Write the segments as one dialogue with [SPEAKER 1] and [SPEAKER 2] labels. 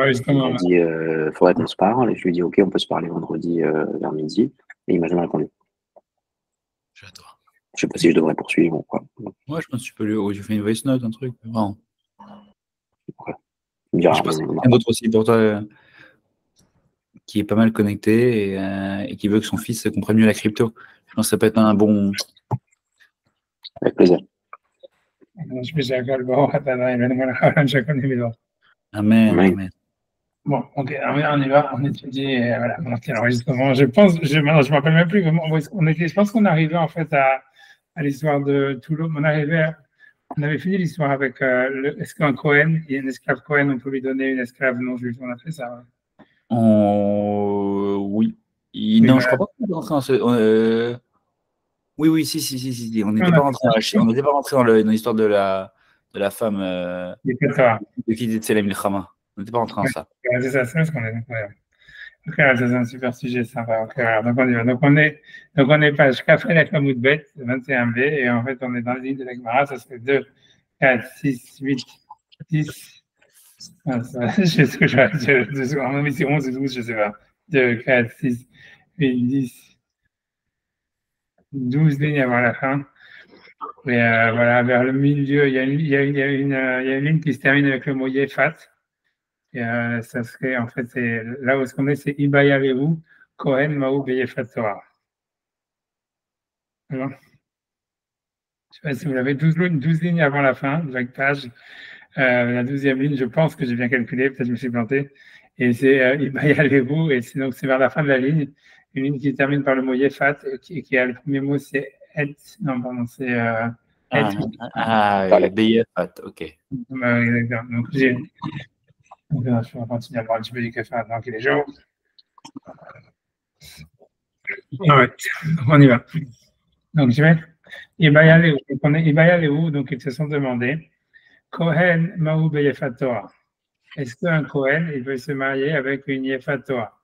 [SPEAKER 1] Il
[SPEAKER 2] justement.
[SPEAKER 1] m'a dit, faudrait qu'on se parle. Et je lui ai dit, ok, on peut se parler vendredi vers midi. Et il m'a jamais répondu.
[SPEAKER 3] J'adore.
[SPEAKER 1] Je sais pas si je devrais poursuivre ou quoi.
[SPEAKER 3] Ouais, je pense que tu peux lui faire une voice note, un truc. Vraiment.
[SPEAKER 1] Ouais. Il me dira,
[SPEAKER 3] Je pense qu'il y a quelqu'un d'autre aussi pour toi qui est pas mal connecté et qui veut que son fils comprenne mieux la crypto. Je pense que ça peut être un bon.
[SPEAKER 1] avec plaisir.
[SPEAKER 3] Amen.
[SPEAKER 1] Oui.
[SPEAKER 3] Amen.
[SPEAKER 2] Bon, ok, on y va, on étudie, voilà, on a fait l'enregistrement. Je pense, je me rappelle même plus comment on était. Je pense qu'on arrivait en fait à l'histoire de Toulon. On avait fini l'histoire avec est-ce qu'un Cohen, il y a un esclave Cohen, on peut lui donner une esclave non juive. On a fait ça.
[SPEAKER 3] Oui. Non, je crois pas qu'on est rentré dans ce. Oui, si. On n'était pas rentré dans l'histoire de la femme de qui était la Milchama. On n'était pas rentré dans ça.
[SPEAKER 2] C'est ça, c'est ce qu'on est. Ok, c'est un super sujet sympa. Okay, donc on y va. Donc on est page Kafel avec la Moudbet, 21b, et en fait on est dans la ligne de la Gemara, ça serait 2, 4, 6, 8, 10. Je sais ce que je en même c'est 11 et 12, je sais pas. 2, 4, 6, 8, 10, 12 lignes avant la fin. Et voilà, vers le milieu, il y a une ligne qui se termine avec le mot Yefat. Et ça serait, en fait, c'est là où est-ce qu'on est, c'est Ibaya Lehu, Kohen, Maou, Beyefat Torah. Alors, je ne sais pas si vous l'avez, 12 lignes avant la fin de chaque page. La 12e ligne, je pense que j'ai bien calculé, peut-être je me suis planté. Et c'est Ibaya Lehu, et donc c'est vers la fin de la ligne, une ligne qui termine par le mot Yefat, qui a le premier mot, c'est Et. Non, pardon, c'est Et.
[SPEAKER 3] Beyefat, ok.
[SPEAKER 2] Donc, je vais continuer à boire un petit peu du café maintenant qu'il est jour. Ouais, on y va. Donc, je vais. Ibaya Lehu, donc ils se sont demandé Kohen Maou Beyefat Torah. Est-ce qu'un Kohen, il veut se marier avec une Yefat Torah?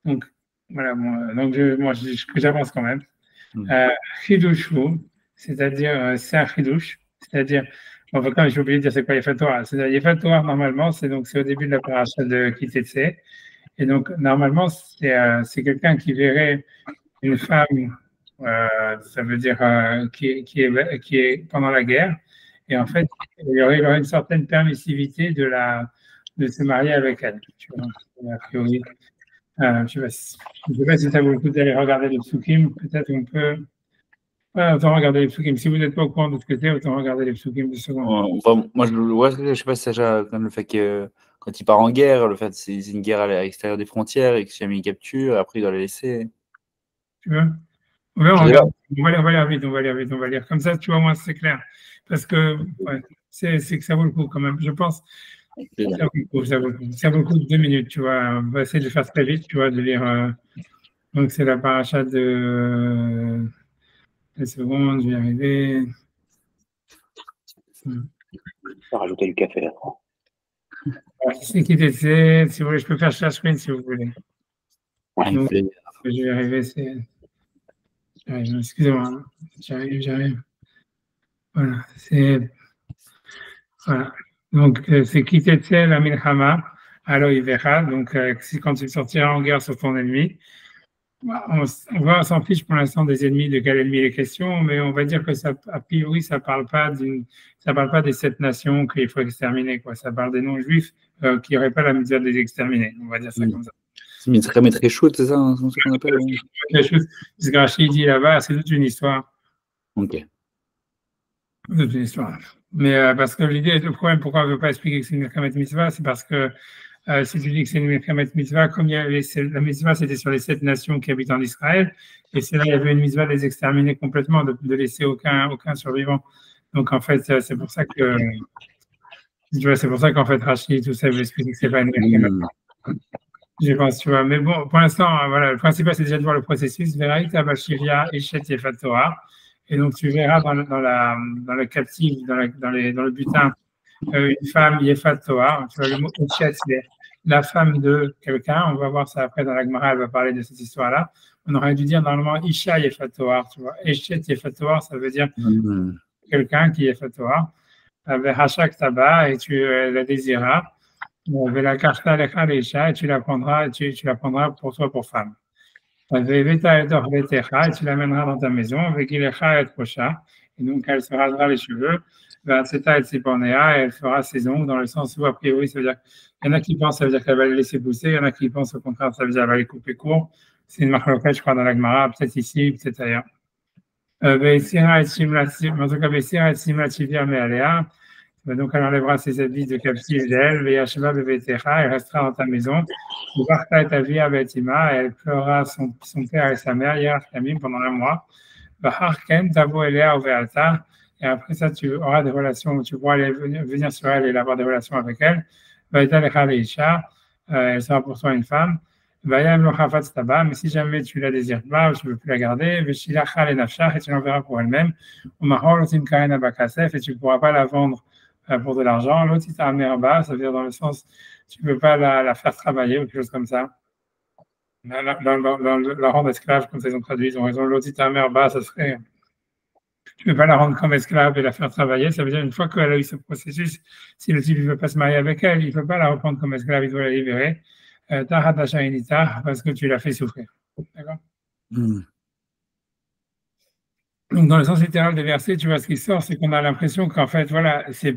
[SPEAKER 2] Donc, voilà, j'avance quand même. Chidushu, c'est-à-dire, c'est un chidouche, c'est-à-dire, bon, quand j'ai oublié de dire c'est quoi Yefat Torah. C'est-à-dire, Yefat Torah, normalement, c'est au début de la paracha de Kitetse. Et donc, normalement, c'est quelqu'un qui verrait une femme, ça veut dire qui est pendant la guerre. Et en fait, il y aurait une certaine permissivité de se marier avec elle. Tu vois, a priori. Je ne sais pas si ça vaut le coup d'aller regarder les psukim. Peut-être on peut. Ouais, autant regarder les psukim. Si vous n'êtes pas au courant de ce que c'est, autant regarder les psukim de seconde.
[SPEAKER 3] Moi, je sais pas si ça comme le fait que quand il part en guerre, le fait c'est une guerre à l'extérieur des frontières et que si jamais il capture, après il doit la laisser.
[SPEAKER 2] Tu veux? Ouais, on va lire. Comme ça, tu vois, moi, c'est clair. Parce que ouais, c'est que ça vaut le coup quand même. Je pense ça vaut le coup de 2 minutes, tu vois. On va essayer de le faire très vite, tu vois, de lire. Donc, c'est la paracha de. Une seconde, je vais y arriver.
[SPEAKER 1] On va rajouter du café là.
[SPEAKER 2] C'est qui était, si vous voulez, je peux faire share screen si vous voulez.
[SPEAKER 1] Ouais.
[SPEAKER 2] Donc, je vais y arriver, excusez-moi, j'arrive. Voilà, voilà. Donc, c'est Kitetse la Milchama, alors il verra. Donc, quand tu sortiras en guerre sur ton ennemi, on s'en fiche pour l'instant des ennemis, de quel ennemi il est question, mais on va dire que ça, a priori, ça parle pas des 7 nations qu'il faut exterminer, quoi. Ça parle des non-juifs qui n'auraient pas la misère de les exterminer. On va dire ça comme ça.
[SPEAKER 3] C'est très chaud, c'est ça, c'est ce qu'on appelle.
[SPEAKER 2] Ce que Rachid dit là-bas, c'est toute une histoire.
[SPEAKER 3] Ok.
[SPEAKER 2] Toute une histoire. Mais parce que le problème, pourquoi on ne veut pas expliquer que c'est une Milchamet Mitzvah, c'est parce que si tu dis que c'est une Milchamet Mitzvah, comme la Mitzvah, c'était sur les 7 nations qui habitent en Israël, et c'est là, il y avait une Mitzvah de les exterminer complètement, de laisser aucun survivant. Donc, en fait, c'est pour ça que, tu vois, c'est pour ça qu'en fait, Rachid, tout ça, veut expliquer que c'est pas une Milchamet. Je pense, tu vois. Mais bon, pour l'instant, voilà, le principal, c'est déjà de voir le processus. Veraïta Bashiria Eshet Yefat Torah. Et donc, tu verras dans le captif, dans le butin, une femme Yefat Torah. Tu vois, le mot Eshet, c'est la femme de quelqu'un. On va voir ça après dans la Gemara, elle va parler de cette histoire-là. On aurait dû dire normalement Isha Yefat Torah. Tu vois, Eshet Yefat Torah, ça veut dire quelqu'un qui est Yefat Torah. Avec Hachak Taba, et tu la désiras. la carta et tu la prendras, pour toi, pour femme. Et tu l'amèneras dans ta maison, avec Ilecha et Procha, et donc elle se rasera les cheveux, et elle fera ses ongles, dans le sens où, a priori, ça veut dire, il y en a qui pensent, ça veut dire qu'elle va les laisser pousser, il y en a qui pensent, au contraire, ça veut dire qu'elle va les couper court. C'est une marque locale, je crois, dans la Gemara, peut-être ici, peut-être ailleurs. Donc elle enlèvera ses habits de captive d'elle, elle restera dans ta maison, elle pleurera son père et sa mère pendant un mois. Et après ça, tu auras des relations, tu pourras venir sur elle et avoir des relations avec elle. Elle sera pour toi une femme. Mais si jamais tu la désires pas ou tu ne veux plus la garder, et tu l'enverras pour elle-même. Et tu ne pourras pas la vendre pour de l'argent. L'autre, ça veut dire dans le sens, tu ne peux pas la faire travailler ou quelque chose comme ça. La rendre esclave, comme ça ils ont traduit, ils ont raison. L'autre, ça serait. Tu ne peux pas la rendre comme esclave et la faire travailler. Ça veut dire une fois qu'elle a eu ce processus, si le type ne veut pas se marier avec elle, il ne peut pas la reprendre comme esclave, il doit la libérer. Parce que tu l'as fait souffrir. D'accord? Donc, dans le sens littéral des versets, tu vois, ce qui sort, c'est qu'on a l'impression qu'en fait, voilà, ça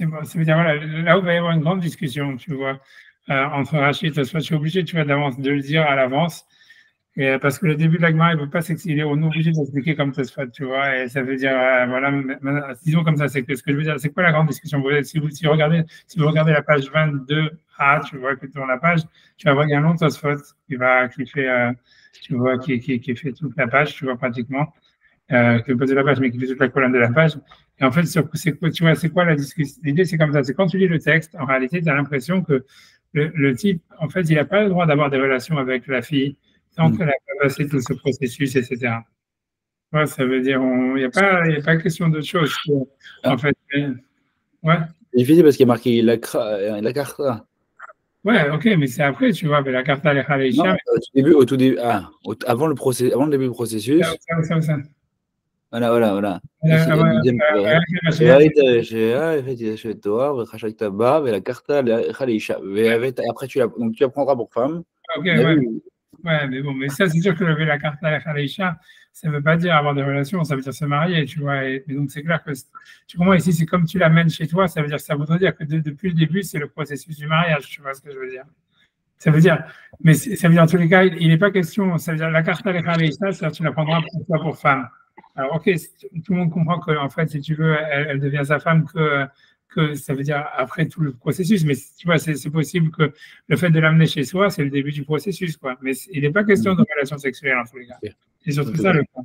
[SPEAKER 2] veut dire, voilà, là où il va y avoir une grande discussion, tu vois, entre Rachid et Tosfot, je suis obligé, tu vois, de le dire à l'avance, et parce que le début de la Gemara, il ne peut pas s'expliquer, on est obligé d'expliquer comme Tosfot, tu vois, et ça veut dire, voilà, disons comme ça, c'est que ce que je veux dire, c'est quoi la grande discussion? Si vous regardez la page 22A, tu vois, que dans la page, tu vas voir, il y a un long Tosfot qui fait toute la page, tu vois, pratiquement. Qui veut poser la page, mais qui fait toute la colonne de la page. Et en fait, c'est quoi la discussion? L'idée, c'est comme ça. C'est quand tu lis le texte, en réalité, tu as l'impression que le type, en fait, il n'a pas le droit d'avoir des relations avec la fille tant qu'elle n'a pas passé tout ce processus, etc. Ouais, ça veut dire, il n'y a pas question d'autre chose. En fait, ouais.
[SPEAKER 3] C'est difficile parce qu'il y a marqué la carte.
[SPEAKER 2] Ouais, ok, mais c'est après, tu vois, la carte à l'Echa.
[SPEAKER 3] Au tout début, avant le début du processus.
[SPEAKER 2] Ça.
[SPEAKER 3] Voilà. Après, tu apprendras pour femme.
[SPEAKER 2] Ok, ouais, mais bon, mais ça, c'est sûr que lever la carte à l'Echa, ça ne veut pas dire avoir des relations, ça veut dire se marier, tu vois. Et donc, c'est clair que, tu comprends, ici, c'est comme tu l'amènes chez toi, ça voudrait dire que depuis le début, c'est le processus du mariage, tu vois ce que je veux dire. Ça veut dire, mais ça veut dire en tous les cas, il n'est pas question, ça veut dire la carte à l'Echa, ça, tu la prendras pour toi pour femme. Alors, ok, tout le monde comprend qu'en fait, si tu veux, elle devient sa femme que ça veut dire après tout le processus. Mais tu vois, c'est possible que le fait de l'amener chez soi, c'est le début du processus, quoi. Mais il n'est pas question de relation sexuelle, en tous les cas. C'est surtout ça le point.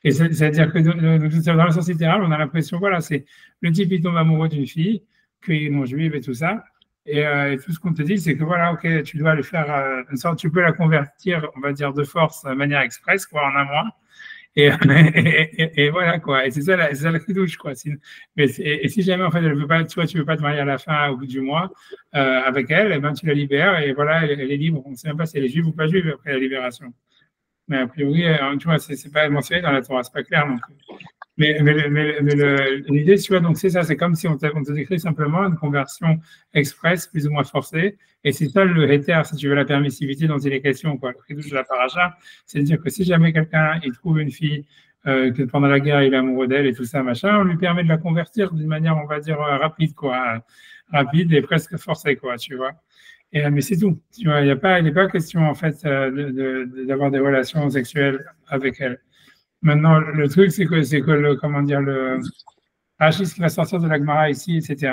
[SPEAKER 2] Et c'est-à-dire que dans le sens littéral, on a l'impression, voilà, c'est le type, il tombe amoureux d'une fille, qui est non juive et tout ça. Et tout ce qu'on te dit, c'est que voilà, ok, tu dois le faire, tu peux la convertir, on va dire, de force, de manière express, quoi, en un mois. Et voilà, quoi. Et c'est ça la douche, quoi. Et si jamais, en fait, elle veut pas, tu veux pas te marier à la fin, au bout du mois, avec elle, et ben, tu la libères, et voilà, elle est libre. On ne sait même pas si elle est juive ou pas juive après la libération. Mais a priori, tu vois, c'est pas mentionné dans la Torah, c'est pas clair non plus. Mais l'idée, tu vois, donc c'est ça, c'est comme si on te décrit simplement une conversion express, plus ou moins forcée, et c'est ça le héter, si tu veux, la permissivité dont il est question, quoi. Le chidouche de la paracha, c'est-à-dire que si jamais quelqu'un, il trouve une fille, que pendant la guerre, il est amoureux d'elle et tout ça, machin, on lui permet de la convertir d'une manière, on va dire, rapide, quoi. Rapide et presque forcée, quoi, tu vois. Mais c'est tout. Tu vois, il n'est pas question, en fait, d'avoir des relations sexuelles avec elle. Maintenant, le truc, c'est que comment dire, le Rachid qui va sortir de la Gemara ici, etc.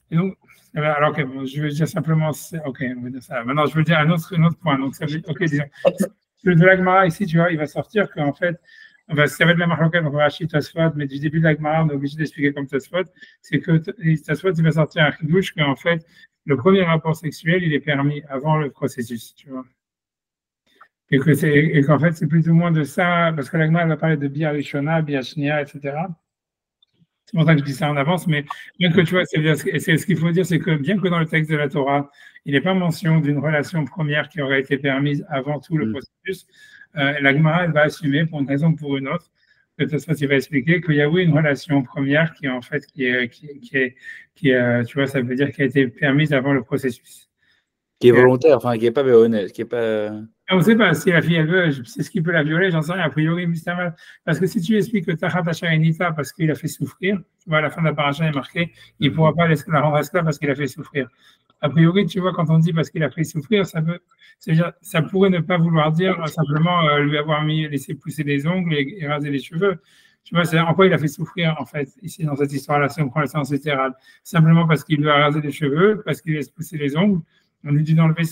[SPEAKER 2] Et donc, alors, ok, bon, je veux dire simplement, ok, on va dire ça. Maintenant, je veux dire un autre point. Donc, ça veut, ok, disons, de la Gemara ici, tu vois, il va sortir qu'en fait, ça va être la marloquette entre Rachid et Tosfot, mais du début de la Gemara, on est obligé d'expliquer comme Tosfot, c'est que Tosfot, il va sortir un chidouche qu'en fait, le premier rapport sexuel, il est permis avant le processus, tu vois. Et qu'en fait, c'est plus ou moins de ça, parce que la Gemara va parler de Bia Rishona, Bia Shnia, etc. C'est pour ça que je dis ça en avance, mais bien que tu vois, c'est ce qu'il faut dire, c'est que bien que dans le texte de la Torah, il n'est pas mention d'une relation première qui aurait été permise avant tout le processus, la Gemara, elle va assumer, pour une raison ou pour une autre, que Tosfot va expliquer qu'il y a oui une relation première qui en fait tu vois, ça veut dire qui a été permise avant le processus.
[SPEAKER 3] Qui est volontaire, enfin qui n'est pas honnête, qui est pas.
[SPEAKER 2] On ne sait pas si la fille elle veut, c'est ce qui peut la violer, j'en sais rien. A priori, parce que si tu expliques que Tachat Asher Enita parce qu'il a fait souffrir, tu vois, à la fin de la paracha est marqué, il ne pourra pas la rendre esclave parce qu'il a fait souffrir. A priori, tu vois, quand on dit parce qu'il a fait souffrir, ça pourrait ne pas vouloir dire simplement lui avoir laissé pousser les ongles et raser les cheveux. Tu vois, c'est en quoi il a fait souffrir, en fait, ici, dans cette histoire-là, si on prend le sens littéral. Simplement parce qu'il lui a rasé les cheveux, parce qu'il laisse pousser les ongles. On lui dit d'enlever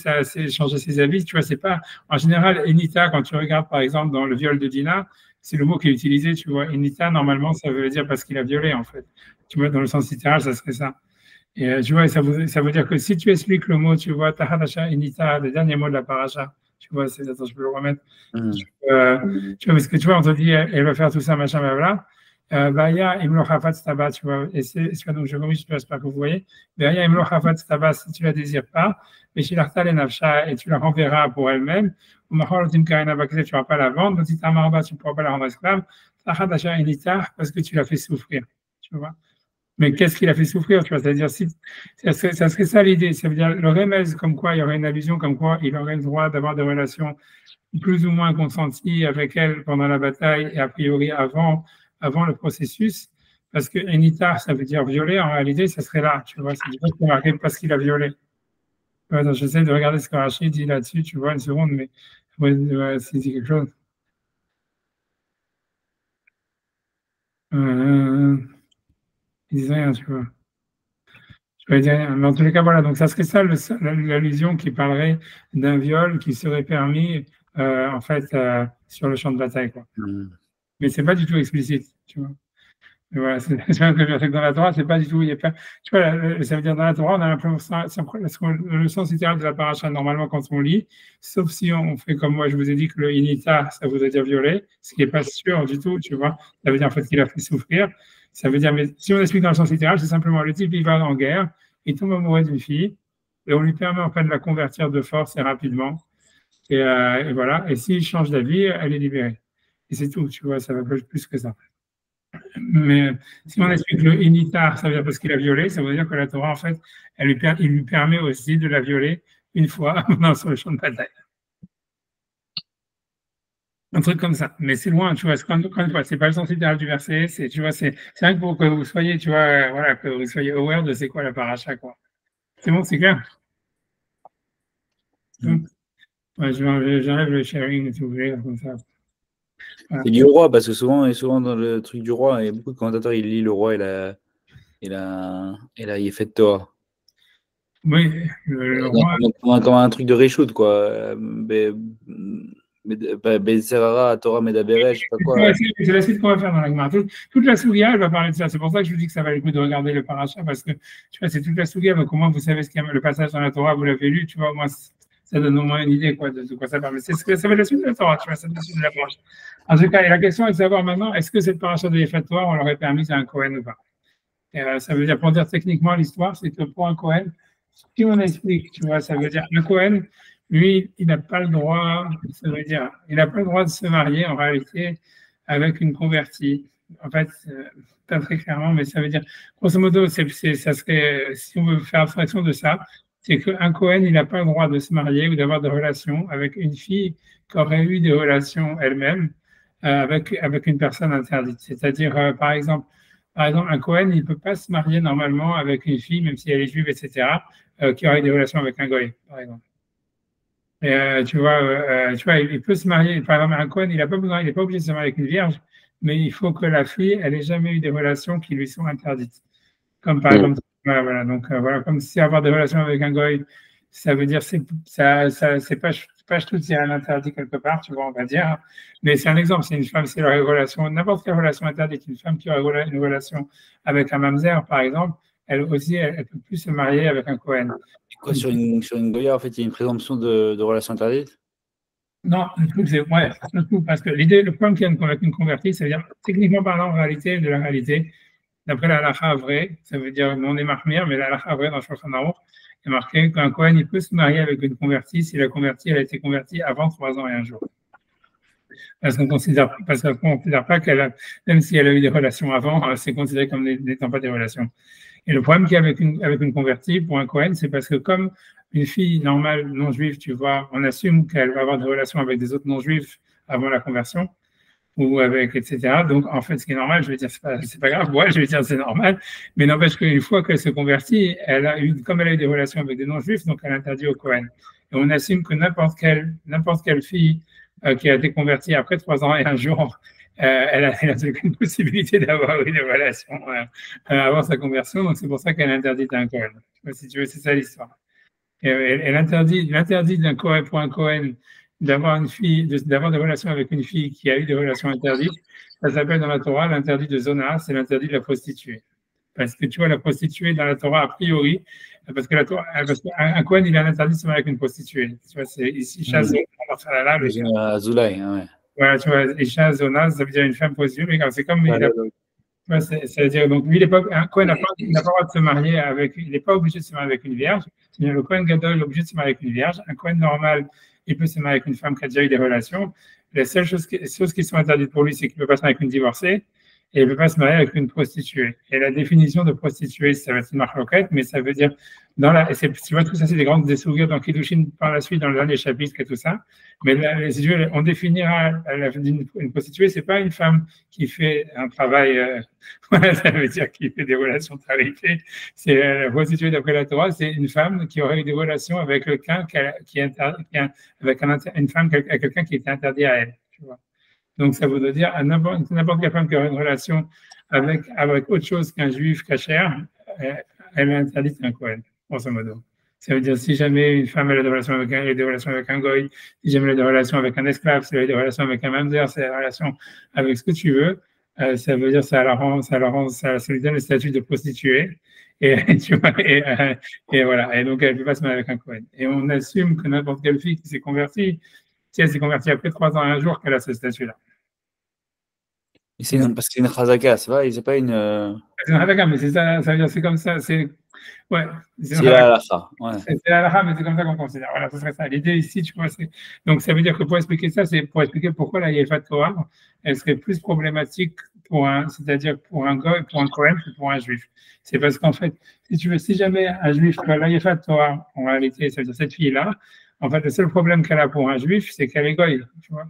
[SPEAKER 2] changer ses habits. Tu vois, c'est pas, en général, Enita, quand tu regardes, par exemple, dans le viol de Dina, c'est le mot qui est utilisé, tu vois. Enita, normalement, ça veut dire parce qu'il a violé, en fait. Tu vois, dans le sens littéral, ça serait ça. Et tu vois, ça veut dire que si tu expliques le mot, tu vois, Tachat Asher Enita, le dernier mot de la paracha, tu vois, attends, je peux le remettre. Tu vois, parce que tu vois, on te dit, elle va faire tout ça, machin, blablabla. Baya imlo chafat taba, tu vois, et c'est donc je corrige, j'espère que vous voyez. Baya imlo chafat taba, si tu la désires pas, mais shilarta le nafsha, et tu la renverras pour elle-même. Ou machor tim karina bakze, tu ne vas pas la vendre. Si ta marba, tu ne pourras pas la rendre esclave. Tachat asher enita, parce que tu l'as fait souffrir, tu vois. Mais qu'est-ce qu'il a fait souffrir, tu vois, c'est-à-dire, si, ça serait ça l'idée, ça veut dire le remède, comme quoi il y aurait une allusion, comme quoi il aurait le droit d'avoir des relations plus ou moins consenties avec elle pendant la bataille et a priori avant le processus, parce que Enita, ça veut dire violer, en réalité, ça serait là, tu vois, c'est dire qu'il marqué parce qu'il a violé. Attends, j'essaie de regarder ce que Rachid dit là-dessus, tu vois, une seconde, mais s'il dit quelque chose. Il disait rien, tu vois. Je vais dire, mais en tous les cas, voilà, donc ça serait ça l'allusion qui parlerait d'un viol qui serait permis, en fait, sur le champ de bataille, quoi. Mais c'est pas du tout explicite, tu vois. Et voilà, c'est que dans la Torah, c'est pas du tout, il y a pas, tu vois, ça veut dire dans la Torah, on a l'impression, le sens littéral de la paracha, normalement, quand on lit, sauf si on fait comme moi, je vous ai dit que le inita, ça voudrait dire violer, ce qui n'est pas sûr du tout, tu vois. Ça veut dire en fait qu'il a fait souffrir. Ça veut dire, mais si on explique dans le sens littéral, c'est simplement le type, il va en guerre, il tombe amoureux d'une fille, et on lui permet en fait de la convertir de force et rapidement. Et voilà, et s'il change d'avis, elle est libérée. Et c'est tout, tu vois, ça va plus que ça. Mais si on explique le initar, ça veut dire parce qu'il a violé, ça veut dire que la Torah, en fait, il lui permet aussi de la violer une fois sur le champ de bataille. Un truc comme ça. Mais c'est loin, tu vois, encore une fois, c'est pas le sens littéral du verset, tu vois, c'est rien que pour que vous soyez, tu vois, voilà, que vous soyez aware de c'est quoi la paracha, quoi. C'est bon, c'est clair? Ouais, j'enlève le sharing, si vous voulez, comme ça.
[SPEAKER 3] Voilà. C'est lié au roi, parce que souvent dans le truc du roi, il y a beaucoup de commentateurs, ils lisent le roi et la Yefet Torah.
[SPEAKER 2] Oui, le roi.
[SPEAKER 3] Comme un truc de reshoot, quoi. Serara, Torah, Medabere, je sais pas quoi.
[SPEAKER 2] C'est la suite qu'on va faire dans la Gemara. Toute la Sougia, elle va parler de ça. C'est pour ça que je vous dis que ça valait le coup de regarder le paracha, parce que tu vois, c'est toute la Sougia. Donc, au moins, vous savez ce qu'il y a, le passage dans la Torah, vous l'avez lu, tu vois, moi, ça donne au moins une idée quoi, de quoi ça parle. Mais c'est ce que ça va la suite de la Torah, tu vois, c'est la suite de la paracha. En tout cas, et la question est de savoir maintenant, est-ce que cette paracha de Yefet Torah, on l'aurait permise à un Kohen ou pas? Et, ça veut dire, pour dire techniquement l'histoire, c'est que pour un Kohen, si on explique, tu vois, ça veut dire, le Kohen, lui, il n'a pas le droit, ça veut dire, il n'a pas le droit de se marier en réalité avec une convertie. En fait, pas très clairement, mais ça veut dire, grosso modo, ça serait, si on veut faire abstraction de ça, c'est qu'un Kohen, il n'a pas le droit de se marier ou d'avoir des relations avec une fille qui aurait eu des relations elle-même avec une personne interdite. C'est-à-dire, par exemple, un Kohen, il ne peut pas se marier normalement avec une fille, même si elle est juive, etc., qui aurait des relations avec un goy, par exemple. Et tu vois, il peut se marier. Par exemple, un Kohen, il n'est pas obligé de se marier avec une vierge, mais il faut que la fille, elle n'ait jamais eu des relations qui lui sont interdites. Comme par exemple, voilà. Donc voilà, comme si avoir des relations avec un goy, ça veut dire c'est pas tout, c'est un interdit quelque part, tu vois, on va dire. Mais c'est un exemple. C'est une femme, c'est la relation, n'importe quelle relation interdite, une femme qui aurait une relation avec un mamzer, par exemple. Elle aussi, elle ne peut plus se marier avec un Kohen.
[SPEAKER 3] Quoi, sur une Goya, en fait, il y a une présomption de relation interdite?
[SPEAKER 2] Non, le truc, c'est, ouais, le tout, parce que l'idée, le problème qu'il y a avec une convertie, c'est-à-dire, techniquement parlant, en réalité, de la réalité, d'après la halakha vraie, ça veut dire, on est marmire, mais la halakha vraie dans Shulchan Aruch, il est marqué qu'un Kohen, il peut se marier avec une convertie si la convertie, elle a été convertie avant 3 ans et 1 jour. parce qu'on considère pas qu'elle a, même si elle a eu des relations avant, c'est considéré comme n'étant pas des relations. Et le problème qu'il y a avec une convertie pour un Cohen, c'est parce que comme une fille normale non juive, tu vois, on assume qu'elle va avoir des relations avec des autres non juifs avant la conversion, ou avec, etc. Donc, en fait, ce qui est normal, je vais dire, c'est pas grave, ouais, je vais dire, c'est normal, mais n'empêche qu'une fois qu'elle se convertit, comme elle a eu des relations avec des non-juifs, donc elle interdit au Cohen. Et on assume que n'importe quelle fille qui a été convertie après 3 ans et un jour, elle a aucune possibilité d'avoir eu des relations avant sa conversion, donc c'est pour ça qu'elle interdit un Cohen. Si tu veux, c'est ça l'histoire. Elle interdit d'un Cohen pour un Cohen d'avoir des relations avec une fille qui a eu des relations interdites. Ça s'appelle dans la Torah l'interdit de Zona, c'est l'interdit de la prostituée. Parce que tu vois, la prostituée dans la Torah, a priori, parce que un Cohen, il a l'interdit de se marier avec une prostituée. Tu vois, c'est ici, chasse,
[SPEAKER 3] Azoulay, ouais.
[SPEAKER 2] Voilà, tu vois, Isha Zona, ça veut dire une femme prostituée, mais c'est comme. C'est-à-dire, donc, lui, un Cohen n'a pas le droit de se marier avec, il n'est pas obligé de se marier avec une vierge. Le Cohen Gadol est obligé de se marier avec une vierge. Un Cohen normal, il peut se marier avec une femme qui a déjà eu des relations. Les seules choses qui sont interdites pour lui, c'est qu'il ne peut pas se marier avec une divorcée et il ne peut pas se marier avec une prostituée. Et la définition de prostituée, ça va être une marloquette, mais ça veut dire, tu vois, tout ça, c'est des grandes souvenirs dans Kiddushin par la suite, dans le dernier chapitre et tout ça. Mais là, on définira une prostituée, c'est pas une femme qui fait un travail, ça veut dire qui fait des relations travaillées. C'est la prostituée d'après la Torah, c'est une femme qui aurait eu des relations avec quelqu'un avec une femme, avec quelqu'un qui était interdit à elle. Tu vois. Donc ça veut dire à n'importe quelle femme qui aurait une relation avec autre chose qu'un juif cachère, elle est interdite à un Kohen, grosso modo. Ça veut dire si jamais une femme a des relations avec un goy, si jamais elle a des relations avec un esclave, si elle a des relations avec un mamzer, si elle a des relations avec ce que tu veux, ça veut dire ça lui donne le statut de prostituée. Et, tu vois, et voilà. Et donc elle ne peut pas se marier avec un Kohen. Et on assume que n'importe quelle fille qui s'est convertie, si elle s'est convertie après 3 ans et un jour, qu'elle a ce statut-là.
[SPEAKER 3] Parce que c'est une chazaka, c'est pas une.
[SPEAKER 2] C'est une chazaka, mais c'est ça, ça veut dire c'est comme ça, c'est. Ouais.
[SPEAKER 3] C'est la halakha. Ouais.
[SPEAKER 2] C'est la halakha, mais c'est comme ça qu'on considère. Voilà, ce serait ça. L'idée ici, tu vois, donc ça veut dire que pour expliquer ça, c'est pour expliquer pourquoi la Yefat Torah, elle serait plus problématique c'est-à-dire pour un goy, pour un Kohen que pour un juif. C'est parce qu'en fait, si jamais un juif, la Yefat Torah, en réalité, ça veut dire cette fille-là, en fait, le seul problème qu'elle a pour un juif, c'est qu'elle est goy, tu vois.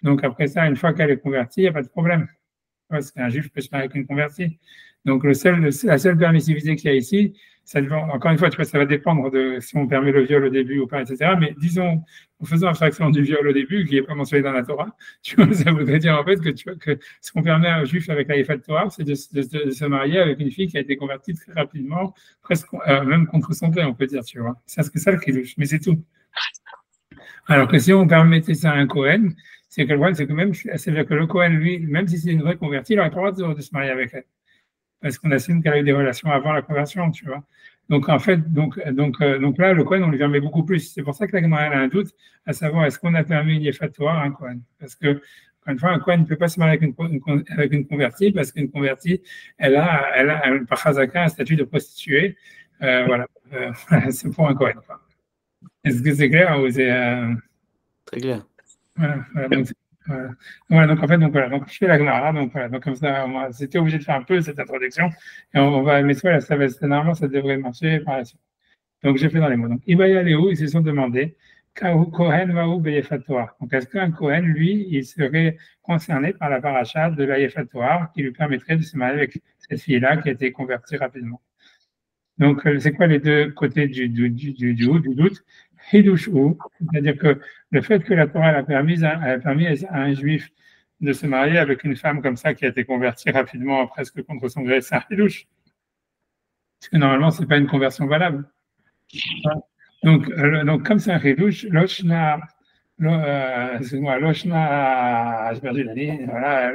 [SPEAKER 2] Donc après ça, une fois qu'elle est convertie, il n'y a pas de problème. Parce qu'un juif peut se marier avec une convertie. Donc la seule permissivité qu'il y a ici, encore une fois, tu vois, ça va dépendre de si on permet le viol au début ou pas, etc. Mais disons, en faisant abstraction du viol au début, qui n'est pas mentionné dans la Torah, tu vois, ça voudrait dire en fait que ce qu'on permet à un juif avec la Yefat Torah, c'est de se marier avec une fille qui a été convertie très rapidement, presque même contre son gré, on peut dire, tu vois. C'est ça le kiddush, mais c'est tout. Alors que si on permettait ça à un Kohen, c'est que le problème, c'est que c'est-à-dire que le Kohen, lui, même si c'est une vraie convertie, il n'aurait pas le droit de se marier avec elle. Parce qu'on assume qu'elle a eu des relations avant la conversion, tu vois. Donc, en fait, donc là, le Kohen, on lui permet beaucoup plus. C'est pour ça que la Gemara a un doute, à savoir, est-ce qu'on a permis une Yefat Torah à un Kohen? Parce que, encore une fois, un Kohen ne peut pas se marier avec une convertie, parce qu'une convertie, elle a par Chazaka, un statut de prostituée. Voilà. C'est pour un Kohen, quoi. Est-ce que c'est clair ou c'est
[SPEAKER 3] très clair.
[SPEAKER 2] Voilà, donc en fait, donc je fais la Gemara, donc voilà, donc comme ça, c'était obligé de faire un peu cette introduction, et on va, mais voilà, normalement, ça devrait marcher par la suite. Donc j'ai fait dans les mots. Donc Ibaya Léou, ils se sont demandé, Kohen Vaou Beyefat Torah. Donc est-ce qu'un Kohen, lui, il serait concerné par la paracha de la Yefat Torah qui lui permettrait de se marier avec cette fille-là qui a été convertie rapidement? Donc, c'est quoi les deux côtés du doute? Hidush ou, c'est-à-dire que le fait que la Torah a permis à un juif de se marier avec une femme comme ça qui a été convertie rapidement, presque contre son gré, c'est un hidush. Parce que normalement, ce n'est pas une conversion valable. Donc comme c'est un hidush, j'ai perdu la ligne, voilà,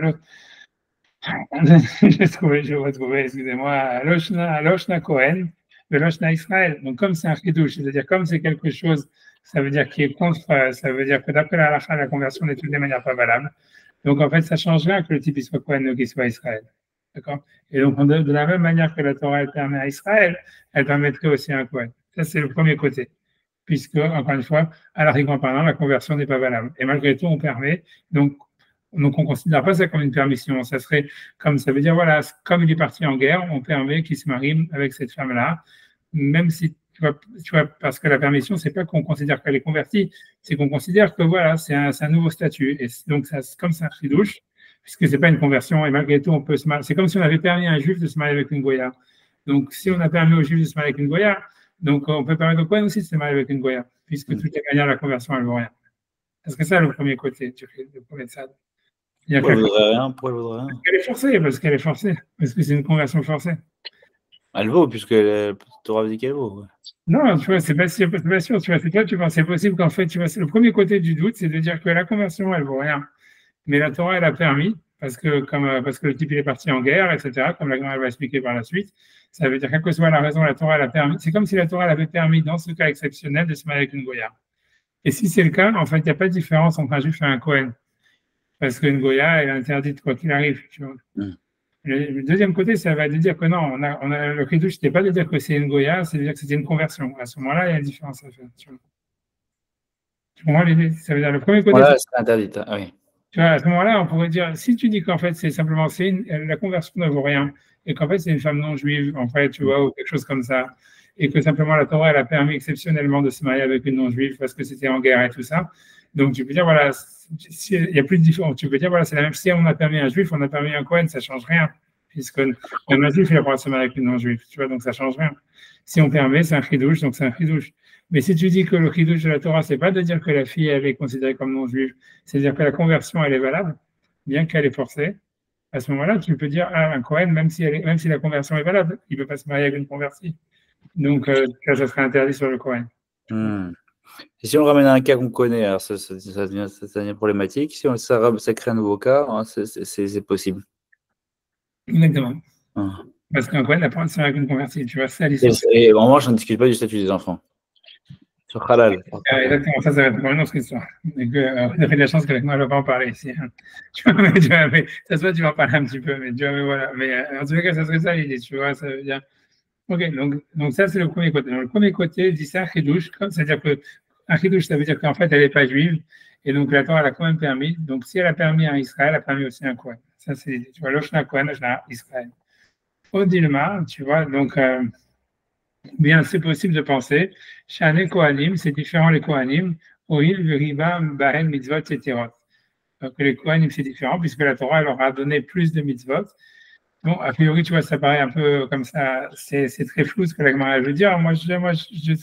[SPEAKER 2] je vais retrouver, excusez-moi, Loshna Kohen, le Loshna Israël. Donc, comme c'est un chidouche, c'est-à-dire comme c'est quelque chose, ça veut dire qui est contre, ça veut dire que d'après la halakha, la conversion n'est de toutes les manières pas valable. Donc, en fait, ça change rien que le type soit Kohen ou qu'il soit Israël. D'accord? Et donc, de la même manière que la Torah elle permet à Israël, elle permettrait aussi à un Kohen. Ça, c'est le premier côté. puisque, encore une fois, à l'argument parlant, la conversion n'est pas valable. Et malgré tout, on permet. Donc on ne considère pas ça comme une permission. Ça serait comme, ça veut dire, voilà, comme il est parti en guerre, on permet qu'il se marie avec cette femme-là, même si, tu vois, parce que la permission, c'est pas qu'on considère qu'elle est convertie, c'est qu'on considère que, voilà, c'est un nouveau statut. Et donc, ça, comme c'est un chidouche, puisque c'est pas une conversion, et malgré tout, on peut se marier. C'est comme si on avait permis à un juif de se marier avec une goya. Donc, si on a permis aux juifs de se marier avec une goya, donc on peut permettre au Kohen aussi de se marier avec une goya, puisque de toute manière, la conversion, elle vaut rien. Est-ce que ça, le premier côté, le premier tzad?
[SPEAKER 3] Pourquoi elle voudrait rien? Pourquoi elle voudrait rien?
[SPEAKER 2] Parce qu'elle est forcée, parce que c'est une conversion forcée.
[SPEAKER 3] Elle vaut, puisque Torah dit qu'elle vaut. Ouais.
[SPEAKER 2] Non, tu vois, c'est pas sûr, tu vois, tu vois, c'est possible qu'en fait, tu vois, c'est le premier côté du doute, c'est de dire que la conversion, elle vaut rien. Mais la Torah, elle a permis, parce que le type, il est parti en guerre, etc., comme la Gemara va expliquer par la suite, ça veut dire, quelle que soit la raison, la Torah, elle a permis, c'est comme si la Torah, elle avait permis, dans ce cas exceptionnel, de se marier avec une goya. Et si c'est le cas, en fait, il n'y a pas de différence entre un juif et un Kohen. Parce qu'une goya, elle est interdite quoi qu'il arrive, tu vois. Le deuxième côté, ça va dire que non, le chidouche, c'était pas de dire que c'est une goya, c'est de dire que c'était une conversion. À ce moment-là, il y a une différence à faire. Tu comprends l'idée? Ça veut dire le premier côté.
[SPEAKER 3] Voilà, c'est interdit. Ah, oui.
[SPEAKER 2] Tu vois, à ce moment-là, on pourrait dire, si tu dis qu'en fait, c'est simplement, la conversion ne vaut rien, et qu'en fait, c'est une femme non juive, en fait, tu vois, ou quelque chose comme ça, et que simplement la Torah, elle a permis exceptionnellement de se marier avec une non juive parce que c'était en guerre et tout ça. Donc, tu peux dire, voilà, il n'y a plus de différence. Tu peux dire, voilà, c'est la même. Si on a permis un juif, on a permis un Kohen, ça ne change rien. Puisque même un juif, il a le droit de se marier avec une non-juive. Tu vois, donc ça ne change rien. Si on permet, c'est un chidouche, donc c'est un chidouche. Mais si tu dis que le chidouche de la Torah, c'est pas de dire que la fille, elle est considérée comme non-juive, c'est dire que la conversion, elle est valable, bien qu'elle est forcée. À ce moment-là, tu peux dire, ah, un Kohen, même si la conversion est valable, il ne peut pas se marier avec une convertie. Donc, ça serait interdit sur le Kohen.
[SPEAKER 3] Et si on ramène un cas qu'on connaît, alors ça devient problématique. Si ça crée un nouveau cas, hein, c'est possible.
[SPEAKER 2] Exactement. Parce qu'un Kohen n'a pas de se marier avec une convertie. Tu vois, ça,
[SPEAKER 3] et en revanche, on ne discute pas du statut des enfants. Sur Halal.
[SPEAKER 2] Exactement, ça va être une autre histoire. Vous avez de la chance qu'avec moi, je ne vais pas en parler ici. Hein. Ça se voit, tu vas en parler un petit peu, mais voilà. Mais en tout cas, ça serait ça l'idée, tu vois, ça veut dire. Ok, donc ça, c'est le premier côté. Donc, le premier côté dit ça, chidouche, c'est-à-dire qu'un chidouche, ça veut dire qu'en fait, elle n'est pas juive, et donc la Torah, elle a quand même permis. Donc, si elle a permis à Israël, elle a permis aussi à un Kohen. Ça, c'est l'idée. Tu vois, l'Oshna Kohen, l'Oshna Israël. Au Dilma, tu vois, donc, bien, c'est possible de penser, Shane Kohanim, c'est différent les Kohanim, Oil, Veriba, Bahen, Mitzvot, etc. Donc, les Kohanim, c'est différent, puisque la Torah, elle leur a donné plus de mitzvot. Bon, a priori, tu vois, ça paraît un peu comme ça, c'est très flou ce que la Gemara veut dire. Moi, je ne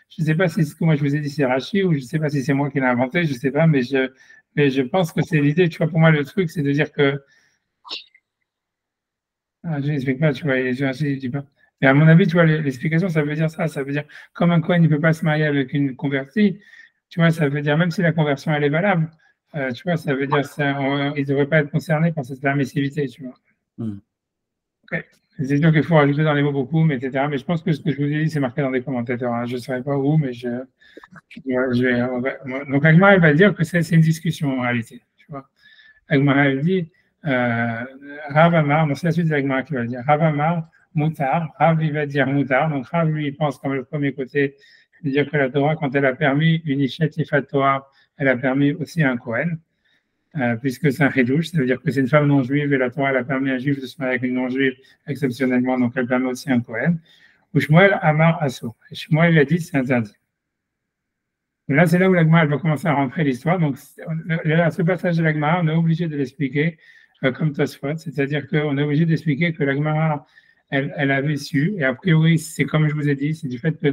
[SPEAKER 2] sais pas si ce que moi je vous ai dit, c'est Rashi, ou je ne sais pas si c'est moi qui l'ai inventé, je ne sais pas, mais je pense que c'est l'idée, tu vois, pour moi, le truc, c'est de dire que. Ah, je n'explique pas, tu vois, je dis pas. Mais à mon avis, tu vois, l'explication, ça veut dire ça. Ça veut dire, comme un Kohen ne peut pas se marier avec une convertie, tu vois, ça veut dire, même si la conversion, elle est valable, tu vois, ça veut dire, il ne devrait pas être concerné par cette permissivité, tu vois. Okay. C'est sûr qu'il faut rajouter dans les mots beaucoup, mais etc. Mais je pense que ce que je vous ai dit, c'est marqué dans des commentateurs. Hein. Je ne saurais pas où, mais donc, Agmar, elle va dire que c'est une discussion en réalité. Tu vois. Agmar, elle dit, Rav Amar, c'est la suite d'Agmar qui va dire, Rav Amar, Moutar, Rav, il va dire Moutar. Donc, Rav, lui, il pense comme le premier côté, de dire que la Torah, quand elle a permis une initiative à Torah, elle a permis aussi un Kohen. Puisque c'est un chidouche, ça veut dire que c'est une femme non juive et la Torah elle a permis à un juif de se marier avec une non juive exceptionnellement, donc elle permet aussi un Kohen. Ou Shmuel Amar Asso. Et Shmuel a dit c'est interdit. Et là, c'est là où la Gemara va commencer à rentrer l'histoire. Donc, ce passage de la Gemara, on est obligé de l'expliquer comme Tosfot, c'est-à-dire qu'on est obligé d'expliquer que la Gemara, elle avait su, et a priori, c'est comme je vous ai dit, c'est du fait que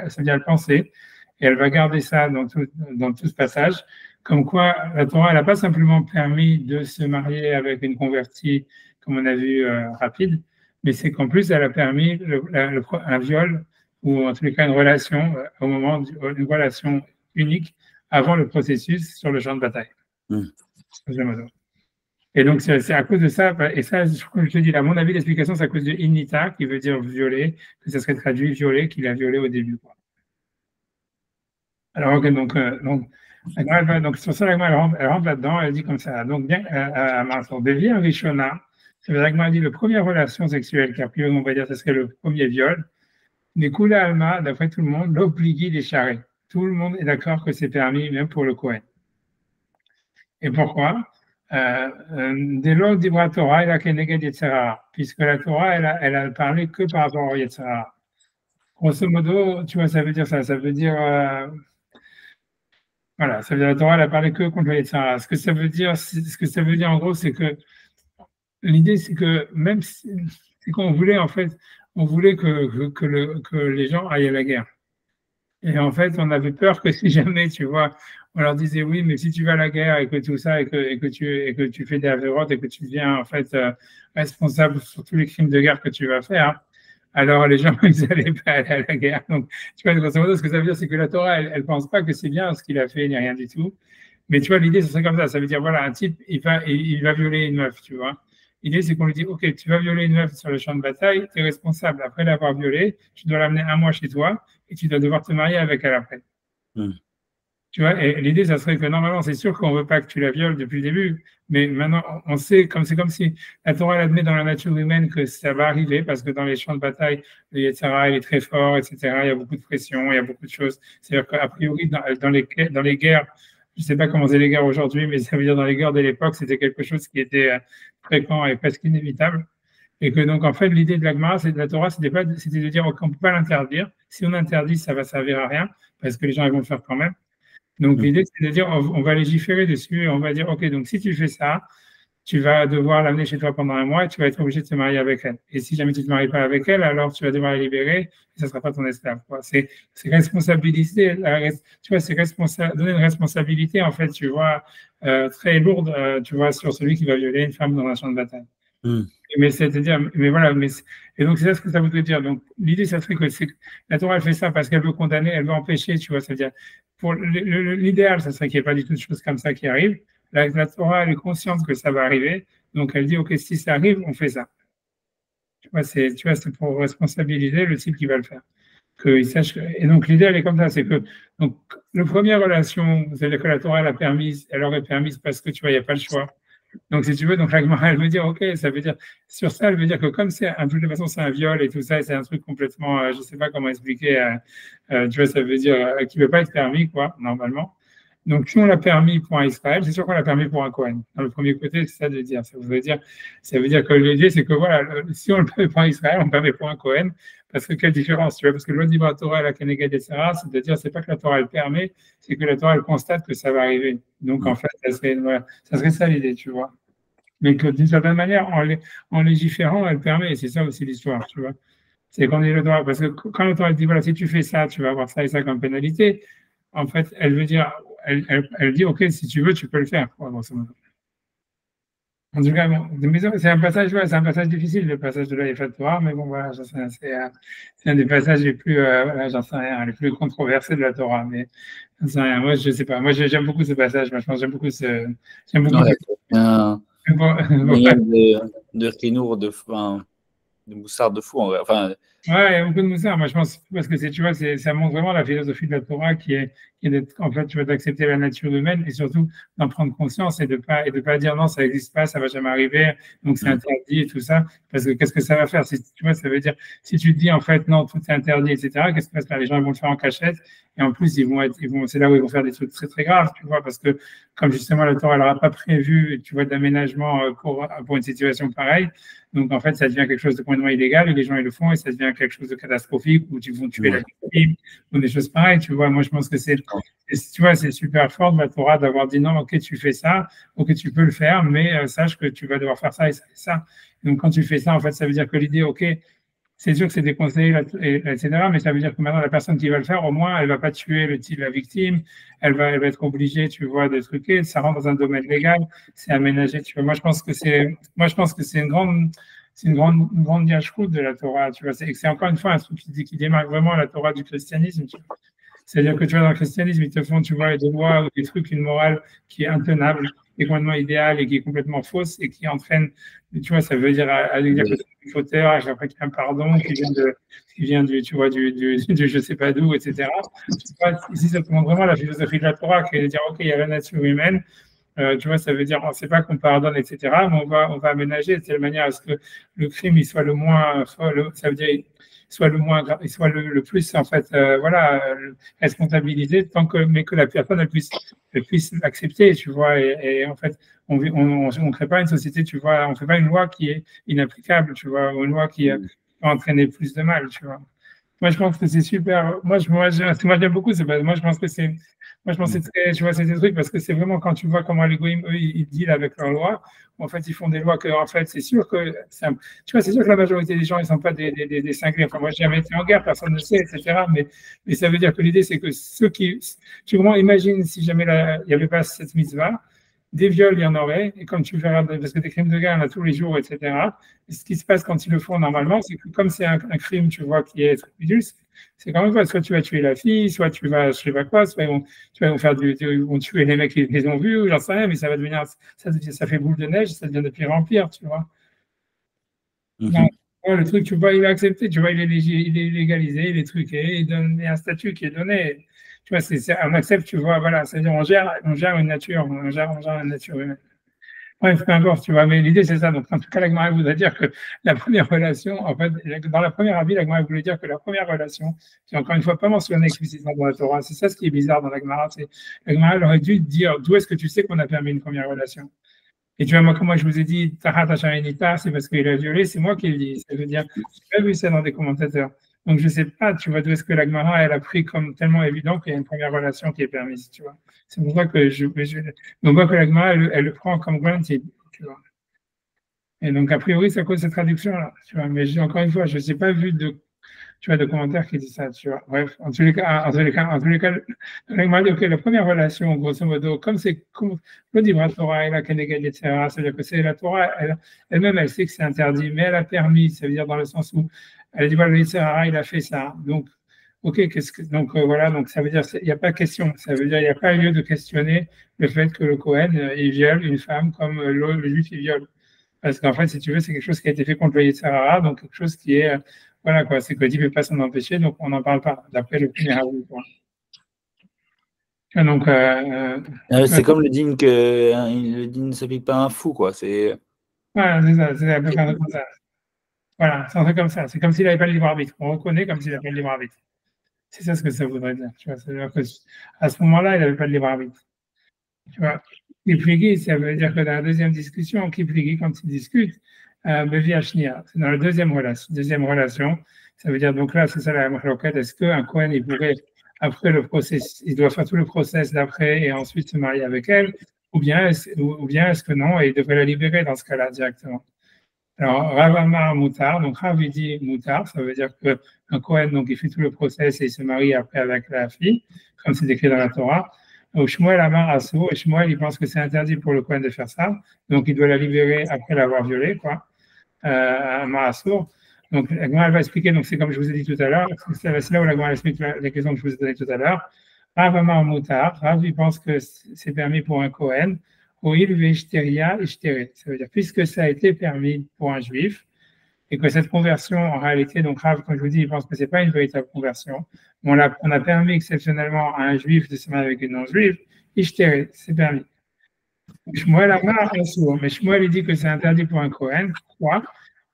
[SPEAKER 2] ça vient le penser, et elle va garder ça dans tout ce passage. Comme quoi, la Torah, elle n'a pas simplement permis de se marier avec une convertie, comme on a vu, rapide, mais c'est qu'en plus, elle a permis un viol, ou en tous les cas une relation, au moment d'une relation unique, avant le processus sur le champ de bataille. Et donc, c'est à cause de ça, et ça, comme je te dis, à mon avis, l'explication, c'est à cause de Inita, qui veut dire violer, que ça serait traduit violer, qu'il a violé au début. Quoi. Alors, ok, donc, sur ça, elle rentre là-dedans, elle dit comme ça. Donc, bien, devient Rishona, ça veut dire que dit la première relation sexuelle, qui a priori, on va dire, ce serait le premier viol. Mais Kula Alma, d'après tout le monde, l'obligé des charrets. Tout le monde est d'accord que c'est permis, même pour le Kohen. Et pourquoi? Dès lors d'Ibra Torah, il a Keneged Yetzirah, puisque la Torah, elle a parlé que par rapport au Yetzirah. Grosso modo, tu vois, ça veut dire ça. Ça veut dire, voilà, ça veut dire la Torah, elle a parlé que contre le Yetzirah. Ce que ça veut dire, en gros, c'est que l'idée, c'est que même si, c'est qu'on voulait, en fait, on voulait que les gens aillent à la guerre. Et en fait, on avait peur que si jamais, tu vois, on leur disait oui, mais si tu vas à la guerre et que tout ça, et que tu fais des avérotes et que tu deviens, en fait, responsable sur tous les crimes de guerre que tu vas faire, alors les gens, ils n'allaient pas aller à la guerre. Donc, tu vois, grosso modo, ce que ça veut dire, c'est que la Torah, elle pense pas que c'est bien ce qu'il a fait, ni rien du tout. Mais tu vois, l'idée, ce serait comme ça. Ça veut dire, voilà, un type, il va violer une meuf, tu vois. L'idée, c'est qu'on lui dit, OK, tu vas violer une meuf sur le champ de bataille, tu es responsable. Après l'avoir violée, tu dois l'amener un mois chez toi et tu dois devoir te marier avec elle après. Tu vois, et l'idée, ça serait que normalement, c'est sûr qu'on ne veut pas que tu la violes depuis le début, mais maintenant, on sait, c'est comme si la Torah, elle admet dans la nature humaine que ça va arriver, parce que dans les champs de bataille, le Yetzirah, il est très fort, etc. Il y a beaucoup de pression, il y a beaucoup de choses. C'est-à-dire qu'a priori, dans les guerres, je ne sais pas comment c'est les guerres aujourd'hui, mais ça veut dire dans les guerres de l'époque, c'était quelque chose qui était fréquent et presque inévitable. Et que donc, en fait, l'idée de la Gemara, de la Torah, c'était de dire qu'on ne peut pas l'interdire. Si on interdit, ça va servir à rien, parce que les gens ils vont le faire quand même. Donc, l'idée, c'est de dire, on va légiférer dessus et on va dire, OK, donc si tu fais ça, tu vas devoir l'amener chez toi pendant un mois et tu vas être obligé de te marier avec elle. Et si jamais tu ne te maries pas avec elle, alors tu vas devoir la libérer et ça ne sera pas ton esclave. C'est responsabilité, tu vois, c'est donner une responsabilité, en fait, tu vois, très lourde, tu vois, sur celui qui va violer une femme dans un champ de bataille. Mais c'est-à-dire, mais voilà, et donc c'est ça ce que ça voudrait dire. Donc l'idée, ça serait que la Torah, elle fait ça parce qu'elle veut condamner, elle veut empêcher, tu vois, c'est-à-dire, pour l'idéal, ça serait qu'il n'y ait pas du tout de choses comme ça qui arrivent. La Torah, elle est consciente que ça va arriver, donc elle dit, OK, si ça arrive, on fait ça. Tu vois, c'est pour responsabiliser le type qui va le faire. Qu'il sache et donc l'idée, elle est comme ça, c'est que, donc, la première relation, c'est-à-dire que la Torah, elle aurait permise parce que, tu vois, il n'y a pas le choix. Donc, si tu veux, donc la Gemara, elle veut dire, OK, ça veut dire, sur ça, elle veut dire que comme c'est, de toute façon, c'est un viol et tout ça, et c'est un truc complètement, je ne sais pas comment expliquer, tu vois, ça veut dire qui ne peut pas être permis, quoi, normalement. Donc, si on l'a permis pour un Israël, c'est sûr qu'on l'a permis pour un Kohen. Dans le premier côté, c'est ça de dire. Ça veut dire que l'idée, c'est que voilà, si on le permet pour un Israël, on le permet pour un Kohen. Parce que quelle différence, tu vois, parce que le Dibra Torah et la Keneged Yetzirah, c'est-à-dire, c'est pas que la Torah elle permet, c'est que la Torah elle constate que ça va arriver. Donc, en fait, ça serait ça l'idée, tu vois. Mais que d'une certaine manière, en légiférant, elle permet, et c'est ça aussi l'histoire, tu vois. C'est qu'on est le droit, parce que quand le Torah dit, voilà, si tu fais ça, tu vas avoir ça et ça comme pénalité, en fait, elle veut dire, elle dit, OK, si tu veux, tu peux le faire, quoi, grosso modo. En tout cas, bon, c'est un passage difficile, le passage de la Yefat Torah, mais bon, voilà, c'est un des passages les plus, voilà, j'en sais rien, les plus controversés de la Torah, mais j'en sais rien. Moi, je sais pas. Moi, j'aime beaucoup ce passage. Moi, je pense que j'aime beaucoup
[SPEAKER 3] de Renour, de Moussard de fou, en vrai. Enfin,
[SPEAKER 2] ouais, il y a beaucoup de moussard. Moi, je pense, parce que tu vois, ça montre vraiment la philosophie de la Torah qui est d'être, en fait, tu vas d'accepter la nature humaine et surtout d'en prendre conscience et de pas dire non, ça n'existe pas, ça va jamais arriver, donc c'est interdit et tout ça. Parce que qu'est-ce que ça va faire? Tu vois, ça veut dire, si tu te dis, en fait, non, tout est interdit, etc., qu'est-ce qui va se faire? Les gens, ils vont le faire en cachette et en plus, c'est là où ils vont faire des trucs très, très graves, tu vois, parce que comme justement la Torah, elle n'aura pas prévu, tu vois, d'aménagement pour une situation pareille. Donc, en fait, ça devient quelque chose de complètement illégal et les gens, ils le font et ça devient quelque chose de catastrophique où ils vont tuer la victime ou des choses pareilles. Tu vois, moi, je pense que tu vois, c'est super fort de la Torah d'avoir dit non, OK, tu fais ça, OK, tu peux le faire, mais sache que tu vas devoir faire ça et ça et ça. Donc, quand tu fais ça, en fait, ça veut dire que l'idée, OK, c'est sûr que c'est déconseillé, etc., mais ça veut dire que maintenant, la personne qui va le faire, au moins, elle va pas tuer la victime, elle va être obligée, tu vois, de truquer, ça rentre dans un domaine légal, c'est aménagé, tu vois. Moi, je pense que c'est une grande diachroute de la Torah, tu vois. C'est encore une fois un truc qui démarque vraiment la Torah du christianisme, tu vois. C'est-à-dire que tu vois, dans le christianisme, ils te font, tu vois, des lois ou des trucs, une morale qui est intenable, qui est complètement idéale et qui est complètement fausse et qui entraîne, tu vois, ça veut dire à dire que c'est du fauteur, après qu'il y a un pardon qui vient du, tu vois, du je sais pas d'où, etc. Tu vois, ici, ça te montre vraiment la philosophie de la Torah qui est de dire, OK, il y a la nature humaine. Tu vois, ça veut dire, on ne sait pas qu'on pardonne, etc., mais on va aménager de telle manière à ce que le crime il soit le moins, ça veut dire, soit le moins, il soit le plus, en fait, responsabilisé, mais que la personne elle puisse l'accepter, tu vois. Et en fait, on crée pas une société, tu vois, on fait pas une loi qui est inapplicable, tu vois, ou une loi qui peut entraîner plus de mal, tu vois. Moi, je pense que c'est super. Moi, j'aime beaucoup. Moi, je pense que c'est. Moi, je pense que c'est très. Tu vois, c'est des trucs parce que c'est vraiment quand tu vois comment les goïms, eux, ils dealent avec leurs lois. En fait, ils font des lois que, en fait, c'est sûr que. Tu vois, c'est sûr que la majorité des gens, ils sont pas des cinglés. Enfin, moi, j'ai jamais été en guerre, personne ne sait, etc. Mais ça veut dire que l'idée, c'est que ceux qui. Tu vraiment imagines si jamais il n'y avait pas cette mitzvah. Des viols, il y en aurait, et comme tu verras, parce que des crimes de guerre, il y en a tous les jours, etc. Et ce qui se passe quand ils le font normalement, c'est que comme c'est un crime, tu vois, qui est tripidus, c'est quand même quoi, soit tu vas tuer la fille, soit tu vas, je sais pas quoi, soit ils vont faire ils vont tuer les mecs qui les ont vus, j'en sais rien, mais ça va devenir, ça fait boule de neige, ça devient de pire en pire, tu vois. Donc, le truc, tu vois, il est accepté, tu vois, il est légalisé, il est truqué, il y a un statut qui est donné. Tu vois, on accepte, tu vois, voilà, c'est-à-dire on gère une nature, on gère la nature humaine. Bref, peu importe, tu vois, mais l'idée c'est ça. Donc, en tout cas, la Gemara voudrait dire que la première relation, en fait, dans la première avis, la Gemara voulait dire que la première relation, qui est encore une fois pas mentionnée explicitement dans la Torah, c'est ça ce qui est bizarre dans la Gemara, c'est la Gemara aurait dû dire d'où est-ce que tu sais qu'on a permis une première relation. Et tu vois, moi, comme moi je vous ai dit, Tahat Hacharenita, c'est parce qu'il a violé, c'est moi qui le dis. Ça veut dire, je n'ai pas vu ça dans des commentateurs. Donc, je ne sais pas, tu vois, d'où est-ce que la Gemara, elle a pris comme tellement évident qu'il y a une première relation qui est permise, tu vois. C'est pour ça que on voit que la Gemara, elle le prend comme granted, tu vois. Et donc, a priori, c'est à cause de cette traduction-là, tu vois. Mais encore une fois, je n'ai pas vu de commentaires qui disent ça, tu vois. Bref, en tous les cas, la première relation, grosso modo, comme c'est le livre Torah et la Keneged, etc., c'est-à-dire que c'est la Torah, elle-même, elle sait que c'est interdit, mais elle a permis, ça veut dire dans le sens où elle dit, voilà, le Yitzhara, il a fait ça. Donc, ok, donc voilà, donc ça veut dire, il n'y a pas de question, ça veut dire, il n'y a pas lieu de questionner le fait que le Cohen, il viole une femme comme le juif, il viole. Parce qu'en fait, si tu veux, c'est quelque chose qui a été fait contre le Yitzhara, donc quelque chose qui est. Voilà quoi, c'est que Dieu ne peut pas s'en empêcher, donc on n'en parle pas, d'après le premier avis. Donc,
[SPEAKER 3] c'est comme le din le din ne s'applique pas à un fou, quoi.
[SPEAKER 2] Voilà, c'est ça, c'est un peu comme ça. Voilà, c'est un truc comme ça. C'est comme s'il n'avait pas le libre arbitre. On reconnaît comme s'il n'avait pas le libre arbitre. C'est ça ce que ça voudrait dire. Tu vois, c'est-à-dire qu'à ce moment-là, il n'avait pas le libre arbitre. Tu vois, Kipligi, ça veut dire que dans la deuxième discussion, Kipligi, quand il discute, Bevi Ashnia, c'est dans la deuxième relation. Ça veut dire, donc là, c'est ça la requête. Est-ce qu'un Cohen, il pourrait, après le process, il doit faire tout le process d'après et ensuite se marier avec elle, ou bien est-ce que non, et il devrait la libérer dans ce cas-là directement. Alors, Rav Amar Moutar, donc Rav il dit Moutar, ça veut dire qu'un Cohen, donc il fait tout le process et il se marie après avec la fille, comme c'est écrit dans la Torah. Au Shmuel Amar Assour, et Shmuel il pense que c'est interdit pour le Cohen de faire ça, donc il doit la libérer après l'avoir violée, quoi. Amar Assour. Donc, la Gemara va expliquer, donc c'est comme je vous ai dit tout à l'heure, c'est là où la Gemara explique les questions que je vous ai données tout à l'heure. Rav Amar Moutar, Rav il pense que c'est permis pour un Cohen. Ça veut dire, puisque ça a été permis pour un juif, et que cette conversion, en réalité, donc Rav, comme je vous dis, il pense que ce n'est pas une véritable conversion. On a permis exceptionnellement à un juif de se marier avec une non-juive, c'est permis. Shmuel Amar, mais Shmuel, il dit que c'est interdit pour un Cohen. Pourquoi?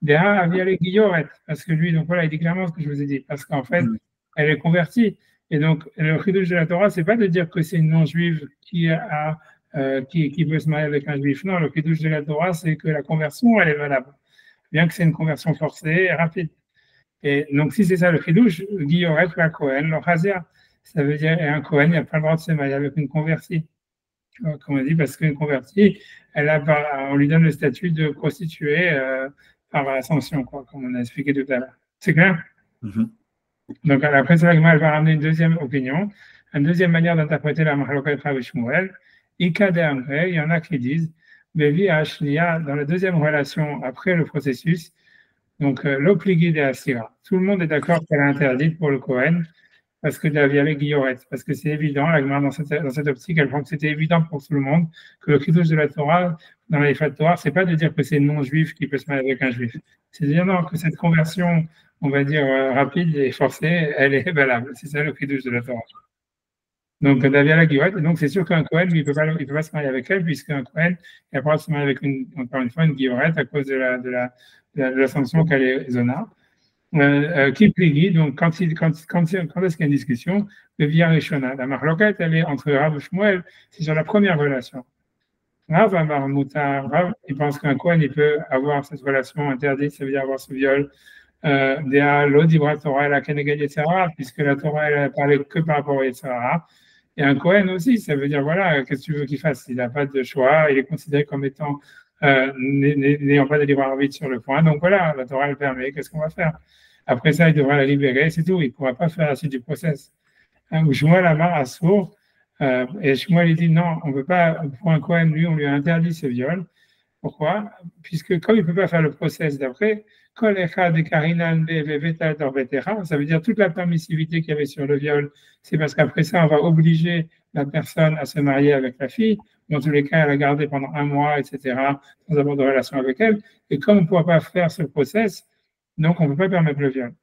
[SPEAKER 2] Parce que lui, donc voilà, il dit clairement ce que je vous ai dit, parce qu'en fait, elle est convertie. Et donc, le chidouche de la Torah, c'est pas de dire que c'est une non-juive qui veut se marier avec un juif. Non, le chidouche de la Torah, c'est que la conversion, elle est valable. Bien que c'est une conversion forcée et rapide. Et donc, si c'est ça le chidouche, Guilloret, la Cohen, le Chazia, ça veut dire, et un Cohen, il n'a pas le droit de se marier avec une convertie. Comme on dit, parce qu'une convertie, on lui donne le statut de prostituée par la sanction, quoi, comme on a expliqué tout à l'heure. C'est clair? Donc, après, c'est là que elle va ramener une deuxième opinion, une deuxième manière d'interpréter la Mahalokat Rav Shmuel. Il y en a qui disent, Bevi Ashnia, dans la deuxième relation après le processus, donc l'obligé de Asira. Tout le monde est d'accord qu'elle est interdite pour le Cohen, parce que la vieille Guilloret, parce que c'est évident, la Gemara dans cette optique, elle pense que c'était évident pour tout le monde que le chidouche de la Torah, dans les faits de Torah, c'est pas de dire que c'est non-juif qui peut se marier avec un juif. C'est de dire non, que cette conversion, on va dire, rapide et forcée, elle est valable. C'est ça le chidouche de la Torah. Donc, Davia Guilloret, donc c'est sûr qu'un Cohen, lui, il peut pas se marier avec elle, puisqu'un Cohen, il a pas se marier avec encore une fois, une Guilloret à cause de la sanction qu'elle est zona. Kipligi, donc quand est-ce qu'il y a une discussion, le via Rishona. La marloquette, elle est entre Rav et Shmuel, c'est sur la première relation. Rav Amar Moutar, Rav, il pense qu'un Kohen, il peut avoir cette relation interdite, ça veut dire avoir ce viol. L'Odibra Torah, la Keneged Yetzirah, puisque la Torah, elle a parlé que par rapport au Yetzirah. Et un Kohen aussi, ça veut dire, voilà, qu'est-ce que tu veux qu'il fasse? Il n'a pas de choix, il est considéré comme étant n'ayant pas de libre arbitre sur le point. Donc voilà, la Torah le permet, qu'est-ce qu'on va faire? Après ça, il devra la libérer, c'est tout. Il ne pourra pas faire la suite du process. Shmuel Amar Assour, et Shmuel il dit non, on ne peut pas, pour un Kohen, lui, on lui a interdit ce viol. Pourquoi? Puisque comme il ne peut pas faire le process d'après, ça veut dire toute la permissivité qu'il y avait sur le viol, c'est parce qu'après ça, on va obliger la personne à se marier avec la fille. Dans tous les cas, elle a gardé pendant 1 mois, etc., sans avoir de relation avec elle. Et comme on ne pourra pas faire ce process, donc on ne peut pas permettre le viol.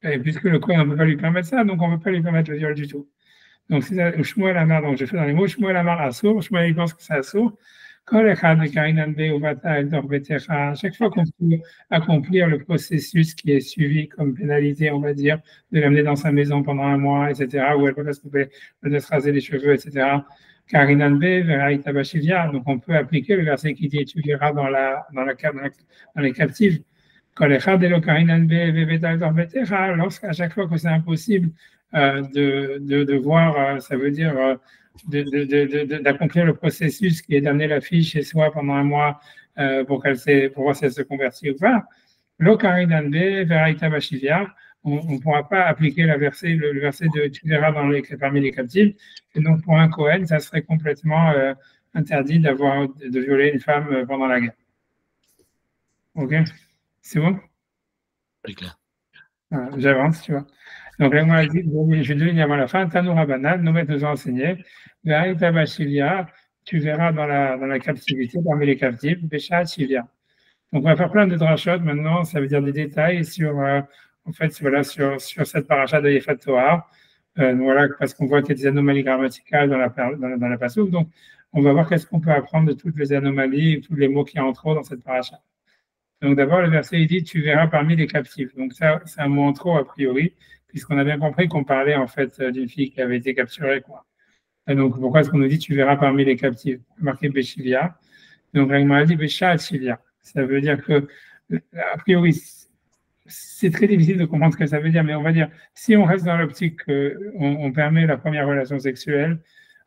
[SPEAKER 2] Et puisque le Kohen, on ne peut pas lui permettre ça, donc on ne peut pas lui permettre le viol du tout. Donc c'est ça, Shmuel Amar, donc je fais dans les mots, Shmuel Amar Assour, Shmuel il pense que c'est Assour. À chaque fois qu'on peut accomplir le processus qui est suivi comme pénalité, on va dire, de l'amener dans sa maison pendant 1 mois, etc., où elle peut se couper, de se raser les cheveux, etc. Donc on peut appliquer le verset qui dit tu verras dans les captives. Lorsqu'à chaque fois que c'est impossible de voir, ça veut dire d'accomplir le processus qui est d'amener la fille chez soi pendant 1 mois pour voir si elle se convertit ou pas. On ne pourra pas appliquer le verset de tu verras parmi les captifs. Et donc pour un Kohen, ça serait complètement interdit de violer une femme pendant la guerre. Ok? C'est bon?
[SPEAKER 3] C'est clair.
[SPEAKER 2] J'avance, tu vois. Donc là, moi, je vais deviner avant la fin. Tanoura Banal, nos maîtres nous ont enseigné. Tu verras dans la captivité, parmi les captifs, Bécha Chilia. Donc on va faire plein de drachot maintenant, ça veut dire des détails sur, en fait, voilà, sur cette paracha de Yefat Toar. Voilà, parce qu'on voit qu'il y a des anomalies grammaticales dans la passouk. Donc on va voir qu'est-ce qu'on peut apprendre de toutes les anomalies, tous les mots qu'il y a en trop dans cette paracha. Donc d'abord, le verset il dit tu verras parmi les captifs. Donc ça, c'est un mot en trop a priori, puisqu'on a bien compris qu'on parlait en fait d'une fille qui avait été capturée, quoi. Et donc pourquoi est-ce qu'on nous dit tu verras parmi les captifs? Marqué Béchilia. Donc la dit Bécha Chilia. Ça veut dire que a priori c'est très difficile de comprendre ce que ça veut dire, mais on va dire si on reste dans l'optique qu'on permet la première relation sexuelle,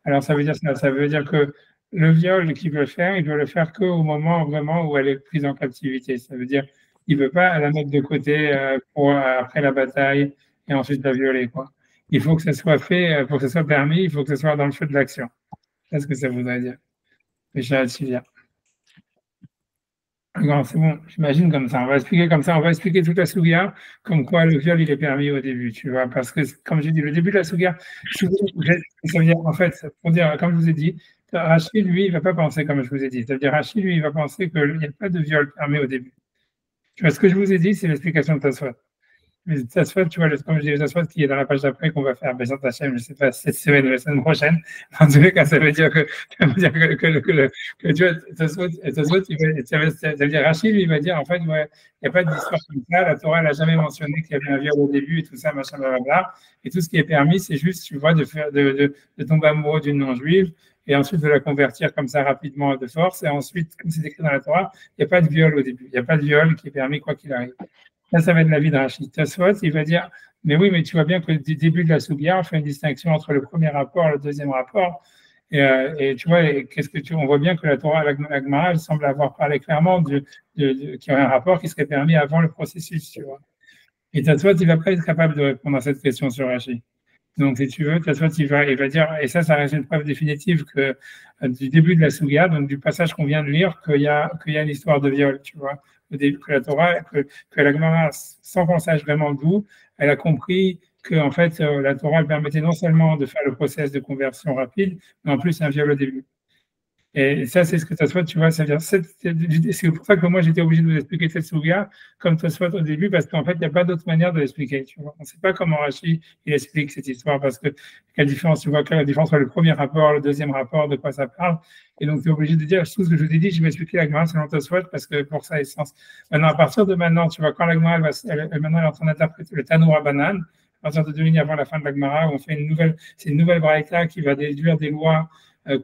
[SPEAKER 2] alors ça veut dire que le viol qu'il veut faire, il doit le faire qu'au moment vraiment où elle est prise en captivité. Ça veut dire qu'il ne veut pas la mettre de côté pour après la bataille et ensuite la violer, quoi. Il faut que ça soit fait, pour que ça soit permis, il faut que ce soit dans le feu de l'action. C'est ce que ça voudrait dire. C'est bon, j'imagine comme ça. On va expliquer comme ça, on va expliquer toute la souga, comme quoi le viol il est permis au début, tu vois, parce que comme j'ai dit, le début de la souga, ça veut dire en fait, pour dire, comme je vous ai dit, Rachid, lui, il ne va pas penser comme je vous ai dit. C'est-à-dire, Rachid, lui, il va penser qu'il n'y a pas de viol permis au début. Tu vois, ce que je vous ai dit, c'est l'explication de Tosfot. Mais Tosfot, tu vois, comme je dis, le Tosfot qui est dans la page d'après qu'on va faire, Bézant Hachem, je ne sais pas, cette semaine ou la semaine prochaine. En tous les cas, ça veut dire que tu vois, Tosfot, ça veut dire Rachid, lui, il va dire, en fait, ouais, il n'y a pas d'histoire comme ça. La Torah n'a jamais mentionné qu'il y avait un viol au début et tout ça, machin, blablabla. Et tout ce qui est permis, c'est juste, tu vois, de tomber amoureux d'une non-juive et ensuite de la convertir comme ça rapidement de force. Et ensuite, comme c'est écrit dans la Torah, il n'y a pas de viol au début. Il n'y a pas de viol qui est permis quoi qu'il arrive. Ça va être l'avis de Rachid. Tosfot, il va dire, mais oui, mais tu vois bien que du début de la Sougia, on fait une distinction entre le premier rapport et le deuxième rapport. Et tu vois, on voit bien que la Torah, la Gemara, elle semble avoir parlé clairement qu'il y aurait un rapport qui serait permis avant le processus, tu vois. Et Tosfot, il ne va pas être capable de répondre à cette question sur Rachid. Donc, si tu veux, Tosfot, il va dire, et ça reste une preuve définitive que du début de la Sougia, donc du passage qu'on vient de lire, qu'il y a une histoire de viol, tu vois. Que la Torah, que la Gemara, sans qu'on sache vraiment d'où, elle a compris que en fait, la Torah elle permettait non seulement de faire le process de conversion rapide, mais en plus un viol au début. Et ça, c'est ce que Tosfot, tu vois, c'est pour ça que moi, j'étais obligé de vous expliquer cette souga comme Tosfot au début, parce qu'en fait, il n'y a pas d'autre manière de l'expliquer, tu vois. On ne sait pas comment Rashi, il explique cette histoire, parce que quelle différence, tu vois, quelle différence entre le premier rapport, le deuxième rapport, de quoi ça parle. Et donc, tu es obligé de dire tout ce que je vous ai dit, je vais expliquer la Gemara selon Tosfot, parce que pour ça, essence. Maintenant, à partir de maintenant, tu vois, quand la Gemara, maintenant, elle est en train d'interpréter le Tanoura Banane, à partir de 2 lignes avant la fin de la Gemara, on fait une nouvelle braïta qui va déduire des lois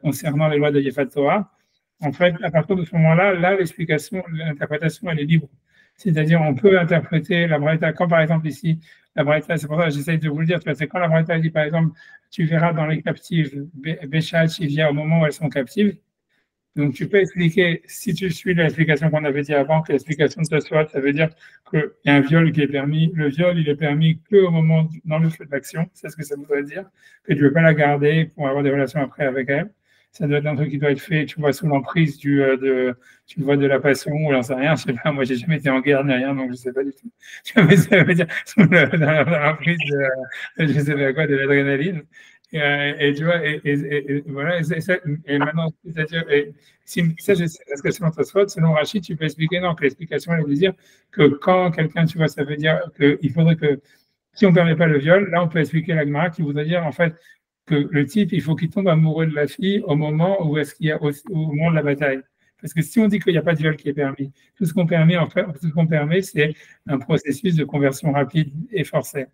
[SPEAKER 2] concernant les lois de Yefat Torah. En fait, à partir de ce moment-là, l'explication, l'interprétation, elle est libre. C'est-à-dire, on peut interpréter la braïta, quand par exemple ici, la braïta, c'est pour ça que j'essaye de vous le dire, c'est quand la braïta dit, par exemple, tu verras dans les captives, Béchat, Chivia, au moment où elles sont captives. Donc, tu peux expliquer, si tu suis l'explication qu'on avait dit avant, que l'explication de Tosfot, ça veut dire qu'il y a un viol qui est permis. Le viol, il est permis qu'au moment, dans le feu de l'action. C'est ce que ça voudrait dire. Que tu ne veux pas la garder pour avoir des relations après avec elle. Ça doit être un truc qui doit être fait, tu vois, sous l'emprise tu vois, de la passion, ou j'en sais rien. Je sais pas, moi, j'ai jamais été en guerre ni rien, donc je sais pas du tout. Mais ça veut dire, dans l'emprise de, je sais pas quoi, de l'adrénaline. Et tu vois, et voilà, et maintenant, c'est-à-dire, ça, je sais, parce que selon Tosfot, selon Rachid, tu peux expliquer, non, que l'explication, elle veut dire que quand quelqu'un, tu vois, ça veut dire qu'il faudrait que, si on ne permet pas le viol, là, on peut expliquer la Gemara qui voudrait dire, en fait, que le type, il faut qu'il tombe amoureux de la fille au moment où est-ce qu'il y a, au moment de la bataille. Parce que si on dit qu'il n'y a pas de viol qui est permis, tout ce qu'on permet, en fait, tout ce qu'on permet, c'est un processus de conversion rapide et forcé.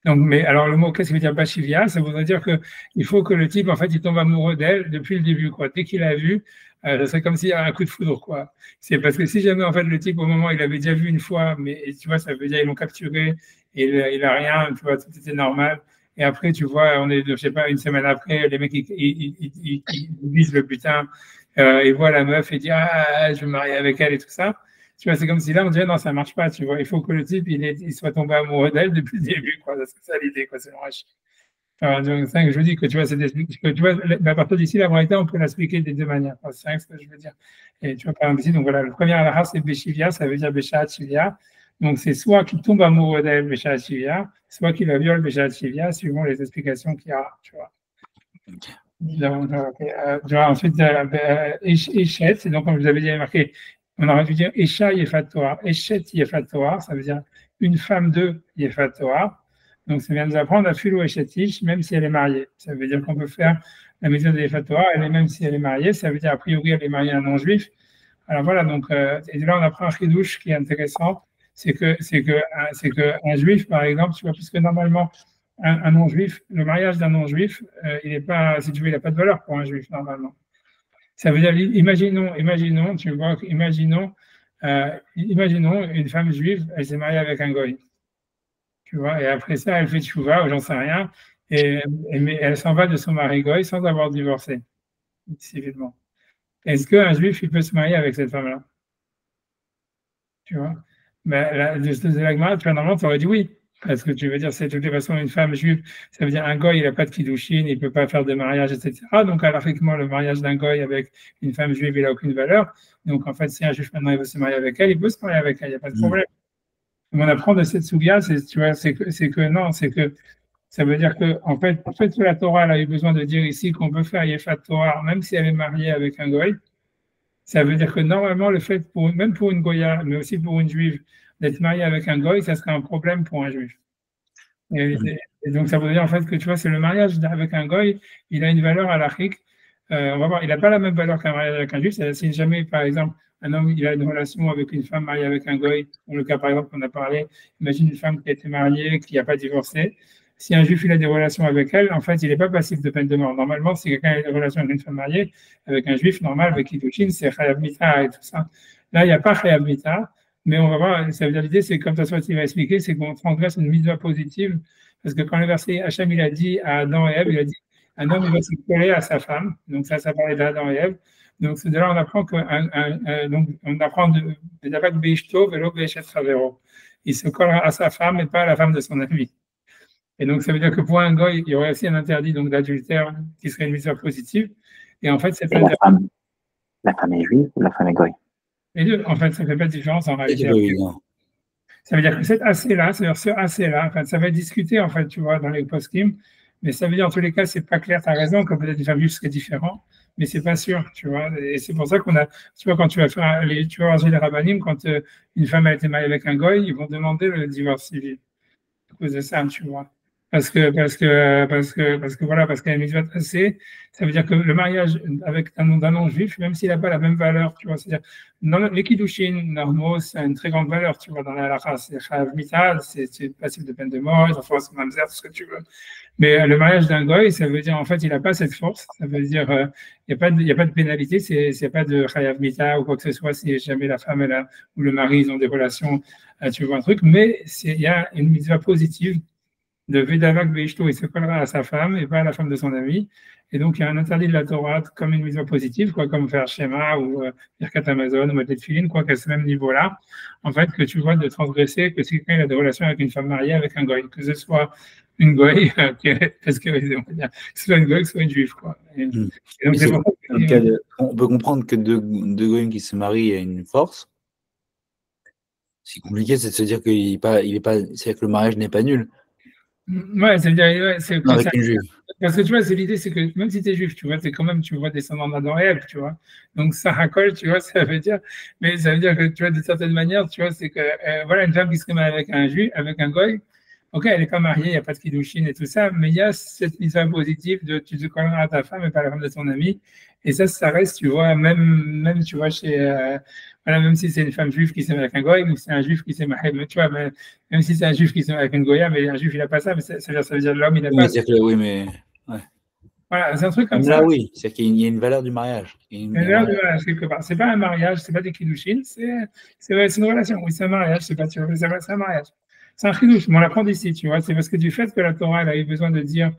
[SPEAKER 2] Donc, mais alors le mot, qu'est-ce que veut dire Bashivia? Ça voudrait dire qu'il faut que le type, en fait, il tombe amoureux d'elle depuis le début, quoi. Dès qu'il a vu, ça serait comme s'il y a un coup de foudre, quoi. C'est parce que si jamais, en fait, le type, au moment, il avait déjà vu une fois, mais tu vois, ça veut dire ils l'ont capturé, et il a rien, tu vois, tout était normal. Et après, tu vois, on est, je sais pas, une semaine après, les mecs, ils visent le butin, ils voient la meuf et disent, ah, je vais me marier avec elle et tout ça. Tu vois, c'est comme si là, on dirait, non, ça marche pas, tu vois. Il faut que le type, il soit tombé amoureux d'elle depuis le début, quoi. C'est ça l'idée, quoi. C'est le rachis. Donc, c'est que je dis que, tu vois, tu vois, à partir d'ici, la braïta, on peut l'expliquer des deux manières. C'est vrai ce que je veux dire. Et tu vois, par exemple, ici, donc voilà, le premier halakha, c'est Béchivia, ça veut dire Béchat Chivia. Donc, c'est soit qu'il tombe amoureux d'elle, Béchat Chivia, soit qu'il la viole, Béchat Chivia, suivant les explications qu'il y a, tu vois. Ensuite, Echet, c'est donc, comme je vous avais dit, marqué, on aurait dû dire Esha Yefatoar. Echet Yefatoar, ça veut dire une femme de Yefatoar. Donc, ça vient nous apprendre à Philo Echetish, même si elle est mariée. Ça veut dire qu'on peut faire la maison de Yefatoar, même si elle est mariée, ça veut dire a priori elle est mariée à un non-juif. Alors voilà, donc, et là on apprend un chidouche qui est intéressant, c'est que un juif, par exemple, tu vois, puisque normalement, un non-juif, le mariage d'un non-juif, il n'est pas, si tu veux, il n'a pas de valeur pour un juif, normalement. Ça veut dire, imaginons, tu vois, imaginons une femme juive, elle s'est mariée avec un goy, tu vois, et après ça, elle fait tchouva, ou j'en sais rien, mais elle s'en va de son mari goy sans avoir divorcé, civilement. Est-ce qu'un juif, il peut se marier avec cette femme-là? Tu vois? Mais de la Gemara, tu vois, normalement, tu aurais dit oui. Parce que tu veux dire, c'est de toute façon une femme juive, ça veut dire un goy, il n'a pas de kiddushin, il ne peut pas faire de mariage, etc. Donc, alors, effectivement, le mariage d'un goy avec une femme juive, il n'a aucune valeur. Donc, en fait, si un juif maintenant il veut se marier avec elle, il peut se marier avec elle, il n'y a pas de problème. On apprend de cette souga, tu vois, c'est que non, c'est que ça veut dire que, en fait, la Torah elle a eu besoin de dire ici qu'on peut faire Yefat Torah, même si elle est mariée avec un goy. Ça veut dire que normalement, le fait, même pour une goya, mais aussi pour une juive, d'être mariée avec un goy, ça serait un problème pour un juif. Et donc, ça veut dire en fait que tu vois, c'est le mariage avec un goy, il a une valeur halachique. On va voir, il n'a pas la même valeur qu'un mariage avec un juif. Si jamais, par exemple, un homme il a une relation avec une femme mariée avec un goy, dans le cas par exemple qu'on a parlé, imagine une femme qui a été mariée, qui n'a pas divorcé. Si un juif il a des relations avec elle, en fait, il n'est pas passif de peine de mort. Normalement, si quelqu'un a des relations avec une femme mariée, avec un juif normal, avec Kiddushin, c'est Chayav Mita et tout ça. Là, il n'y a pas Chayav Mita, mais on va voir, ça veut dire l'idée, c'est comme ça soit il va expliquer, c'est qu'on transgresse une mitzvah positive, parce que quand le verset Hachem, il a dit à Adam et Ève, il a dit, un homme, il va se coller à sa femme, donc ça parlait d'Adam et Ève. Donc, c'est de là on apprend on apprend de Beishto, Velo Beishet Chavero. Il se collera à sa femme et pas à la femme de son ami. Et donc, ça veut dire que pour un goy, il y aurait aussi un interdit d'adultère qui serait une mesure positive. Et en fait, c'est
[SPEAKER 1] la femme est juive ou la femme est goy?
[SPEAKER 2] Les deux, en fait, ça ne fait pas de différence en réalité. Ça veut dire que cet assez-là, c'est-à-dire ce assez-là, en fait, ça va être discuté, en fait, tu vois, dans les post-kim, mais ça veut dire en tous les cas, c'est pas clair, tu as raison, que peut-être une femme juive serait différent, mais c'est pas sûr, tu vois. Et c'est pour ça qu'on a, tu vois, quand tu vas faire tu vas ranger les rabbinim, quand une femme a été mariée avec un goy, ils vont demander le divorce civil à cause de ça, tu vois. Voilà, parce qu'un mitzvah assez, ça veut dire que le mariage avec un non-juif, même s'il n'a pas la même valeur, tu vois, c'est-à-dire, les kiddushin normaux, c'est une très grande valeur, tu vois, dans la halakha, c'est chayav mita, c'est passible de peine de mort, il faut c'est mamzer, tout ce que tu veux. Mais le mariage d'un goy, ça veut dire, en fait, il n'a pas cette force, ça veut dire, il n'y a pas de pénalité, c'est pas de chayav mita ou quoi que ce soit, si jamais la femme ou le mari, ils ont des relations, tu vois, un truc, mais il y a une mitzvah positive de Vedavak Beishto, il se collera à sa femme et pas à la femme de son ami. Et donc, il y a un interdit de la Torah comme une mise positive, quoi, comme faire Shema ou Birkat Amazon ou Matet Filin, quoi, qu'à ce même niveau-là, en fait, que tu vois de transgresser, que si quelqu'un a des relations avec une femme mariée, avec un goy, que ce soit une goy, parce que, on va dire, que ce soit une goy, que ce soit une juive, quoi. Et donc,
[SPEAKER 3] on peut comprendre que deux goyim qui se marient a une force. Ce qui est compliqué, c'est de se dire qu'il est pas, c'est-à-dire que le mariage n'est pas nul.
[SPEAKER 2] Ouais, ça veut dire, ouais, c'est
[SPEAKER 3] avec une juive.
[SPEAKER 2] Parce que tu vois, l'idée, c'est que même si tu es juif, tu vois, c'est quand même, tu vois, descendant d'Adam et Ève, tu vois. Donc, ça racole, tu vois, ça veut dire, mais ça veut dire que, tu vois, de certaine manière, tu vois, c'est que, voilà, une femme qui se marie avec un juif, avec un goy, ok, elle n'est pas mariée, il n'y a pas de kiddushin et tout ça, mais il y a cette mise positive de tu te colleras à ta femme et pas à la femme de ton ami. Et ça reste, tu vois, même tu vois, voilà, même si c'est une femme juive qui s'est mariée avec un goy, ou c'est un juif qui s'est marié, tu vois, même si c'est un juif qui s'est marié avec une goya, mais un juif, il n'a pas ça, mais ça veut dire l'homme, il n'a pas ça.
[SPEAKER 3] Oui, mais. Ouais.
[SPEAKER 2] Voilà, c'est un truc comme
[SPEAKER 3] même
[SPEAKER 2] ça.
[SPEAKER 3] Là, oui, c'est qu'il y a une valeur du mariage.
[SPEAKER 2] Il y a une valeur du mariage, quelque part. C'est pas un mariage, c'est pas des kiddushin, c'est une relation. Oui, c'est un mariage, c'est pas, tu vois, c'est un mariage. C'est un chidouche, mais on l'apprend d'ici, tu vois. C'est parce que du fait que la Torah, elle a eu besoin de dire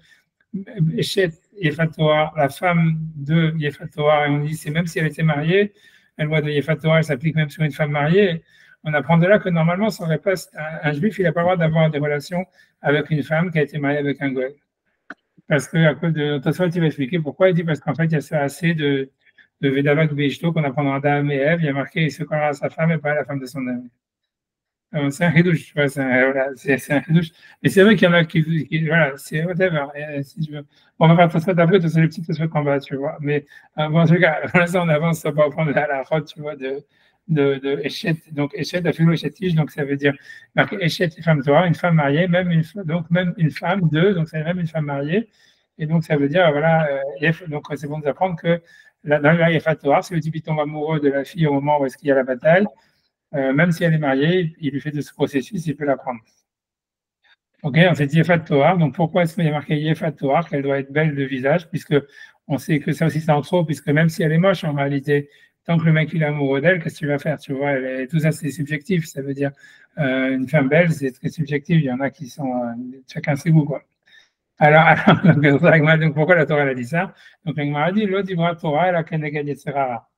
[SPEAKER 2] Eshet Yefatoa, la femme de Yefatoa, et on dit, c'est même si elle était mariée, la loi de Yefatoa, elle s'applique même sur une femme mariée. On apprend de là que normalement, ça aurait pas, un juif, il n'a pas le droit d'avoir des relations avec une femme qui a été mariée avec un goy. Parce que, à cause de Tosfot, il va expliquer pourquoi. Il dit parce qu'en fait, il y a ça assez de Vedavak Beishto qu'on apprend dans Adam et Ève. Il y a marqué, il se collera à sa femme et pas à la femme de son ami. C'est un ridouche, tu vois, c'est un ridouche. Mais c'est vrai qu'il y en a qui voilà, c'est whatever. Si bon, on va faire tout ça d'après, tout ça, les petits Tosfot en bas, tu vois. Mais bon, en tout cas, pour l'instant, on avance, ça va prendre la route, tu vois, de Eshet. Donc, Eshet, Afilo Eshetish, donc ça veut dire, marqué Eshet, femme Torah, une femme mariée, même une femme, deux, donc c'est même une femme mariée. Et donc, ça veut dire, voilà, donc c'est bon de apprendre que dans la Yefat Torah, c'est le type qui tombe amoureux de la fille au moment où est-ce qu'il y a la bataille. Même si elle est mariée, il lui fait de ce processus, il peut la prendre. Ok, on fait Yefat Torah. Donc pourquoi est-ce qu'il y a marqué Yefat Torah, qu'elle doit être belle de visage, puisque on sait que ça aussi c'est en trop, puisque même si elle est moche en réalité, tant que le mec il est amoureux d'elle, qu'est-ce que tu vas faire? Tu vois, tout ça c'est subjectif. Ça veut dire une femme belle, c'est très subjectif. Il y en a qui sont chacun ses goûts, quoi. Donc pourquoi la Torah elle a dit ça? Donc la dit l'Odivra Torah, elle a Keneged Yetzerara.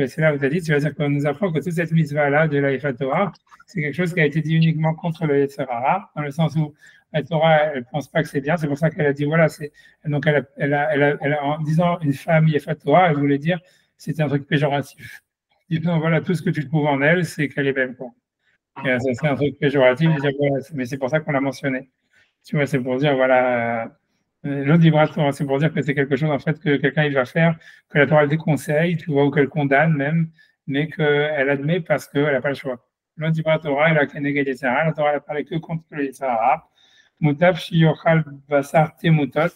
[SPEAKER 2] C'est là où tu as dit, tu vas dire qu'on nous apprend que toute cette mitzvah-là de la Yefat Torah, c'est quelque chose qui a été dit uniquement contre le Yetzerara, dans le sens où la Torah, elle ne pense pas que c'est bien, c'est pour ça qu'elle a dit, voilà, donc en disant une femme Yefat Torah, elle voulait dire, c'était un truc péjoratif. Disons, voilà, tout ce que tu trouves en elle, c'est qu'elle est belle, quoi. Et ça, c'est un truc péjoratif, de dire, voilà, mais c'est pour ça qu'on l'a mentionné. Tu vois, c'est pour dire, voilà, l'audibratoire, c'est pour dire que c'est quelque chose en fait que quelqu'un il va faire, que la Torah le déconseille, tu vois, ou qu'elle condamne même, mais qu'elle admet parce qu'elle n'a pas le choix. L'audibratoire, elle a keneged yetzerara, la Torah n'a parlé que contre le yetzerara. Mutaf shiyochal basar temutot,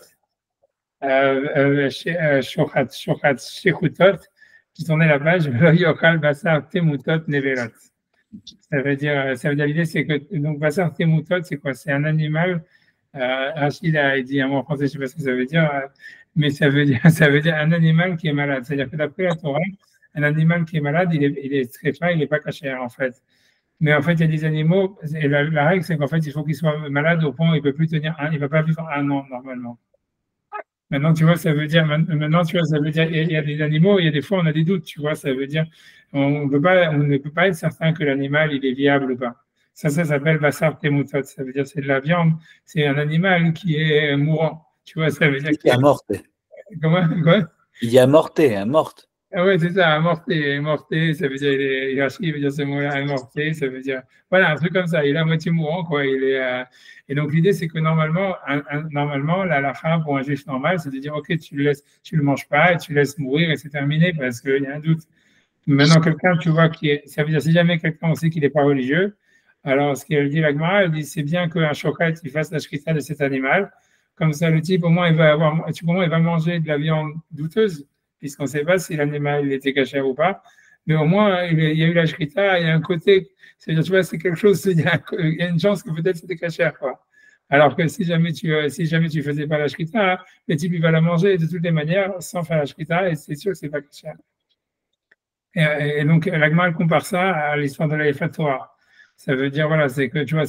[SPEAKER 2] shochat shechutot, qui tournait la page, yochal basar temutot nevelot. Ça veut dire l'idée, c'est que donc basar temutot, c'est quoi? C'est un animal. Rachid a dit un mot en français, je ne sais pas ce que ça veut dire, mais ça veut dire un animal qui est malade. C'est-à-dire que d'après la Torah, un animal qui est malade, il est très fin, il n'est pas caché en fait. Mais en fait, il y a des animaux, et la règle, c'est qu'en fait, il faut qu'il soit malade au point où il ne peut plus tenir il ne va pas vivre un an normalement. Maintenant, tu vois, ça veut dire, il y a des animaux, il y a des fois, on a des doutes, tu vois, ça veut dire, on ne peut pas être certain que l'animal, il est viable ou pas. Ça s'appelle Bassar Temutot. Ça veut dire c'est de la viande. C'est un animal qui est mourant. Tu vois, ça veut dire
[SPEAKER 3] qu'il est morte.
[SPEAKER 2] Comment? Quoi?
[SPEAKER 3] Il y a morté, morte.
[SPEAKER 2] Ah ouais, c'est ça, amorté, amorté, ça veut dire, il veut dire ce mot-là, amorté, ça veut dire, voilà, un truc comme ça, il est à moitié mourant, quoi, et donc l'idée, c'est que normalement, normalement, la halakha pour un juif normal, c'est de dire, ok, tu le manges pas, et tu laisses mourir, et c'est terminé, parce qu'il y a un doute. Maintenant, quelqu'un, tu vois, ça veut dire, si jamais quelqu'un, on sait qu'il n'est pas religieux, alors, ce qu'elle dit, la Gemara, elle dit, c'est bien qu'un shochet, il fasse la shrita de cet animal, comme ça, le type, au moins, au moins, il va manger de la viande douteuse, puisqu'on ne sait pas si l'animal il était caché ou pas. Mais au moins, il y a eu la shrita, il y a un côté, c'est-à-dire, tu vois, c'est quelque chose, il y a une chance que peut-être c'était caché, quoi. Alors que si jamais tu faisais pas la shrita, le type, il va la manger de toutes les manières sans faire la shrita, et c'est sûr que c'est pas caché. Et donc, la Gemara, elle compare ça à l'histoire de la Torah. Ça veut dire, voilà, c'est que, tu vois,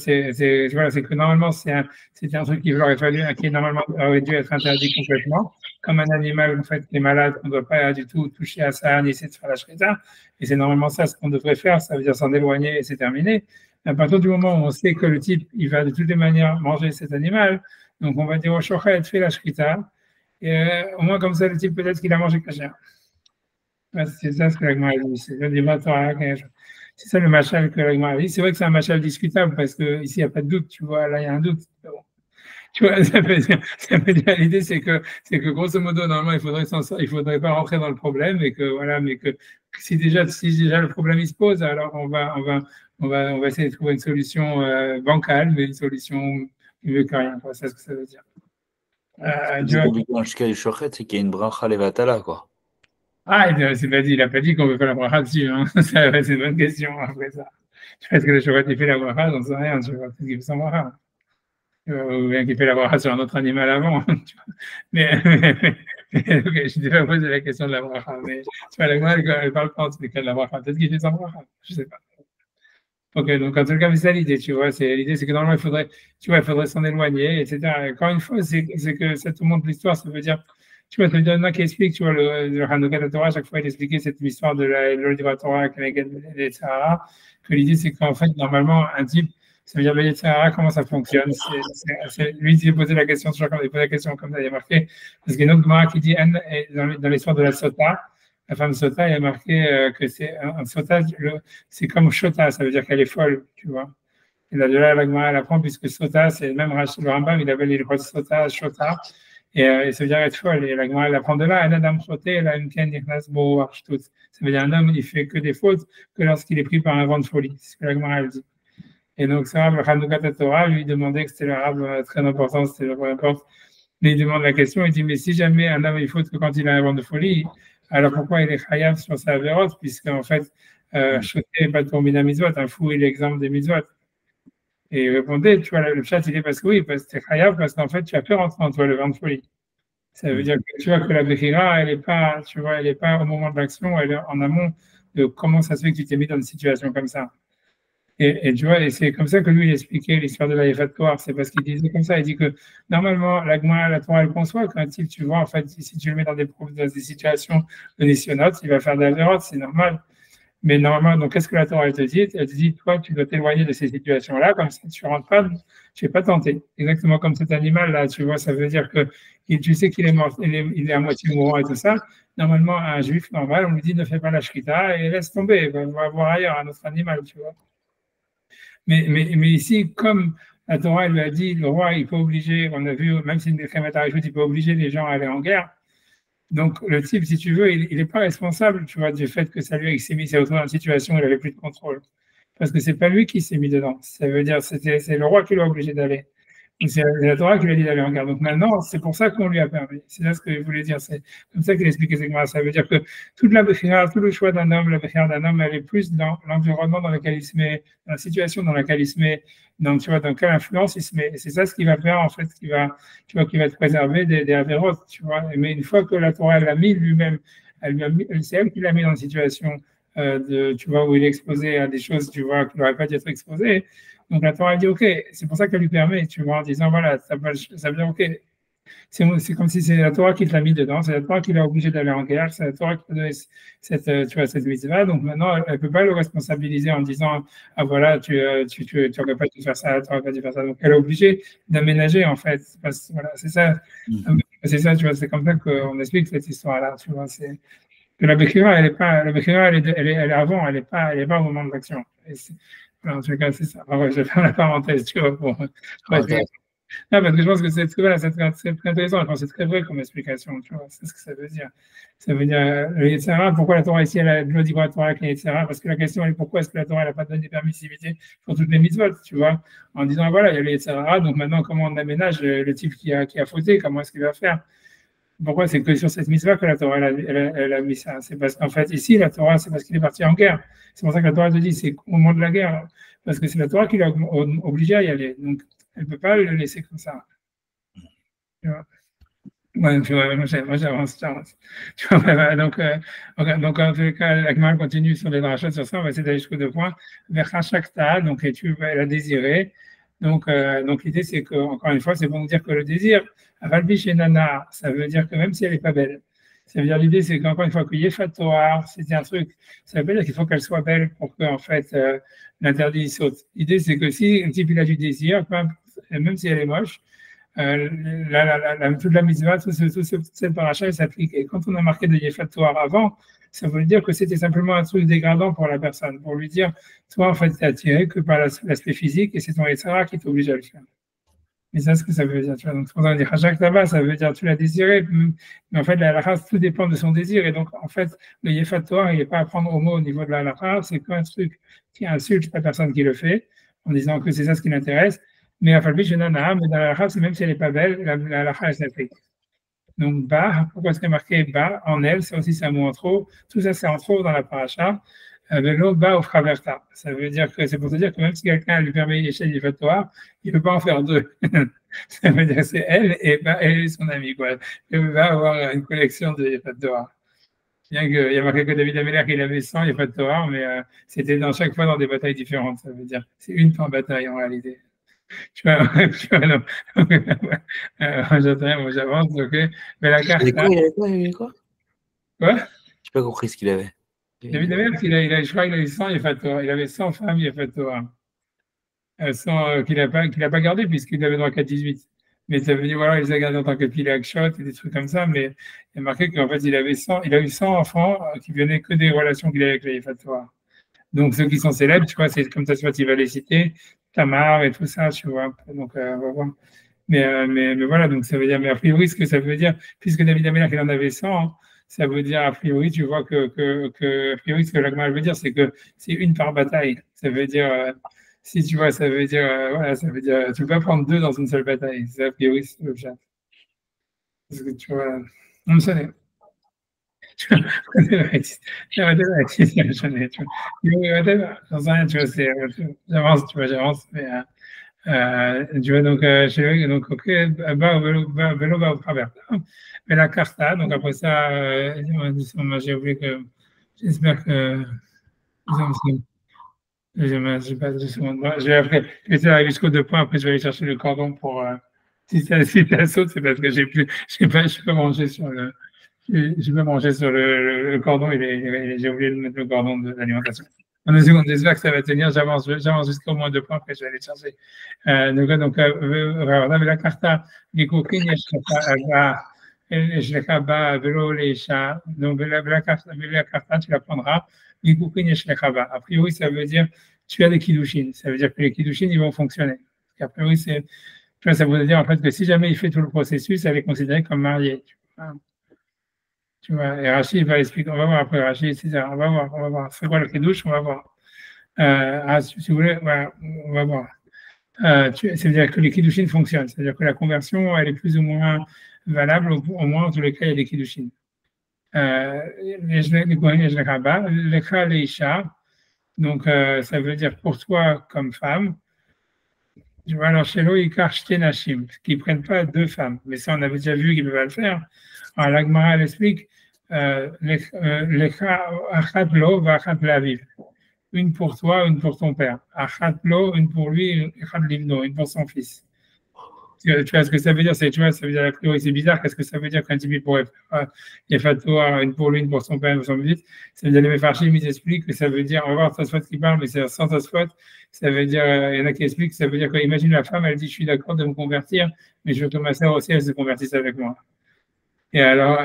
[SPEAKER 2] voilà, c'est que normalement, c'était un truc qui aurait fallu, qui normalement aurait dû être interdit complètement. Comme un animal, en fait, qui est malade, on ne doit pas du tout toucher à ça, ni essayer de faire la shrita. Et c'est normalement ça ce qu'on devrait faire, ça veut dire s'en éloigner et c'est terminé. À partir du moment où on sait que le type, il va de toutes les manières manger cet animal, donc on va dire au shochet, fais la shrita. Et au moins, comme ça, le type, peut-être qu'il a mangé kasher. C'est ça ce que la Gemara dit. C'est ça le machal que la Gemara dit. C'est vrai que c'est un machal discutable parce qu'ici, il n'y a pas de doute. Tu vois, là, il y a un doute. Bon. Tu vois, ça veut dire l'idée, c'est que grosso modo, normalement, il faudrait pas rentrer dans le problème et que, voilà, mais que si déjà le problème il se pose, alors on va essayer de trouver une solution bancale, mais une solution mieux que rien. C'est ce que ça veut dire.
[SPEAKER 3] C'est qu'il y a une bracha levatala, quoi.
[SPEAKER 2] Ah, il n'a pas dit qu'on veut faire la bracha dessus. Hein. C'est une bonne question après ça. Est-ce que le cheval qui fait la bracha, j'en sais rien. Je vois peut-être qu'il fait sans bracha. Ou bien qu'il fait la bracha sur un autre animal avant. Mais okay, je t'ai pas posé la question de la bracha. Mais tu vois, la Gemara, elle parle pas en tout cas de la bracha. Peut-être qu'il fait sans bracha. Je ne sais pas. Ok, donc en tout cas, c'est ça l'idée, tu vois. L'idée, c'est que normalement, il faudrait s'en éloigner, etc. Encore une fois, c'est que ça te montre l'histoire, ça veut dire. Tu vois, c'est un qui explique, tu vois, le Hanouka de Torah, à chaque fois, il expliquait cette histoire de l'ordre de la Torah, etc. Que l'idée, c'est qu'en fait, normalement, un type, ça veut dire, etc., comment ça fonctionne. Lui, il s'est posé la question, toujours quand il pose la question comme ça, il y a marqué, parce qu'il y a une autre Gemara qui dit, dans l'histoire de la Sota, la femme Sota, il y a marqué que c'est un Sota, c'est comme Shota, ça veut dire qu'elle est folle, tu vois. Et là, de là, la Gemara, elle apprend, puisque Sota, c'est le même le Rambam, il appelle les Sota, Shota. Et ça veut dire être folle. Et la Gemara, elle apprend de là. Un adam choté, elle a une ken nichnas bo archtut. Ça veut dire un homme, il fait que des fautes que lorsqu'il est pris par un vent de folie. C'est ce que la Gemara, elle dit. Et donc, ça, le Hanouka Torah lui demandait que c'était l'arabe très important, c'était le peu importe. Mais il demande la question, il dit, mais si jamais un homme, il faute que quand il a un vent de folie, alors pourquoi il est chayav sur sa avérote, puisqu'en fait, choté n'est pas tombé d'un mitzvot, un fou, il est exemple des mitzvot. Et il répondait, tu vois, le chat, il est parce que oui, parce que c'est chayav, parce qu'en fait, tu as fait rentrer en toi le vent de folie. Ça veut dire que tu vois que la Bechira, elle n'est pas, tu vois, elle est pas au moment de l'action, elle est en amont de comment ça se fait que tu t'es mis dans une situation comme ça. Et tu vois, et c'est comme ça que lui, il expliquait l'histoire de la Torah. C'est parce qu'il disait comme ça, il dit que normalement, la Torah, elle conçoit qu'un type, tu vois, en fait, si tu le mets dans des situations de nisyonotes, il va faire de la vérote, c'est normal. Mais normalement, donc, qu'est-ce que la Torah, elle te dit? Elle te dit, toi, tu dois t'éloigner de ces situations-là, comme ça, tu rentres pas, tu n'es pas tenté. Exactement comme cet animal-là, tu vois, ça veut dire que tu sais qu'il est mort, il est à moitié mourant et tout ça. Normalement, un juif normal, on lui dit, ne fais pas la shrita et laisse tomber, va voir ailleurs un autre animal, tu vois. Mais ici, comme la Torah, elle lui a dit, le roi, il peut obliger, on a vu, même si une il peut obliger les gens à aller en guerre. Donc, le type, si tu veux, il n'est pas responsable, tu vois, du fait que ça lui a s'est mis, c'est retrouvé dans une situation où il n'avait plus de contrôle. Parce que c'est pas lui qui s'est mis dedans. Ça veut dire, c'est le roi qui l'a obligé d'aller. Donc, c'est la Torah qui lui a dit d'aller en guerre. Donc, maintenant, c'est pour ça qu'on lui a permis. C'est ça ce que je voulais dire. C'est comme ça qu'il expliquait ces ça veut dire que toute la Bechira, tout le choix d'un homme, la Bechira d'un homme, elle est plus dans l'environnement dans lequel il se met, dans la situation dans laquelle il se met, donc, tu vois, dans quelle influence il se met. C'est ça ce qui va faire, en fait, qui va te préserver des avérotes, tu vois. Mais une fois que la Torah, elle l'a mis lui-même, c'est elle qui l'a mis dans une situation tu vois, où il est exposé à des choses, tu vois, qu'il n'aurait pas dû être exposé. Donc la Torah dit OK, c'est pour ça qu'elle lui permet, tu vois, en disant voilà, ça veut dire OK. C'est comme si c'est la Torah qui te l'a mis dedans, c'est la Torah qui l'a obligé d'aller en guerre, c'est la Torah qui t'a donné cette mitzvah. Donc maintenant, elle ne peut pas le responsabiliser en disant ah voilà, tu n'aurais pas dû faire ça, tu n'aurais pas dû faire ça. Donc elle est obligée d'aménager en fait. Voilà, c'est ça. C'est ça, tu vois, c'est comme ça qu'on explique cette histoire-là, tu vois. La Bechira, elle est pas, la Bechira, elle est avant, elle est pas au moment de l'action. En tout cas, c'est ça. Enfin, je vais faire la parenthèse, tu vois, pour. Non, parce que je pense que c'est très intéressant, c'est très vrai comme explication, tu vois, c'est ce que ça veut dire. Ça veut dire, le Yetzirah, pourquoi la Torah ici, elle a dit quoi la Torah avec le Yetzirah? Parce que la question est pourquoi est-ce que la Torah n'a pas donné permissivité pour toutes les mitzvot, tu vois, en disant, voilà, il y a le Yetzirah, donc maintenant, comment on aménage le type qui a fauté, comment est-ce qu'il va faire? Pourquoi c'est que sur cette mitzvah que la Torah elle a mis ça? C'est parce qu'en fait, ici, la Torah, c'est parce qu'il est parti en guerre. C'est pour ça que la Torah te dit, c'est au moment de la guerre, parce que c'est la Torah qui l'a obligé à y aller. Donc, elle ne peut pas le laisser comme ça. Tu vois? Ouais, moi j'avance. Tu vois, donc, en tout cas, l'Agmal continue sur les drachas sur ça, on va essayer d'aller jusqu'au 2 points. Vers Hashakta, donc, et tu vas la désirer. Donc l'idée, c'est que, encore une fois, c'est pour nous dire que le désir, Avalbi chez Nana, ça veut dire que même si elle n'est pas belle, ça veut dire l'idée, c'est qu'encore une fois, que Yefat Toar, c'était un truc, ça veut pas dire qu'il faut qu'elle soit belle pour que, en fait, l'interdit saute. L'idée, c'est que si un type il a du désir, même si elle est moche, toute la mitzvah, toute cette paracha, elle s'applique. Et quand on a marqué de Yefat Toar avant, ça veut dire que c'était simplement un truc dégradant pour la personne, pour lui dire, toi, en fait, tu n'es attiré que par l'aspect physique et c'est ton Yetzirah qui t'oblige à le faire. Mais c'est ce que ça veut dire. Tu vois. Donc, quand on dit Hajak là-bas, ça veut dire tu l'as désiré, mais en fait, la halakha, tout dépend de son désir. Et donc, en fait, le Yefat Toar, il n'est pas à prendre au mot au niveau de la halakha, c'est qu'un truc qui insulte la personne qui le fait, en disant que c'est ça ce qui l'intéresse. Mais Afalbi, je n'en ai mais dans la halakha, même si elle n'est pas belle, la halakha, elle s'applique. Donc, Ba, pourquoi est-ce qu'il y a marqué Ba en elle? Ça aussi, c'est un mot en trop. Tout ça, c'est en trop dans la paracha. Velo Ba ou Fraverta. Ça veut dire que c'est pour te dire que même si quelqu'un lui permet l'échelle du Toar, il ne peut pas en faire deux. Ça veut dire que c'est elle et Ba, elle et son ami. Quoi. Il va avoir une collection de Toar. Bien qu'il y a marqué que David Améler, il avait 100 Toar, mais c'était dans chaque fois dans des batailles différentes. Ça veut dire c'est une par bataille en réalité. Tu vois, moi j'avance, ok. Mais la carte.
[SPEAKER 3] Il avait quoi?
[SPEAKER 2] Quoi?
[SPEAKER 3] Je n'ai pas compris ce qu'il avait.
[SPEAKER 2] David Améler, je crois qu'il avait 100 Toar. Il avait 100 femmes Toar. 100 qu'il n'a pas gardé puisqu'il avait droit qu'à 18. Mais ça veut dire, voilà, il les a gardés en tant que pilac shot et des trucs comme ça. Mais il y a marqué qu'en fait, il a eu 100 enfants qui venaient que des relations qu'il avait avec les Toar. Donc, ceux qui sont célèbres, tu vois, c'est comme ça, il va les citer, Tamar et tout ça, tu vois. Donc, on va voir. Mais voilà, donc ça veut dire, mais a priori, ce que ça veut dire, puisque David Améler, il en avait 100, ça veut dire, a priori, tu vois, a priori, ce que l'Agma veut dire, c'est que c'est une par bataille. Ça veut dire, si tu vois, ça veut dire, voilà, ça veut dire, tu ne peux pas prendre deux dans une seule bataille. C'est a priori, c'est l'objet. Parce que tu vois, on me sonnait. J'en sais rien, tu vois, j'avance, mais tu vois, donc, ok, vélo va au travers. Mais la carta, donc après ça, j'ai oublié que, j'espère que, je vais après, je vais essayer jusqu'au 2 points, après je vais aller chercher le cordon pour, si ça saute, c'est parce que je peux manger sur le, je vais manger sur le cordon, j'ai oublié de mettre le cordon de l'alimentation. En 2 secondes, j'espère que ça va tenir. J'avance jusqu'au moins 2 points, après je vais aller chercher. Donc, la carta, les coquines, je l'ai pas, vélo, les chats. Donc, la carta, tu la prendras. Les coquines, je l'ai pas. A priori, ça veut dire, tu as des kiddushin. Ça veut dire que les kiddushin, ils vont fonctionner. A priori, ça veut dire en fait que si jamais il fait tout le processus, elle est considérée comme mariée. Tu vois, et Rachid va expliquer, on va voir après Rachid, etc. On va voir. C'est quoi le kiddush? On va voir. Si vous voulez, voilà, on va voir. Ça veut dire que les kiddushin fonctionnent. C'est-à-dire que la conversion, elle est plus ou moins valable, au moins, en tous les cas, il y a des kiddushin. Les isha, donc ça veut dire pour toi comme femme. Tu vois, alors chez l'eau, ils cachent nashim, qui ne prennent pas 2 femmes. Mais ça, on avait déjà vu qu'ils peuvent le faire. Alors, l'Agmara, elle explique une pour toi, une pour ton père. Une pour lui, une pour son fils. Tu vois ce que ça veut dire? Tu vois, ça veut dire a priori, c'est bizarre. Qu'est-ce que ça veut dire qu'un type pourrait faire une pour lui, une pour son père, une pour son fils? Ça veut dire les Mefarchim, ils expliquent que ça veut dire, on va voir Tosfot qui parle, mais c'est sans Tosfot. Ça veut dire, il y en a qui expliquent, ça veut dire qu'imagine la femme, elle dit, je suis d'accord de me convertir, mais je veux que ma sœur aussi, elle se convertisse avec moi. Et alors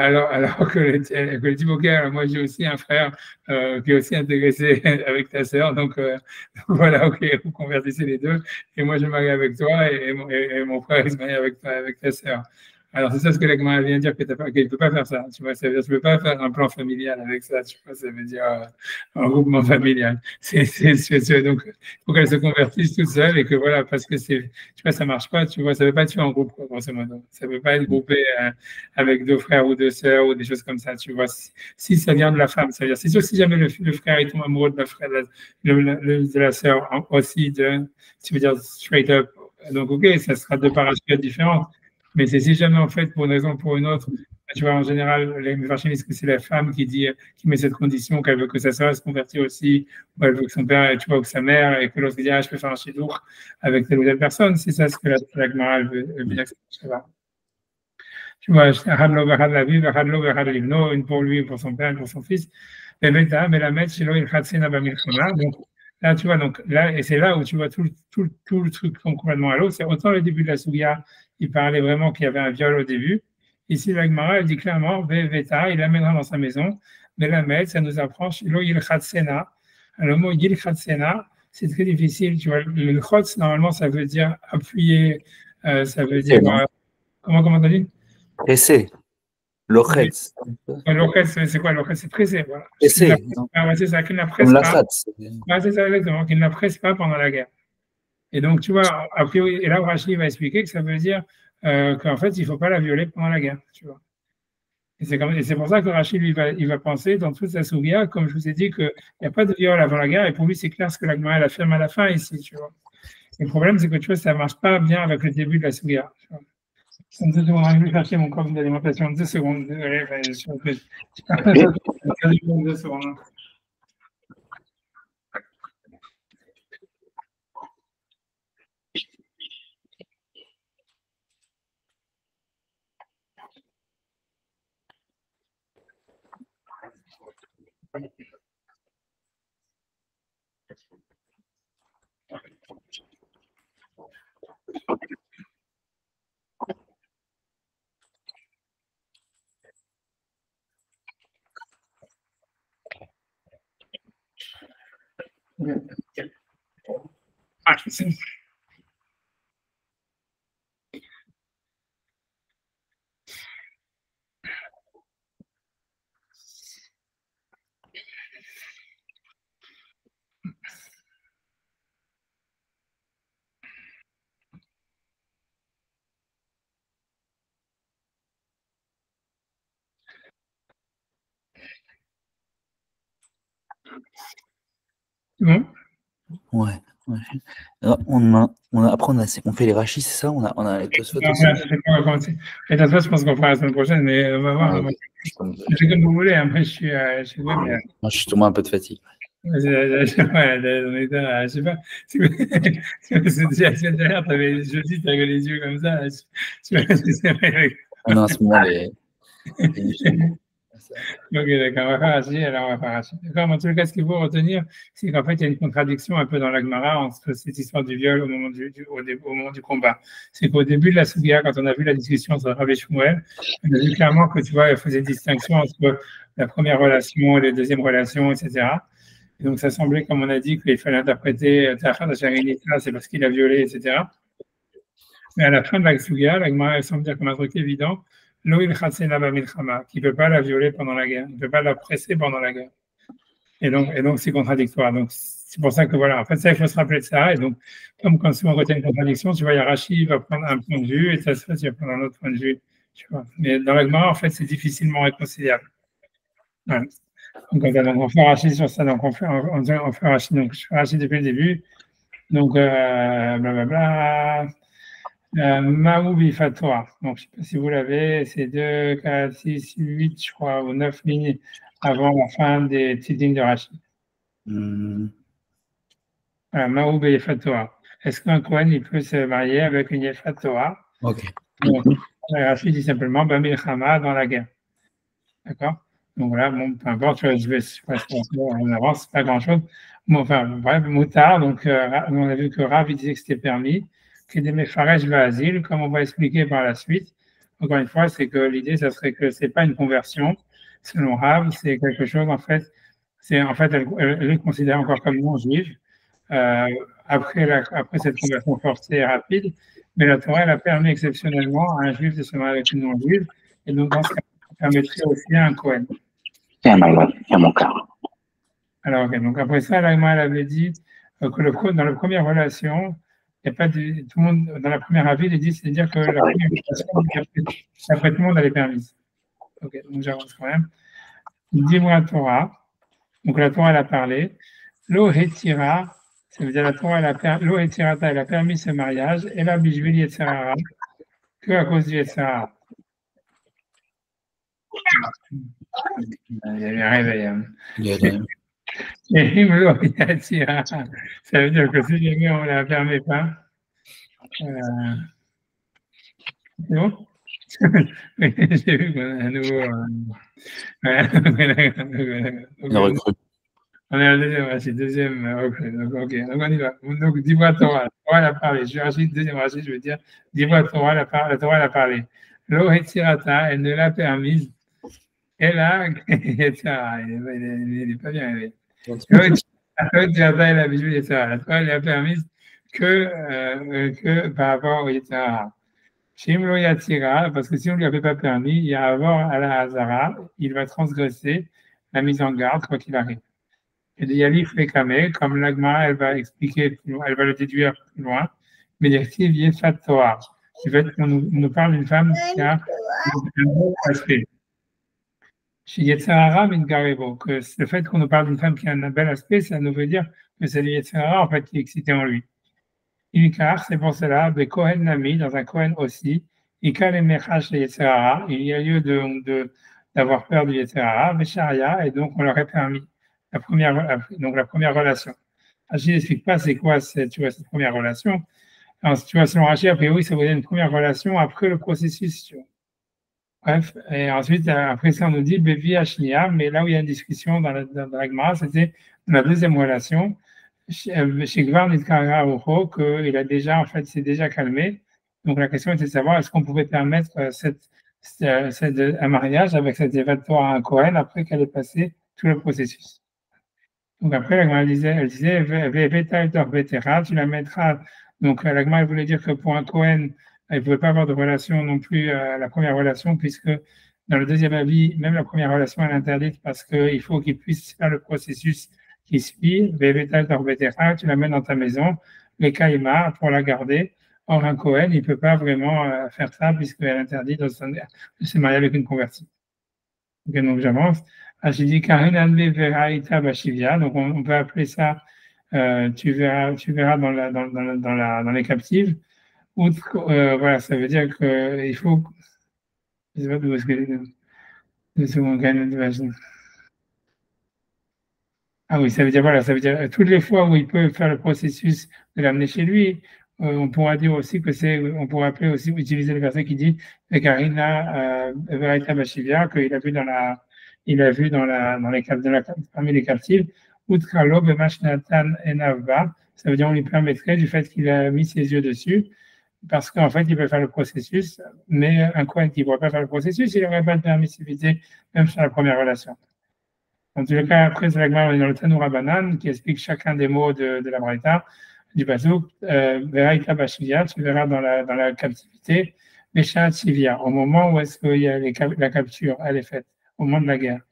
[SPEAKER 2] que le type, ok, alors moi j'ai aussi un frère qui est aussi intéressé avec ta sœur, donc voilà, ok, vous convertissez les deux, et moi je me marie avec toi, et mon frère il se marie avec ta sœur. Alors c'est ça ce que la Gemara vient dire, qu'il ne peut pas faire ça, tu vois, ça veut dire, tu ne peux pas faire un plan familial avec ça, tu vois, ça veut dire un groupement familial. Donc il faut qu'elle se convertisse toute seule, et que voilà, parce que tu vois, ça ne marche pas, tu vois, ça ne veut pas être fait en groupe, quoi, grosso modo. Ça ne peut pas être groupé avec deux frères ou deux sœurs ou des choses comme ça, tu vois. Si ça vient de la femme, ça veut dire, c'est sûr, si jamais le frère est tombe amoureux de la frère, de la sœur aussi, tu veux dire straight up, donc ok, ça sera deux parachutes différentes. Mais c'est si jamais, en fait, pour une raison ou pour une autre, tu vois, en général, les Mefarshim disent que c'est la femme qui met cette condition, qu'elle veut que sa sœur se convertisse aussi, ou elle veut que son père, tu vois, ou que sa mère, et que l'autre dit, ah, je peux faire un chidour avec telle ou telle personne. C'est ça ce que la Gemara veut dire que ça va. Tu vois, une pour lui, une pour son père, une pour son fils. Donc, là, tu vois, donc là, et c'est là où tu vois tout le truc complètement à l'eau. C'est autant le début de la Sougia, il parlait vraiment qu'il y avait un viol au début. Ici, la Gemara, elle dit clairement, Veta, il l'amènera dans sa maison. Mais la Med, ça nous approche, Lo Yilchatsena. Le mot Yilchatsena, c'est très difficile. Tu vois, le Chotz, normalement, ça veut dire appuyer, ça veut dire. Comment t'as dit?
[SPEAKER 3] Pressé. Lochetz.
[SPEAKER 2] Lochetz, c'est quoi? Lochetz, c'est pressé. Voilà.
[SPEAKER 3] Pressé.
[SPEAKER 2] C'est ça, qu'il ne la presse pas. C'est ça, exactement, qu'il ne la presse pas pendant la guerre. Et donc, tu vois, a priori, et là, Rashi va expliquer que ça veut dire qu'en fait, il ne faut pas la violer pendant la guerre, tu vois. Et c'est pour ça que Rashi, lui, il va penser dans toute sa sougia, comme je vous ai dit, qu'il n'y a pas de viol avant la guerre, et pour lui, c'est clair ce que la Gemara affirme à la fin ici, tu vois. Et le problème, c'est que, tu vois, ça ne marche pas bien avec le début de la sougia. Je vais chercher mon corps d'alimentation. 2 secondes. Désolé, je suis un peu. 2 secondes. Bon.
[SPEAKER 3] Ouais. Alors, après, on fait les rachis, c'est ça? On a les Tosfot aussi.
[SPEAKER 2] Les Tosfot, je pense qu'on fera la semaine prochaine, mais on va voir. C'est comme vous voulez. Après, je suis web.
[SPEAKER 3] Moi, je suis tombé un peu de fatigue.
[SPEAKER 2] Je sais pas. C'est la semaine dernière, jeudi, tu avais les yeux comme ça.
[SPEAKER 3] Non, à ce moment,
[SPEAKER 2] Ok, d'accord, on va faire Rashi, alors on va faire Rashi. D'accord, en tout cas, ce qu'il faut retenir, c'est qu'en fait, il y a une contradiction un peu dans la Gemara entre cette histoire du viol au moment du combat. C'est qu'au début de la Sougia, quand on a vu la discussion entre Rav et Shmuel, on a vu clairement que, tu vois, il faisait une distinction entre la première relation et la deuxième relation, etc. Et donc, ça semblait, comme on a dit, qu'il fallait interpréter c'est parce qu'il a violé, etc. Mais à la fin de la Sougia, la Gemara, elle semble dire comme un truc évident, qui ne peut pas la violer pendant la guerre, il ne peut pas la presser pendant la guerre. Et donc c'est contradictoire. Donc, c'est pour ça que voilà, en fait, ça, il faut se rappeler de ça. Et donc, comme quand on retient une contradiction, tu vois, Yarashi va prendre un point de vue et ça tu vas prendre un autre point de vue. Tu vois. Mais dans la Gemara, en fait, c'est difficilement réconciliable. Voilà. Donc, on fait Rashi sur ça. Donc, on fait Rashi. Donc, je fais Rashi depuis le début. Donc, blablabla. Maoubi Fatwa. Donc, je ne sais pas si vous l'avez, c'est 2, 4, 6, 8, je crois, ou 9 lignes avant la fin des petites lignes de Rashi. Voilà, Maoubi Fatwa. Est-ce qu'un Kohen, il peut se marier avec une Fatwa?
[SPEAKER 3] Ok.
[SPEAKER 2] Donc, Rashi dit simplement Bamil Chama dans la guerre. D'accord? Donc voilà, bon, peu importe, je vais en avance, c'est pas grand-chose. Bon, enfin, bref, Moutard, donc on a vu que Rav disait que c'était permis. Que des Mefaresh va asile, comme on va expliquer par la suite. encore une fois, c'est que l'idée, ça serait que c'est pas une conversion, selon Rav, c'est quelque chose, en fait, elle est considérée encore comme non-juive, après cette conversion forcée et rapide, mais la Torah, elle a permis exceptionnellement à un juif de se marier avec une non-juive, et donc dans ce cas, ça permettrait aussi à un Cohen.
[SPEAKER 1] C'est mon cas.
[SPEAKER 2] Alors, okay, donc après ça, l'Agma, elle avait dit que dans la première relation, il n'y a pas de, tout le monde, dans la première avis, il dit, c'est-à-dire que la première relation, après tout le monde, elle est permise. Ok, donc j'avance quand même. Dis-moi Torah. Donc la Torah, elle a parlé. Lo hetira, ça veut dire la Torah, Lo hetirata, elle a permis ce mariage. Et là, bijvil yetzerara, que à cause du yetzerara. Il y avait un réveil. Hein. Et lo hetira, ça veut dire que si jamais on ne la permet pas, c'est bon? J'ai vu qu'on a un nouveau. On est à la deuxième recrue. Donc, ok, donc on y va. Donc, dis-moi Torah. La Torah, elle a parlé. Je vais rajouter deuxième rachid, je veux dire, dis-moi Torah, la Torah, elle a parlé. Lo hetirata, elle ne l'a permise. Et là, il n'est pas bien arrivé. Lo hetirata, elle a bijou yetzara. La Torah, elle l'a permise que par rapport au yetzara. Shimlo yatira, parce que si on ne lui avait pas permis, il y a avoir à la hazara, il va transgresser la mise en garde quoi qu'il arrive. Et de Yalif Rekame, comme l'Agma, elle va expliquer, elle va le déduire plus loin, mais directive Yefat Torah. Du fait qu'on nous parle d'une femme qui a un beau aspect. Chez Yetzirara Mingarebo, que le fait qu'on nous parle d'une femme qui a un bel aspect, ça nous veut dire que c'est le Yetzirara en fait qui est excité en lui. Car c'est pour cela, de Kohen Nami, dans un Kohen aussi, Ikal et Mechash le Yetzirara, il y a lieu d'avoir peur du Yetzirara, Mesharia, et donc on leur a permis la première relation. Rachid n'explique pas c'est quoi cette première relation. Alors, tu vois, selon Rachid, a priori, ça veut dire une première relation après le processus. Tu vois. Bref, et ensuite, après ça, on nous dit Bevi Ashnia, mais là où il y a une discussion dans la Gemara, c'était la deuxième relation. Chez Gvar Nitkara Oho, qu'il a déjà, en fait, s'est déjà calmé. Donc la question était de savoir est-ce qu'on pouvait permettre un mariage avec cette événement à un Kohen après qu'elle ait passé tout le processus. Donc après, l'Agma elle disait, tu la mettras. Donc l'Agma elle voulait dire que pour un Kohen, il ne pouvait pas avoir de relation non plus la première relation, puisque dans le deuxième avis, même la première relation elle est interdite parce qu'il faut qu'il puisse faire le processus qui suit. Tu la mets dans ta maison, les Kaïma pour la garder. Or un Kohen, il ne peut pas vraiment faire ça puisqu'elle est interdite de se marier avec une convertie. Okay, donc j'avance. J'ai dit Karinanbe Veraita Bashivia, donc on peut appeler ça, tu verras dans les captives. Voilà, ça veut dire qu'il faut. Je sais pas d'où est-ce que. Ah oui, ça veut dire, voilà, ça veut dire toutes les fois où il peut faire le processus de l'amener chez lui, on pourra dire aussi on pourra appeler aussi, utiliser le verset qui dit Karina Veraita Bashivia, qu'il a vu parmi les captives, Utkalo Bemashnatan Enavba, ça veut dire on lui permettrait du fait qu'il a mis ses yeux dessus, parce qu'en fait, il peut faire le processus, mais un Kohen qui ne pourrait pas faire le processus, il n'aurait pas de permissivité, même sur la première relation. En tout cas, après, c'est dans le Tanoura Banan qui explique chacun des mots de la Braïta, du Bazouk, Veraita Bashivia, tu verras dans la captivité, Meshat Sivia, au moment où est-ce qu'il y a la capture, elle est faite, au moment de la guerre.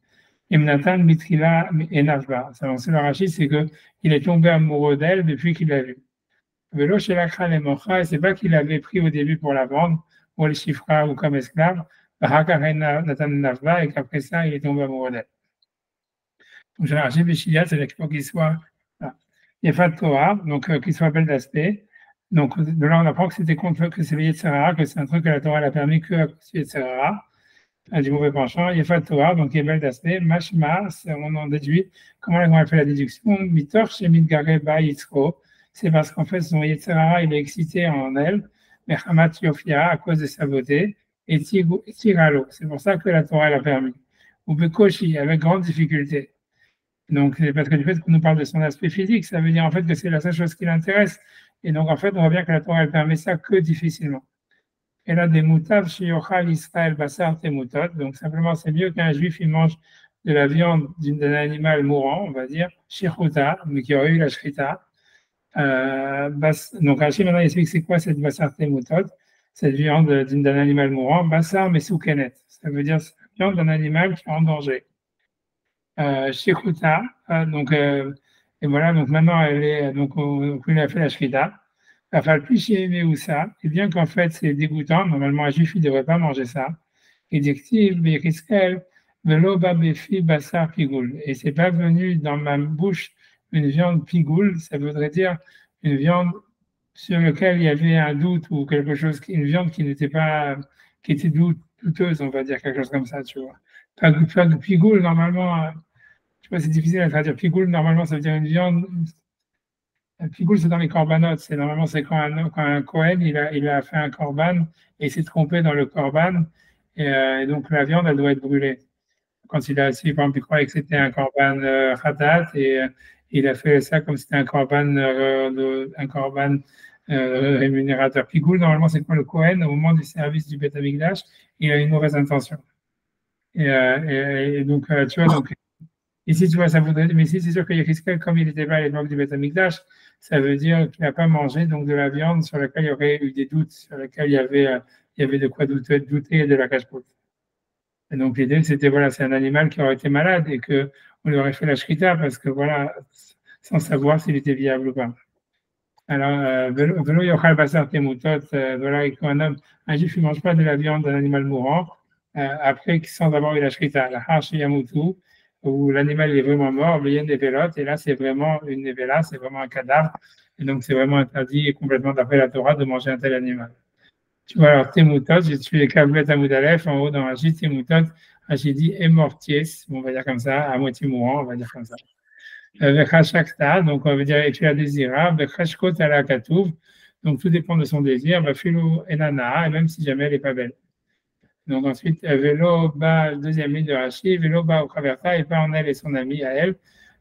[SPEAKER 2] Imnatan Mitrila Enavba, c'est le Rachid, c'est qu'il est tombé amoureux d'elle depuis qu'il l'a vue. Velo chez la Khan et Mocha, et c'est pas qu'il l'avait pris au début pour la vendre, pour les chiffra ou comme esclave, Nathan Navba, et qu'après ça, il est tombé amoureux d'elle. Donc, j'ai Rachid Béchilia, c'est-à-dire qu'il faut qu'il soit. Il y a pas de Torah, donc qu'il soit bel d'aspect. Donc, de là, on apprend que c'était contre que c'est Yetzirara, que c'est un truc que la Torah a permis que à Yetzirara, du mauvais penchant. Il y a pas de Torah, donc il est bel d'aspect. Mashma, on en déduit. Comment on a fait la déduction? Mitor chez Midgare Ba Yitzro. C'est parce qu'en fait, son Yetzirara, il est excité en elle, mais Hamat Yofia, à cause de sa beauté, et Tiralo. C'est pour ça que la Torah l'a permis. Ou Bekoshi, avec grande difficulté. Donc, c'est parce que du fait qu'on nous parle de son aspect physique, ça veut dire en fait que c'est la seule chose qui l'intéresse. Et donc, en fait, on voit bien que la Torah, elle permet ça que difficilement. elle a des moutaves chez Yochal Israël Bassar Temoutot. Donc, simplement, c'est mieux qu'un juif il mange de la viande d'un animal mourant, on va dire, Shirhuta, mais qui aurait eu la Shrita. Donc, Rachid maintenant il explique c'est quoi cette Bassar Temoutot, cette viande d'un animal mourant, Bassar Mesoukenet. Ça veut dire la viande d'un animal qui est en danger. Shirhuta, donc, et voilà, donc maintenant elle est, donc, on a fait la Shrita. Enfin, plus chez aimé ou ça, et bien qu'en fait c'est dégoûtant, normalement un juif il ne devrait pas manger ça. Et d'ictive, beriskel, veloba befi bassar pigoul. Et c'est pas venu dans ma bouche une viande pigoul, ça voudrait dire une viande sur laquelle il y avait un doute ou quelque chose, une viande qui n'était pas, qui était douteuse, on va dire, quelque chose comme ça, tu vois. Pas pigoul, normalement, tu vois, c'est difficile à traduire. Pigoul, normalement, ça veut dire une viande. Pigoul, c'est dans les corbanotes. C'est normalement c'est quand un Kohen il a fait un korban et il s'est trompé dans le korban et donc la viande elle doit être brûlée. Quand il a si par exemple il croyait que c'était un korban khatat et il a fait ça comme si c'était un korban rémunérateur. Pigoul, normalement c'est quand le Kohen au moment du service du Beth Amikdash il a une mauvaise intention. Et donc tu vois donc ici, tu vois, ça voudrait, mais ici, c'est sûr que Yecheskel, comme il n'était pas à l'époque du Beth Amikdash, ça veut dire qu'il n'a pas mangé donc de la viande sur laquelle il y aurait eu des doutes, sur laquelle il y avait de quoi douter de la cache-poute. Et donc l'idée, c'était voilà, c'est un animal qui aurait été malade et que on lui aurait fait la shrita parce que voilà, sans savoir s'il était viable ou pas. Alors, velo yochal basar temutot, voilà, un juif ne mange pas de la viande d'un animal mourant après sans avoir eu la shrita, la harsh yamutu, où l'animal est vraiment mort, il y a une névélote, et là c'est vraiment une névéla, c'est vraiment un cadavre, et donc c'est vraiment interdit et complètement d'après la Torah de manger un tel animal. Tu vois, alors Temutot, j'ai tué les Kavlet Amoudalef, en haut dans Rachid, Temutot, Rachid dit Emorties, on va dire comme ça, à moitié mourant, on va dire comme ça. Vechashakta, donc on veut dire et tu as désira, Vechashkot ala Katouv, donc tout dépend de son désir, Vafilo Enana, et même si jamais elle n'est pas belle. Donc ensuite, Vélo bas, deuxième ligne de Rachid, Vélo bas au Kraverta, et pas en elle et son ami à elle.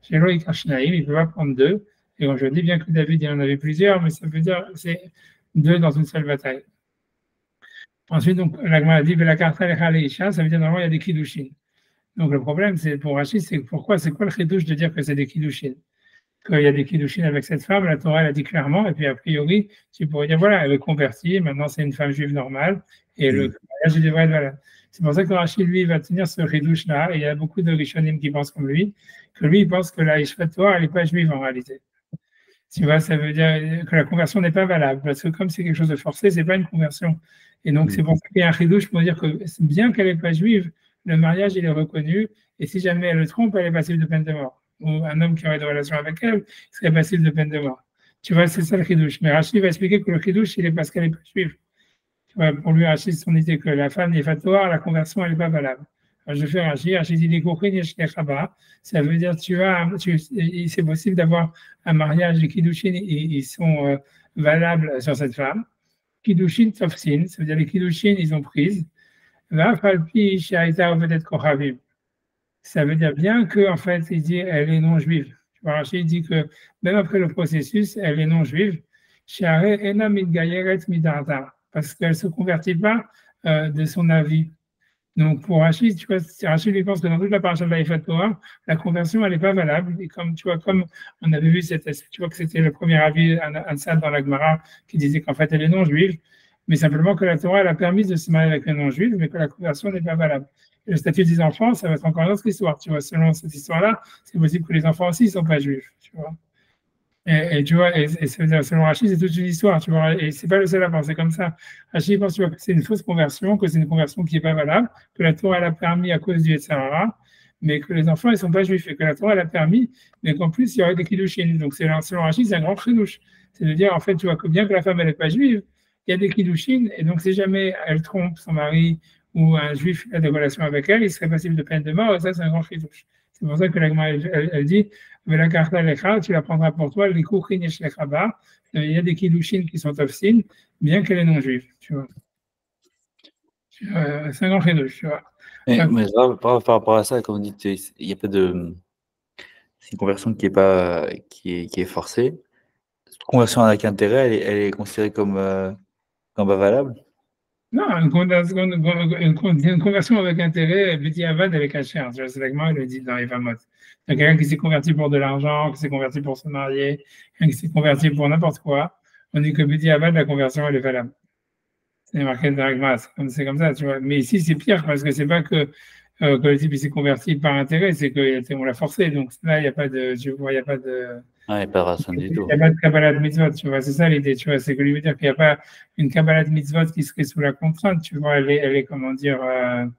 [SPEAKER 2] Vélo Ikashnaïm, il ne peut pas prendre deux. Et je dis bien que David, il en avait plusieurs, mais ça veut dire c'est deux dans une seule bataille. Ensuite, donc, la dit Véla Karta Isha, ça veut dire normalement il y a des Kiddushin. Donc le problème, c'est pour Rachid, c'est pourquoi, c'est quoi le chidouche de dire que c'est des Kiddushin? Qu'il y a des Kiddushin avec cette femme, la Torah elle a dit clairement, et puis a priori, tu pourrais dire voilà, elle est convertie, maintenant c'est une femme juive normale, et le mariage devrait être valable. C'est pour ça que Rachid, lui, va tenir ce chidouche là, et il y a beaucoup de Rishonim qui pensent comme lui, que lui, il pense que la Ishvat Torah, elle n'est pas juive en réalité. Tu vois, ça veut dire que la conversion n'est pas valable, parce que comme c'est quelque chose de forcé, c'est pas une conversion. Et donc, c'est pour ça qu'il y a un chidouche pour dire que bien qu'elle n'est pas juive, le mariage, il est reconnu, et si jamais elle le trompe, elle est passible de peine de mort. Ou un homme qui aurait des relations avec elle serait passible de peine de mort. Tu vois, c'est ça le chidouche. Mais Rachid va expliquer que le chidouche, il est parce qu'elle n'est pas juive. Tu vois, pour lui, Rachid, son idée que la femme n'est pas Torah, la conversion, elle n'est pas valable. Alors, je fais Rachid dit des ça veut dire c'est possible d'avoir un mariage de Kiddushin, ils sont valables sur cette femme. Kiddushin Tofsin, ça veut dire les Kiddushin, ils ont prise. Ça veut dire bien que, en fait, il dit elle est non juive. Rachid dit que même après le processus, elle est non juive. Parce qu'elle ne se convertit pas de son avis. Donc pour Rachid, tu vois, Rachid lui pense que dans toute la paracha de la Torah, la conversion elle n'est pas valable. Et comme tu vois, comme on avait vu, tu vois que c'était le premier avis Ansad dans la Gemara qui disait qu'en fait elle est non juive, mais simplement que la Torah elle a permis de se marier avec un non juif, mais que la conversion n'est pas valable. Et le statut des enfants, ça va être encore une autre histoire. Tu vois, selon cette histoire-là, c'est possible que les enfants aussi ne sont pas juifs. Tu vois. Et tu vois, et selon Rachid, c'est toute une histoire, tu vois, et c'est pas le seul à penser comme ça. Rachid pense, tu vois, que c'est une fausse conversion, que c'est une conversion qui n'est pas valable, que la Torah elle a permis à cause du Yetzirah, mais que les enfants ils sont pas juifs, et que la Torah elle a permis, mais qu'en plus il y aurait des kiddushin. Donc selon Rachid, c'est un grand chidouche. C'est de dire, en fait, tu vois, que bien que la femme elle n'est pas juive, il y a des kiddushin, et donc si jamais elle trompe son mari ou un juif a des relations avec elle, il serait passible de peine de mort, et ça c'est un grand chidouche. C'est pour ça que l'Agma elle dit mais la carte tu la prendras pour toi, les kouchin et shlechaba. Il y a des kiddushin qui sont tofsin, bien qu'elle est non juive. Tu vois. C'est un grand chidouche, tu vois.
[SPEAKER 3] Mais par rapport à ça, comme vous dites, il n'y a pas de. C'est une conversion qui est forcée. Cette conversion avec intérêt, elle est considérée comme valable?
[SPEAKER 2] Non, une conversion avec intérêt, Bidi Avad avec Hacher. C'est l'agma, il le dit dans les Famot. Donc, quelqu'un qui s'est converti pour de l'argent, qui s'est converti pour se marier, quelqu'un qui s'est converti pour n'importe quoi, on dit que Bidi Avad, la conversion, elle est valable. C'est marqué dans l'agma, c'est comme ça, tu vois. Mais ici, c'est pire parce que c'est pas que le type il s'est converti par intérêt, c'est qu'on l'a forcé. Donc là, il n'y a pas de, tu vois, il n'y a pas de.
[SPEAKER 3] Ah, il n'y a pas de ration du tout.
[SPEAKER 2] Il n'y a pas de Kabbalat mitzvot, tu vois, c'est ça l'idée, tu vois, c'est que lui veut dire qu'il n'y a pas une Kabbalat mitzvot qui serait sous la contrainte, tu vois, elle est comment dire, elle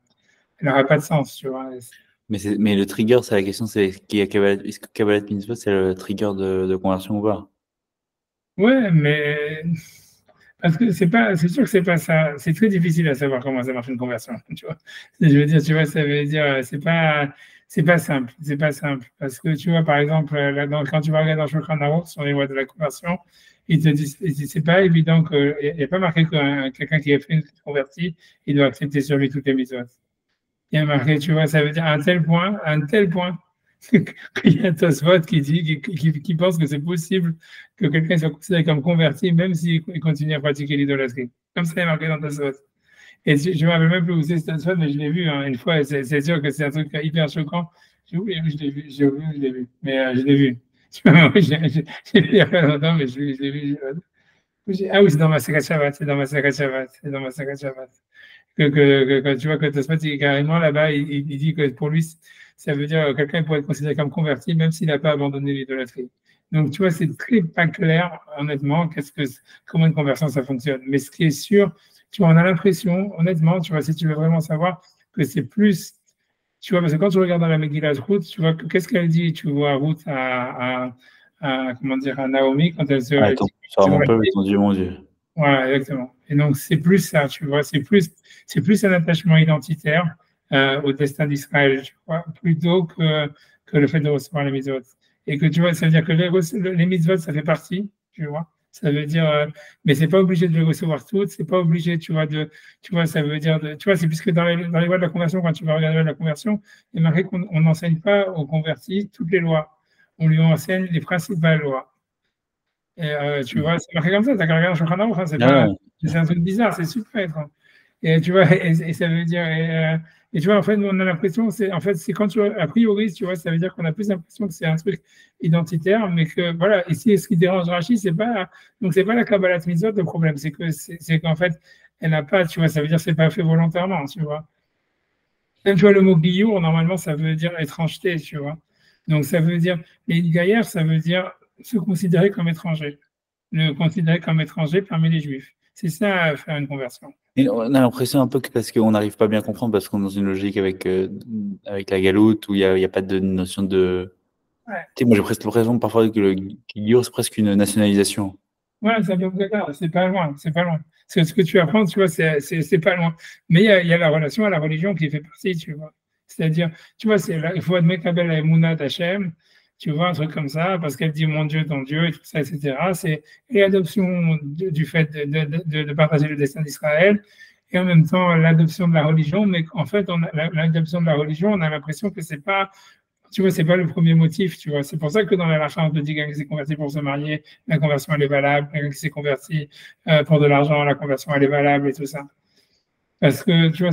[SPEAKER 2] n'aurait pas de sens, tu vois.
[SPEAKER 3] Mais le trigger, c'est la question, c'est est-ce que Kabbalat Mitzvot, c'est le trigger de conversion ou pas?
[SPEAKER 2] Ouais, mais parce que c'est sûr que c'est pas ça, c'est très difficile à savoir comment ça marche une conversion, tu vois. Je veux dire, tu vois, ça veut dire, c'est pas simple, parce que tu vois, par exemple, quand tu vas regarder dans Shulchan Aruch sur les lois de la conversion, ils te disent, c'est pas évident il n'y a pas marqué que quelqu'un qui a fait une convertie, il doit accepter sur lui toutes les mitzvot. Il y a marqué, tu vois, ça veut dire à un tel point, qu'il y a un Tosfot qui dit, qui pense que c'est possible que quelqu'un soit considéré comme converti, même s'il continue à pratiquer l'idolâtrie. Comme ça, il est marqué dans Tosfot. Et je ne me rappelle même plus où c'est ce Tosfot, mais je l'ai vu une fois, et c'est sûr que c'est un truc hyper choquant. J'ai oublié, je l'ai vu, mais je l'ai vu. Je l'ai vu il y a pas longtemps, mais je l'ai vu. Ah oui, c'est dans ma Shabbat, que tu vois que Tosfot, carrément là-bas, il dit que pour lui, ça veut dire que quelqu'un pourrait être considéré comme converti, même s'il n'a pas abandonné l'idolâtrie. Donc, tu vois, c'est très pas clair, honnêtement, comment une conversion ça fonctionne. Mais ce qui est sûr, tu vois, on a l'impression, honnêtement, tu vois, si tu veux vraiment savoir, que c'est plus, tu vois, parce que quand tu regardes dans la Megillah de Ruth, tu vois, qu'est-ce qu'elle dit, tu vois, Ruth comment dire, à Naomi, quand elle se.
[SPEAKER 3] Ah, sors mon peuple, ton Dieu, mon Dieu.
[SPEAKER 2] Voilà, exactement. Et donc, c'est plus ça, tu vois, c'est plus un attachement identitaire au destin d'Israël, tu vois, plutôt que le fait de recevoir les mitzvot. Et que, tu vois, ça veut dire que les mitzvot, ça fait partie, tu vois. Ça veut dire, mais c'est pas obligé de les recevoir toutes, c'est pas obligé, tu vois, tu vois, ça veut dire, tu vois, c'est puisque dans les lois de la conversion, quand tu vas regarder la conversion, il est marqué qu'on n'enseigne pas aux convertis toutes les lois. On lui enseigne les principales lois. Et tu vois, c'est marqué comme ça, t'as qu'à regarder Shulchan Aruch, c'est un truc bizarre, c'est super étrange. Et tu vois, et ça veut dire, et tu vois, en fait, on a l'impression, c'est quand tu a priori, tu vois, ça veut dire qu'on a plus l'impression que c'est un truc identitaire, mais que voilà, ici, ce qui dérange Rachid, c'est pas la Kabbalat Mitzvot, le problème, c'est qu'en fait, elle n'a pas, tu vois, ça veut dire que c'est pas fait volontairement, tu vois. Même, tu vois, le mot guillour, normalement, ça veut dire étrangeté, tu vois. Donc, ça veut dire, les gaillard, ça veut dire se considérer comme étranger. Le considérer comme étranger parmi les juifs. C'est ça, faire une conversion.
[SPEAKER 3] Et on a l'impression un peu que parce qu'on n'arrive pas bien à comprendre, parce qu'on est dans une logique avec la galoute, où il n'y a pas de notion de. Ouais. Tu sais, moi, j'ai presque l'impression parfois que le guillour, c'est presque une nationalisation.
[SPEAKER 2] Ouais, c'est pas loin, c'est pas loin. Ce que tu apprends, tu vois, c'est pas loin. Mais il y a la relation à la religion qui fait partie, tu vois. C'est-à-dire, tu vois, il faut admettre la belle Emouna d'Hachem, tu vois, un truc comme ça, parce qu'elle dit mon Dieu, ton Dieu, et tout ça, etc. C'est l'adoption du fait de partager le destin d'Israël, et en même temps l'adoption de la religion, mais en fait, l'adoption de la religion, on a l'impression que c'est pas. Tu vois, c'est pas le premier motif, tu vois. C'est pour ça que dans la lacha, on te dit quelqu'un qui s'est converti pour se marier, la conversion, elle est valable. Quelqu'un qui s'est converti pour de l'argent, la conversion, elle est valable et tout ça. Parce que, tu vois,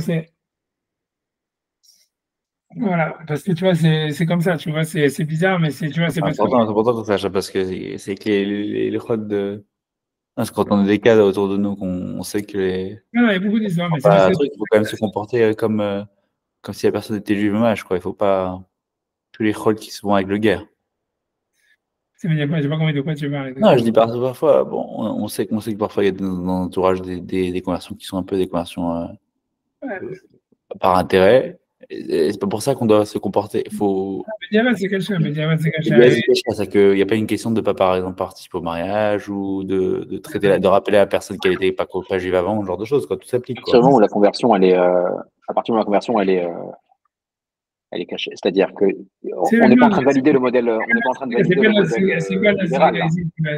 [SPEAKER 2] voilà, parce que, tu vois, c'est comme ça, tu vois, c'est bizarre, mais tu vois, c'est pas
[SPEAKER 3] important, c'est important qu'on sache, parce que c'est que les rods de. Parce que quand on a des cas autour de nous, qu'on sait que les.
[SPEAKER 2] Non, il y a beaucoup d'histoires, mais
[SPEAKER 3] il faut quand même se comporter comme si la personne était juive mâche, quoi. Il faut pas. Tous les rôles qui se vont avec le guerre.
[SPEAKER 2] Je sais pas combien de quoi tu parles.
[SPEAKER 3] Non, je dis parfois, bon, on sait que parfois il y a dans l'entourage des conversions qui sont un peu des conversions par intérêt. Et c'est pas pour ça qu'on doit se comporter. Il faut.
[SPEAKER 2] C'est quelque chose.
[SPEAKER 3] C'est qu'il n'y a pas une question de pas, par exemple, participer au mariage ou de traiter, de rappeler à la personne qu'elle n'était pas juive avant, ce genre de choses, quoi. Tout s'applique.
[SPEAKER 1] À partir du moment où la conversion, elle est, elle est cachée. C'est-à-dire que on n'est pas en train de valider le modèle. On n'est pas en train de valider le modèle libéral.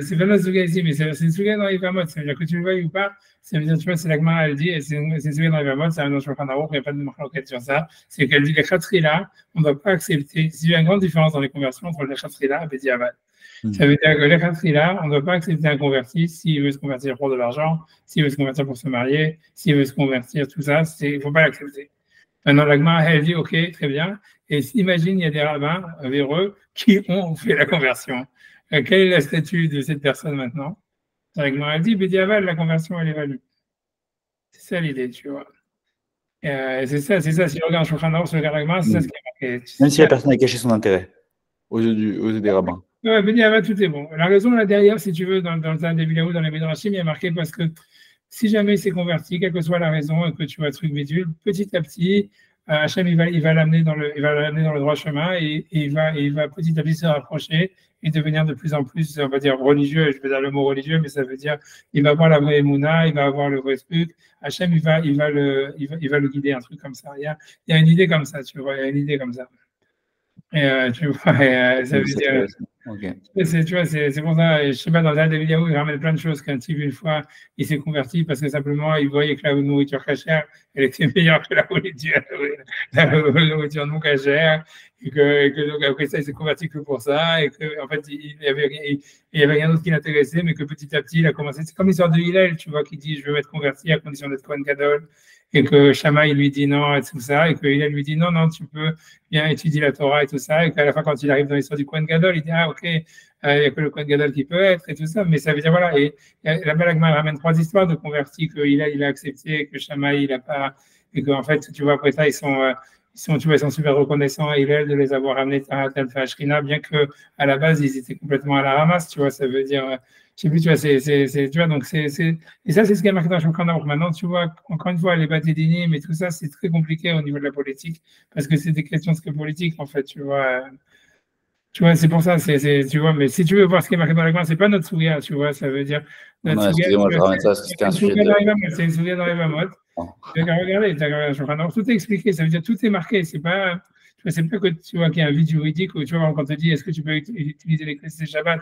[SPEAKER 2] C'est pas notre sujet ici, mais c'est une sujet dans les Vamot. Ça veut dire que tu le veuilles ou pas. Ça veut dire, tu vois, c'est la Gemara, elle dit, et c'est une sujet dans les Vamot, c'est un dans Shulchan Aruch, il n'y a pas de marque sur ça. C'est qu'elle dit, la Khatrila, on ne doit pas accepter. Il y a une grande différence dans les conversions entre la Khatrila et Bedi Avad. Ça veut dire que l'Echatchila, on ne doit pas accepter un converti s'il veut se convertir pour de l'argent, s'il veut se convertir pour se marier, s'il veut se convertir, tout ça, il ne faut pas l'accepter. Maintenant, l'Agma, elle dit, OK, très bien. Et imagine, il y a des rabbins véreux qui ont fait la conversion. Quelle est la statut de cette personne maintenant? L'Agma, elle dit, Bédiaval, la conversion, elle est value. C'est ça l'idée, tu vois. C'est ça. Si on regarde Shulchan Aruch, sur le Agma, c'est ça ce qui est marqué.
[SPEAKER 3] Même si la personne a caché son intérêt aux yeux des rabbins.
[SPEAKER 2] Ouais, Bédiaval, tout est bon. La raison là derrière, si tu veux, dans le Zan des Bilaou, dans les Midrashim, il y a marqué parce que si jamais il s'est converti, quelle que soit la raison, et que tu vois truc bidule, petit à petit, Hachem, il va l'amener dans le droit chemin et il va petit à petit se rapprocher et devenir de plus en plus, on va dire, religieux. Je vais dire le mot religieux, mais ça veut dire, il va avoir la vraie Emouna, il va avoir le vrai truc. Hachem, il va le guider, un truc comme ça. Il y a une idée comme ça, tu vois, il y a une idée comme ça. Et tu vois, ça veut dire.
[SPEAKER 3] Okay.
[SPEAKER 2] Tu vois, c'est pour ça, je sais pas, dans un des vidéos, il ramène plein de choses qu'un type, une fois, il s'est converti parce que simplement, il voyait que la nourriture cachère, elle était meilleure que la nourriture non cachère, et que donc, après ça, il s'est converti que pour ça, et que, en fait, il y avait rien d'autre qui l'intéressait, mais que petit à petit, il a commencé, c'est comme l'histoire de Hillel, tu vois, qui dit, je veux être converti à condition d'être Kohen Gadol, et que Shammai lui dit non, et tout ça, et que Hillel lui dit non, tu peux bien étudier la Torah et tout ça, et qu'à la fin, quand il arrive dans l'histoire du Kohen Gadol, il dit, ah, ok, il n'y a que le Kohen Gadol qui peut être, et tout ça, mais ça veut dire, voilà, et la Balagma ramène 3 histoires de convertis que Hillel, il a accepté, que Shammai, il n'a pas, et qu'en fait, tu vois, après ça, ils sont super reconnaissants à Hillel de les avoir amenés à Ashrina, bien que à la base, ils étaient complètement à la ramasse, tu vois, ça veut dire, je sais plus, tu vois, tu vois, donc et ça, c'est ce qui est marqué dans Shulchan Aruch. Maintenant, tu vois, encore une fois, les bâtés mais tout ça, c'est très compliqué au niveau de la politique, parce que c'est des questions très politiques, en fait, tu vois. Tu vois, c'est pour ça, tu vois, mais si tu veux voir ce qui est marqué dans la c'est pas notre souga, tu vois, ça veut dire.
[SPEAKER 3] Non, excusez-moi, je ramène ça, c'était un sujet de.
[SPEAKER 2] C'est une souga dans les Vamot. Regardez, tout est expliqué, ça veut dire tout est marqué, c'est pas que tu vois qu'il y a un vide juridique où tu vois, quand on te dit est-ce que tu peux utiliser l'électricité Shabbat,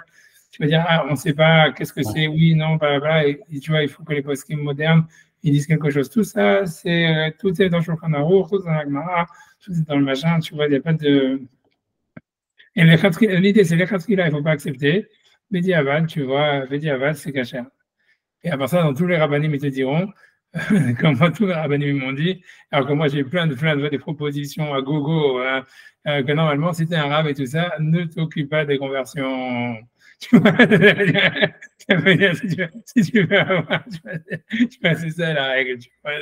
[SPEAKER 2] tu vas dire on ne sait pas qu'est-ce que c'est, oui, non, blablabla, et tu vois, il faut que les poskim modernes ils disent quelque chose. Tout ça, tout est dans Shulchan Aruch, tout est dans la Gemara, tout est dans le machin, tu vois, il n'y a pas de. Et l'idée, c'est les là, il ne faut pas accepter. Bédiavad, tu vois, Bédiavad, c'est caché. Et à part ça, dans tous les rabbinim, ils te diront, comme moi, tous les rabbinim m'ont dit, alors que moi, j'ai plein de propositions à gogo, que normalement, si tu es un rab et tout ça, ne t'occupe pas des conversions. Tu vois, ça veut dire, si tu veux avoir, tu vois, c'est ça la règle, tu vois,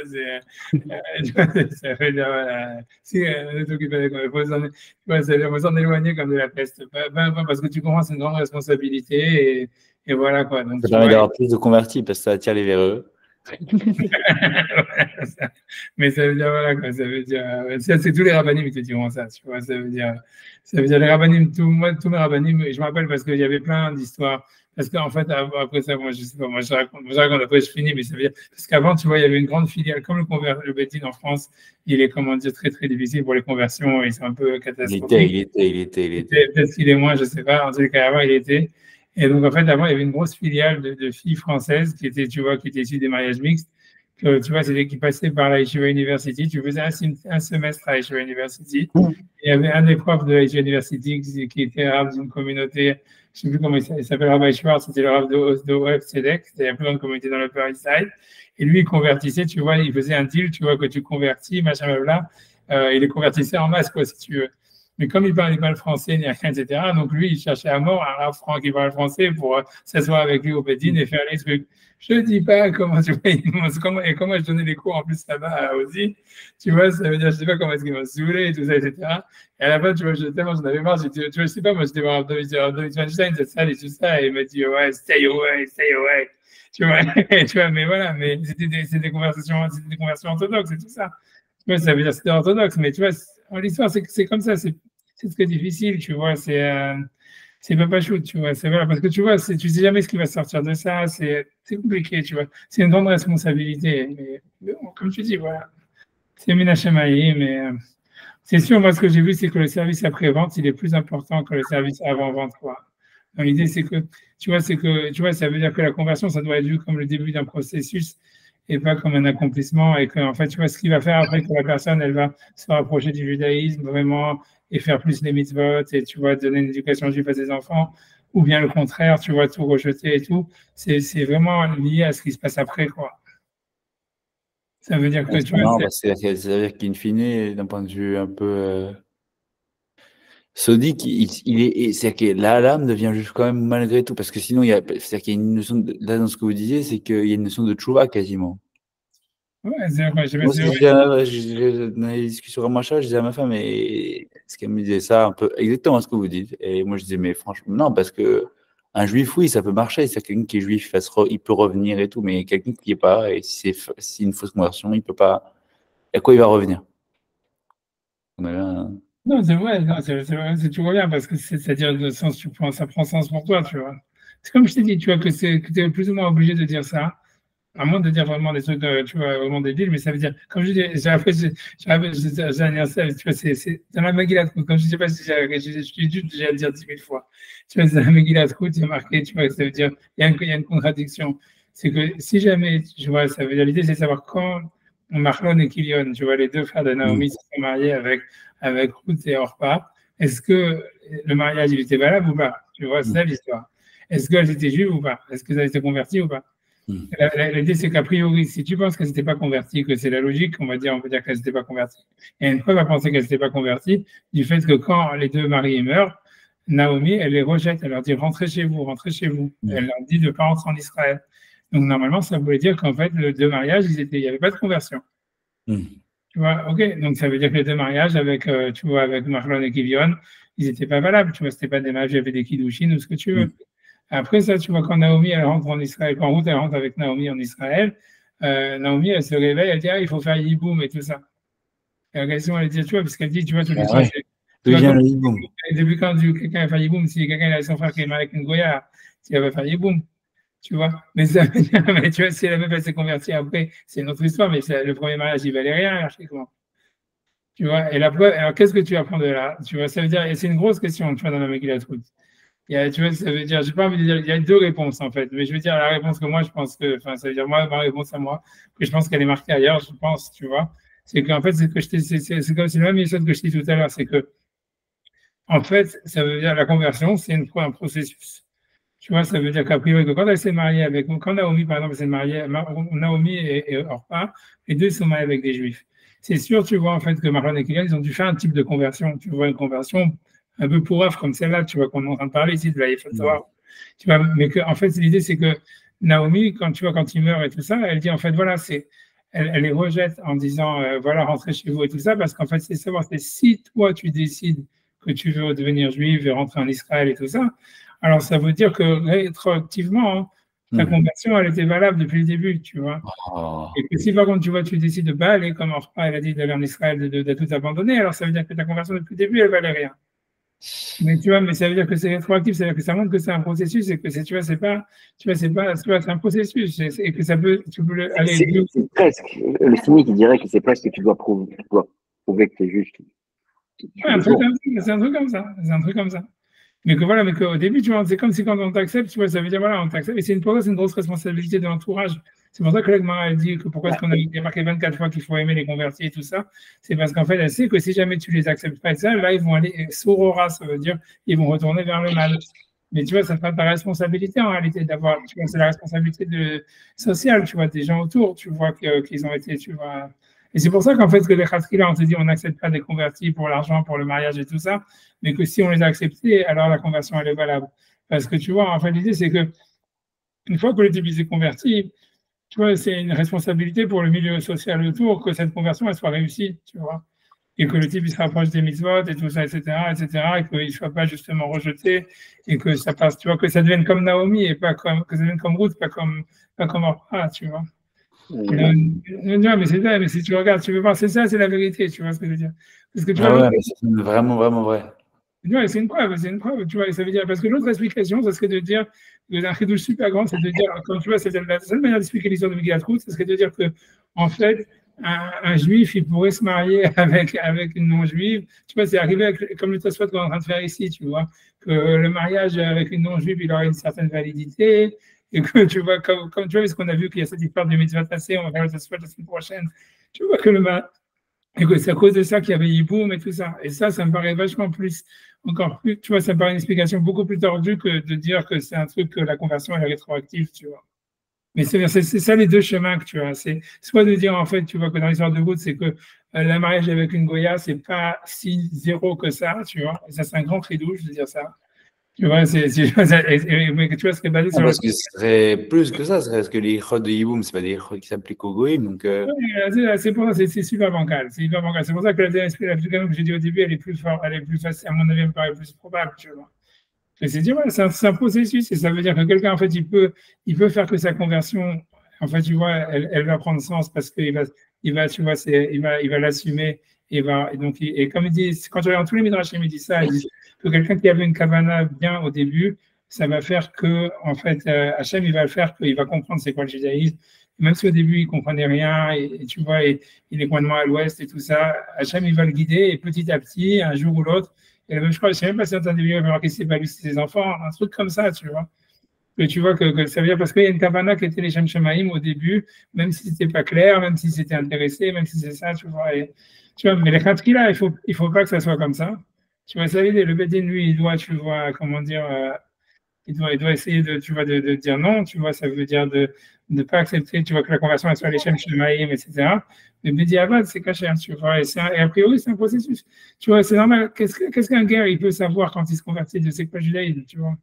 [SPEAKER 2] ça veut dire, voilà, si ne t'occupe pas des conversions, il faut s'en éloigner comme de la peste, parce que tu comprends, c'est une grande responsabilité, et voilà quoi. Donc,
[SPEAKER 3] ça permet d'avoir plus de convertis parce que ça attire les véreux.
[SPEAKER 2] Mais ça veut dire, voilà quoi, ça veut dire, c'est tous les rabbinim qui te diront ça, tu vois, ça veut dire les rabbinim, tous mes rabbinim, je me rappelle parce qu'il y avait plein d'histoires, parce qu'en fait, après ça, moi, je sais pas, moi, je raconte, après je finis, mais ça veut dire, parce qu'avant, tu vois, il y avait une grande filiale, comme le Beit Din en France, il est, comment dire, très, très difficile pour les conversions, ils sont un peu catastrophiques.
[SPEAKER 3] Il était.
[SPEAKER 2] Peut-être qu'il est moins, je sais pas, en tout cas, avant, il était. Et donc, en fait, avant, il y avait une grosse filiale de filles françaises qui étaient, tu vois, qui étaient issues des mariages mixtes. Que, tu vois, c'était qui passaient par la Yeshiva University. Tu faisais un semestre à la Yeshiva University. Il y avait un des profs de la Yeshiva University qui était arabe d'une communauté, je ne sais plus comment il s'appelle, Rabbi Schwartz, c'était le rab de OF Tzedek, c'était la plus grande communauté dans le Upper East Side. Et lui, il convertissait, tu vois, il faisait un deal, tu vois, que tu convertis, machin, blablabla. Il les convertissait en masse, quoi, si tu veux. Mais comme il ne parlait pas le français, ni rien, etc., donc lui, il cherchait à mort un arabe franc qui parle français pour s'asseoir avec lui au Beit Din et faire les trucs. Je ne dis pas comment tu vois, et comment je donnais les cours en plus là-bas aussi. Tu vois, ça veut dire, je ne sais pas comment est-ce qu'il m'a saoulé et tout ça, etc. Et à la fin, tu vois, tellement j'en avais marre, tu vois, je ne sais pas, moi, j'étais voir David Weinstein, cette salle et tout ça, et il m'a dit, ouais, stay away. Tu vois, mais voilà, mais c'était des conversations orthodoxes et tout ça. Tu vois, ça veut dire c'était orthodoxe, mais tu vois, l'histoire, c'est comme ça, c'est très difficile, tu vois, c'est pas shoot, tu vois, c'est vrai, parce que tu vois, tu sais jamais ce qui va sortir de ça, c'est compliqué, tu vois, c'est une grande responsabilité, mais bon, comme tu dis, voilà, c'est Minachemaï, mais c'est sûr, moi, ce que j'ai vu, c'est que le service après-vente, il est plus important que le service avant-vente, quoi. Donc, l'idée, c'est que, tu vois, ça veut dire que la conversion, ça doit être vu comme le début d'un processus, et pas comme un accomplissement, et que, en fait, tu vois, ce qu'il va faire après que la personne, elle va se rapprocher du judaïsme vraiment et faire plus les mitzvot, et tu vois, donner une éducation juive à ses enfants, ou bien le contraire, tu vois, tout rejeter et tout. C'est vraiment lié à ce qui se passe après, quoi. Ça veut dire que tu vois.
[SPEAKER 3] Non, ça veut dire qu'in fine, d'un point de vue un peu sodique, c'est-à-dire que là, l'âme devient juste quand même malgré tout, parce que sinon, c'est-à-dire qu'il y a une notion, là, dans ce que vous disiez, c'est qu'il y a une notion de tchouva quasiment.
[SPEAKER 2] Ouais, c'est vrai,
[SPEAKER 3] dans les discussions vraiment chaudes, je disais à ma femme, et ce qu'elle me disait ça un peu, exactement ce que vous dites. Et moi, je disais, mais franchement, non, parce que un juif, oui, ça peut marcher. C'est quelqu'un qui est juif, il peut revenir et tout, mais quelqu'un qui n'est pas, et si c'est une fausse conversion, il peut pas. À quoi il va revenir?
[SPEAKER 2] Non, c'est vrai, c'est toujours bien parce que c'est-à-dire le sens, ça prend sens pour toi, tu vois. C'est comme je t'ai dit, tu vois, que tu es plus ou moins obligé de dire ça, à moins de dire vraiment des trucs, tu vois, vraiment débiles, mais ça veut dire, comme je dis, j'ai un anniversaire, tu vois, c'est dans la Megillat Ruth, comme je ne sais pas si j'ai dû déjà le dire 10 000 fois, tu vois, dans la Megillat Ruth, il y a marqué, tu vois, ça veut dire, il y a une contradiction. C'est que si jamais, tu vois, ça veut dire, l'idée, c'est de savoir quand Mahlon et Kilion, tu vois, les deux frères de Naomi se sont mariés avec Ruth et Orpa, est-ce que le mariage, il était valable ou pas? Tu vois, c'est ça l'histoire. Est-ce qu'elles étaient juives ou pas? Est-ce qu'elles étaient converties ou pas? L'idée, c'est qu'a priori, si tu penses qu'elles n'étaient pas converties, que c'est la logique, on peut dire qu'elles n'étaient pas converties. Il y a une preuve à penser qu'elles n'étaient pas converties du fait que quand les deux mariés meurent, Naomi, elle les rejette, elle leur dit rentrez chez vous, rentrez chez vous. Elle leur dit de ne pas rentrer en Israël. Donc normalement, ça voulait dire qu'en fait, les deux mariages, il n'y avait pas de conversion. Tu vois, ok, donc ça veut dire que les deux mariages avec, tu vois, avec Mahlon et Kilion, ils n'étaient pas valables. Tu vois, c'était pas des mariages, il y avait des kiddushin ou ce que tu veux. Après ça, tu vois, quand Naomi, elle rentre en Israël, quand Ruth, elle rentre avec Naomi en Israël, Naomi, elle se réveille, elle dit, ah, il faut faire yiboum et tout ça. Et la question, elle dit, tu vois, parce qu'elle dit, tu vois, tout l'histoire, c'est. Depuis quand quelqu'un fait yiboum, si quelqu'un a son frère qui est marié avec une goya, il va faire yiboum. Tu vois, mais tu vois, si la meuf, elle s'est convertie après, c'est une autre histoire, mais le premier mariage, il valait rien, archiquement. Tu vois, et la preuve, alors qu'est-ce que tu apprends de là? Tu vois, ça veut dire, et c'est une grosse question, tu vois, dans la Megillat Ruth. Tu vois, ça veut dire, j'ai pas envie de dire, il y a deux réponses en fait, mais je veux dire la réponse que moi je pense que, enfin, ça veut dire ma réponse à moi, que je pense qu'elle est marquée ailleurs, je pense, tu vois, c'est qu'en fait, c'est comme c'est la même chose que je dis tout à l'heure, c'est que, en fait, ça veut dire la conversion, c'est un processus. Tu vois, ça veut dire qu'a priori, que quand elle s'est mariée avec, quand Naomi, par exemple, s'est mariée, Naomi et Orpa, les deux sont mariés avec des juifs. C'est sûr, tu vois, en fait, que Mahlon et Kilion, ils ont dû faire un type de conversion. Tu vois, une conversion un peu pourrave comme celle-là, tu vois, qu'on est en train de parler ici de la Yéfatora. Tu vois, mais que, en fait, l'idée, c'est que Naomi, quand tu vois, quand il meurt et tout ça, elle dit, en fait, voilà, elle les rejette en disant, voilà, rentrez chez vous et tout ça, parce qu'en fait, c'est savoir, c'est si toi, tu décides que tu veux devenir juive et rentrer en Israël et tout ça, alors ça veut dire que rétroactivement, hein, ta conversion, elle était valable depuis le début, tu vois. Et que si par contre, tu vois, tu décides de ne pas aller, comme Orpa, elle a dit d'aller en Israël, de tout abandonner, alors ça veut dire que ta conversion depuis le début, elle valait rien. Mais tu vois, mais ça veut dire que c'est rétroactif, ça veut dire que ça montre que c'est un processus et que c'est, tu vois, c'est pas, c'est un processus et que ça peut, tu peux aller.
[SPEAKER 1] C'est presque le cynique qui dirait que c'est presque que tu dois prouver que tu es juste.
[SPEAKER 2] Ouais, un truc comme ça, c'est un truc comme ça, c'est un truc comme ça. Mais que voilà, mais qu'au début, tu vois, c'est comme si quand on t'accepte, tu vois, ça veut dire voilà, on t'accepte. Et c'est une grosse responsabilité de l'entourage. C'est pour ça que l'Agmara a dit que pourquoi est-ce qu'on a marqué 24 fois qu'il faut aimer les convertis et tout ça. C'est parce qu'en fait, elle sait que si jamais tu les acceptes pas et ça, là, ils vont aller sourora, ça veut dire ils vont retourner vers le mal. Mais tu vois, ça fait ta responsabilité en réalité d'avoir, tu vois, c'est la responsabilité sociale, tu vois, des gens autour, tu vois, qu'ils ont été, tu vois. Et c'est pour ça qu'en fait, que les Khatrila, on te dit, on n'accepte pas des convertis pour l'argent, pour le mariage et tout ça, mais que si on les a acceptés, alors la conversion, elle est valable. Parce que tu vois, en fait, l'idée, c'est que une fois que le type est converti, tu vois, c'est une responsabilité pour le milieu social autour que cette conversion, elle soit réussie, tu vois. Et que le type, il se rapproche des mitzvot et tout ça, etc., et qu'il ne soit pas justement rejeté, et que ça passe, tu vois, que ça devienne comme Naomi, et pas comme, que ça devienne comme Ruth, pas comme Orpah, tu vois. Non, mais c'est ça, mais si tu regardes, tu veux voir, c'est ça, c'est la vérité, tu vois ce que je veux dire. Parce que tu vois,
[SPEAKER 3] mais c'est vraiment, vraiment vrai.
[SPEAKER 2] Ouais, c'est une preuve, tu vois, et ça veut dire, parce que l'autre explication, ça serait de dire, un chidouche super grand, c'est de dire, comme tu vois, c'est la seule manière d'expliquer l'histoire de Megillat Ruth, ça serait de dire que, en fait, un juif, il pourrait se marier avec une non-juive. Tu vois, c'est arrivé comme le Tosfot qu'on est en train de faire ici, tu vois, que le mariage avec une non-juive, il aurait une certaine validité, et que tu vois, comme tu vois, parce qu'on a vu qu'il y a cette histoire de mitzvah passée, on va faire le Tosfot la semaine prochaine, tu vois que Et que c'est à cause de ça qu'il y avait Yiboum et tout ça. Et ça me paraît vachement plus, encore plus, tu vois, ça me paraît une explication beaucoup plus tordue que de dire que c'est un truc que la conversion est rétroactive, tu vois. Mais c'est ça les deux chemins que tu as. C'est soit de dire, en fait, tu vois, que dans l'histoire de Ruth, c'est que le mariage avec une Goya, c'est pas si zéro que ça, tu vois. Et ça, c'est un grand cri douche de dire ça. Tu vois, mais tu vois, ce qui est basé sur.
[SPEAKER 3] Parce que ce serait plus que ça, parce que les chocs de Yiboum, c'est pas des chocs qui s'appliquent au Goïm, donc.
[SPEAKER 2] C'est pour ça, c'est super bancal. C'est hyper bancal. C'est pour ça que la explication que j'ai dit au début, elle est plus forte, elle est plus facile, à mon avis, elle me paraît plus probable, tu vois. Et c'est dire, ouais, c'est un processus, et ça veut dire que quelqu'un, en fait, il peut faire que sa conversion, en fait, tu vois, elle va prendre sens parce qu'il va, tu vois, il va l'assumer, et comme il dit, quand tu regardes tous les midrashim, il dit ça, il dit que quelqu'un qui avait une kavana bien au début, ça va faire que, en fait, Hachem, il va le faire, qu'il va comprendre c'est quoi le judaïsme. Même si au début, il comprenait rien, et tu vois, il est complètement à l'ouest et tout ça, Hachem, il va le guider, et petit à petit, un jour ou l'autre, et même, je crois, je ne sais même pas si certains des vidéos qui s'est pas lu ses enfants, un truc comme ça, tu vois. Et tu vois que ça veut dire parce qu'il y a une kavana qui était les Shem Shemaim au début, même si c'était pas clair, même si c'était intéressé, même si c'est ça, tu vois. Tu vois, mais les khatri là, il faut pas que ça soit comme ça. Tu vois, ça veut dire, le Bedin, lui, il doit, tu vois, comment dire, il doit essayer de, tu vois, de dire non, tu vois, ça veut dire de ne pas accepter, tu vois, que la conversion elle soit les Shem Shemaim, etc. Mais Bedi Avad, c'est caché, tu vois, et a priori, c'est un processus. Tu vois, c'est normal. Qu'est-ce qu'un guerre, il peut savoir quand il se convertit de c'est quoi le judaïsme, tu vois?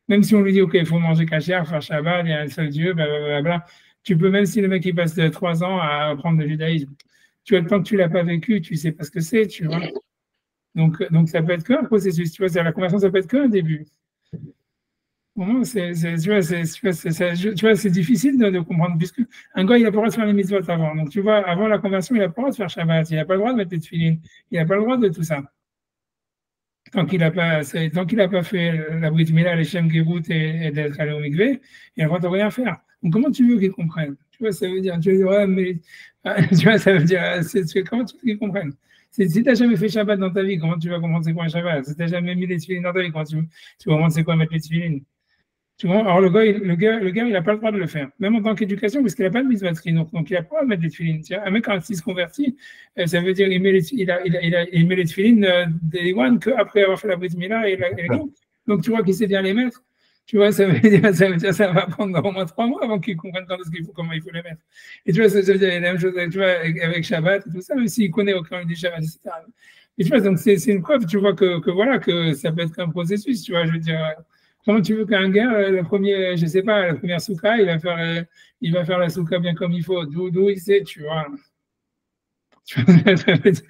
[SPEAKER 2] Même si on lui dit, OK, il faut manger cachère, faire Shabbat, il y a un seul Dieu, blablabla. Tu peux, même si le mec, il passe 3 ans à apprendre le judaïsme, tu vois, tant que tu l'as pas vécu, tu sais pas ce que c'est, tu vois. Donc, ça peut être qu'un processus, tu vois, la conversion, ça peut être qu'un début. Tu vois, c'est difficile de comprendre, puisque un gars, il n'a pas le droit de faire les mitzvot avant. Donc, tu vois, avant la conversion, il n'a pas le droit de faire Shabbat, il n'a pas le droit de mettre les tefilines, il n'a pas le droit de tout ça. Tant qu'il n'a pas fait la Brit Mila, les Shem Gerut et d'être allé au Mikvé, il n'a pas le droit de rien faire. Donc, comment tu veux qu'ils comprennent? Tu vois, ça veut dire, tu veux dire, ouais, mais, tu vois, ça veut dire, comment tu veux qu'ils comprennent? Si tu n'as jamais fait Shabbat dans ta vie, comment tu vas comprendre c'est quoi un Shabbat? Si tu n'as jamais mis les tefilines dans ta vie, comment tu vas comprendre c'est quoi mettre les tefilines? Tu vois, alors le gars, il n'a pas le droit de le faire, même en tant qu'éducation, parce qu'il n'a pas de mitzvah-tri, donc il n'a pas le droit de mettre des tefilines. Un mec, quand il se convertit, ça veut dire qu'il met il met les tefilines des one qu'après avoir fait la brit mila et la donc tu vois qu'il sait bien les mettre. Tu vois, ça veut dire ça va prendre au moins 3 mois avant qu'il comprenne comment il faut les mettre. Et tu vois, ça veut dire la même chose tu vois, avec Shabbat et tout ça, même s'il connaît aucun du Shabbat, etc. Et tu vois, donc c'est une preuve, tu vois, que voilà, que ça peut être un processus, tu vois, je veux dire. Comment tu veux qu'un gars, je sais pas, la première souka, il va faire la souka bien comme il faut, d'où il sait, tu vois. Parce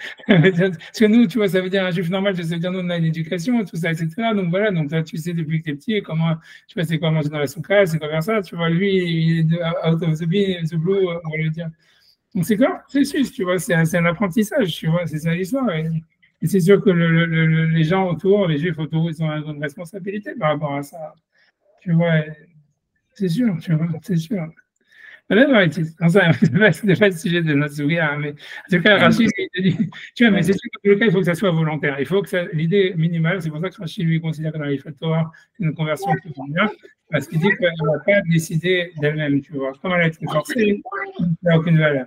[SPEAKER 2] que nous, tu vois, ça veut dire un juif normal, ça veut dire nous, on a une éducation, tout ça, etc. Donc voilà, donc toi, tu sais depuis que tu es petit, comment, tu vois, c'est quoi manger dans la souka, c'est quoi faire ça, tu vois, lui, il est out of the blue, on va le dire. Donc c'est quoi? C'est juste, tu vois, c'est un apprentissage, tu vois, c'est ça l'histoire. Et c'est sûr que les gens autour, les juifs autour, ils ont une responsabilité par rapport à ça. Tu vois, c'est sûr, tu vois, c'est sûr. Là, ouais, c'est pas le sujet de notre sourire, hein, mais en tout cas, Rachid, il te dit, tu vois, mais c'est sûr que le cas, il faut que ça soit volontaire. Il faut que ça, l'idée minimale, c'est pour ça que Rachid, lui, considère que dans les Torah, c'est une conversion qui bien, parce qu'il dit qu'elle ne va pas décider d'elle-même, tu vois. Comme elle a été forcée, elle n'a aucune valeur.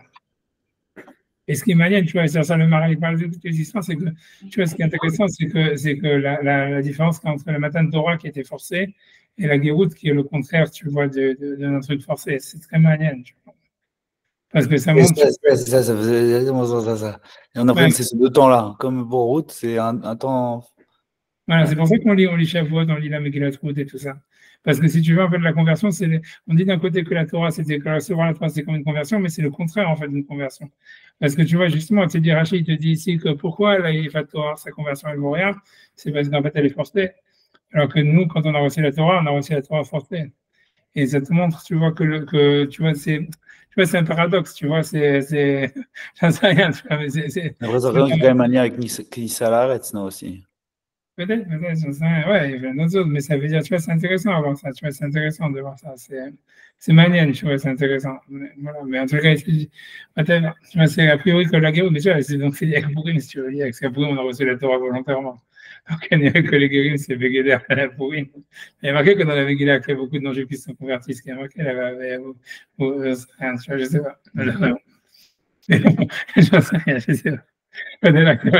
[SPEAKER 2] Et ce qui est malin, tu vois, c'est ça, le mari parle de toute l'existence, c'est que, tu vois, ce qui est intéressant, c'est que la différence entre le matin de Torah qui était forcé et la guéroute qui est le contraire, tu vois, de notre truc forcé. C'est très malin, tu vois. Parce que ça montre.
[SPEAKER 3] C'est ça, ça faisait exactement ça. Et on apprend que c'est ce 2 temps-là. Comme pour route, c'est un temps.
[SPEAKER 2] Voilà, c'est pour ça qu'on lit Shavuot, on lit la Megillat Ruth et tout ça. Parce que si tu veux, en fait, la conversion, on dit d'un côté que la Torah, c'était que recevoir la Torah, c'est comme une conversion, mais c'est le contraire, en fait, d'une conversion. Parce que tu vois, justement, tu dis, Rachid, il te dit ici que pourquoi la Torah, sa conversion, elle vaut rien, c'est parce qu'en fait, elle est forcée. Alors que nous, quand on a reçu la Torah, on a reçu la Torah forcée. Et ça te montre, tu vois, tu vois, c'est un paradoxe, tu vois, j'en sais rien, tu vois, mais c'est.
[SPEAKER 3] Après, ça regarde quand même manière avec Nissa Laretz, non, aussi.
[SPEAKER 2] Peut-être, j'en sais rien. Ouais, il y a d'autres autres, mais ça veut dire, tu vois, c'est intéressant à voir ça, tu vois, c'est intéressant de voir ça, c'est manière, tu vois, c'est intéressant. Voilà, mais en tout cas, tu vois, c'est a priori que la guerre, mais tu vois, c'est donc c'est avec Pourim, si tu veux dire, parce qu'à Pourim, on a reçu la Torah volontairement. Donc, il n'y a que les guérim, c'est Béguéder à la Pourim. Il y a marqué que dans la Béguéder, il y a beaucoup de non-juifs qui se sont convertis, ce qui est marqué là-bas, tu vois, je sais pas. J'en sais rien, je sais pas.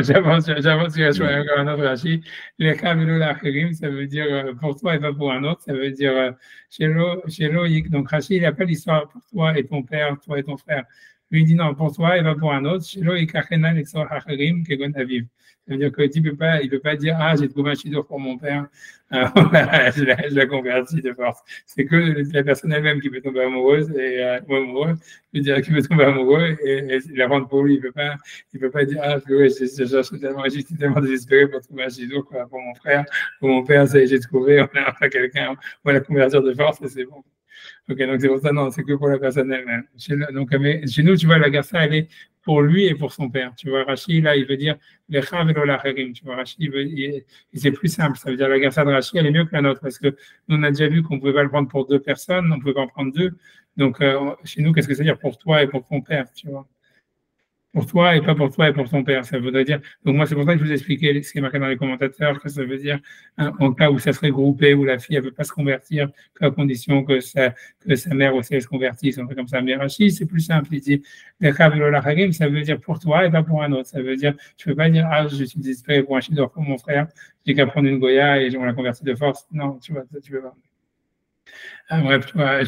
[SPEAKER 2] J'avance, il y a encore un autre Rashi. Les Khamilou Lachirim, ça veut dire pour toi et pas pour un autre, ça veut dire chez Loïc. Donc Rashi, il appelle l'histoire pour toi et ton père, toi et ton frère. Lui, il dit non, pour toi et pas pour un autre. Chez Loïc, Achena, l'histoire Hachirim, Kegon Aviv. Ça veut dire qu'il ne peut pas dire ah, j'ai trouvé un chidour pour mon père, je la convertis de force. C'est que la personne elle-même qui peut tomber amoureuse ou amoureux, je veux dire, qui peut tomber amoureux et la rendre pour lui. Il peut pas dire ah, ouais, j'étais tellement désespéré pour trouver un chidour pour mon frère, pour mon père, ça y est, j'ai trouvé, on a quelqu'un, on va la convertir de force et c'est bon. Ok, donc c'est pour ça, non, c'est que pour la personne elle-même. Donc, chez nous, tu vois, la garça, elle est pour lui et pour son père. Tu vois, Rashi, là, il veut dire les chav et l'acherim. Tu vois, Rashi, c'est plus simple. Ça veut dire la garça de Rashi, elle est mieux que la nôtre parce que nous, on a déjà vu qu'on ne pouvait pas le prendre pour deux personnes, on ne pouvait pas en prendre deux. Donc, chez nous, qu'est-ce que ça veut dire pour toi et pour ton père, tu vois? Pour toi et pas pour toi et pour ton père. Ça voudrait dire. Donc, moi, c'est pour ça que je vous ai expliqué ce qui est marqué dans les commentateurs, que ça veut dire en cas où ça serait groupé, où la fille ne veut pas se convertir, qu'à condition que sa mère aussi elle se convertisse. On fait comme ça. Mais Rashi, c'est plus simple. Il dit ça veut dire pour toi et pas pour un autre. Ça veut dire, tu ne peux pas dire, ah, je suis désespéré pour un chidor pour mon frère, j'ai qu'à prendre une Goya et on la convertit de force. Non, tu vois, tu peux pas. Bref, tu vois,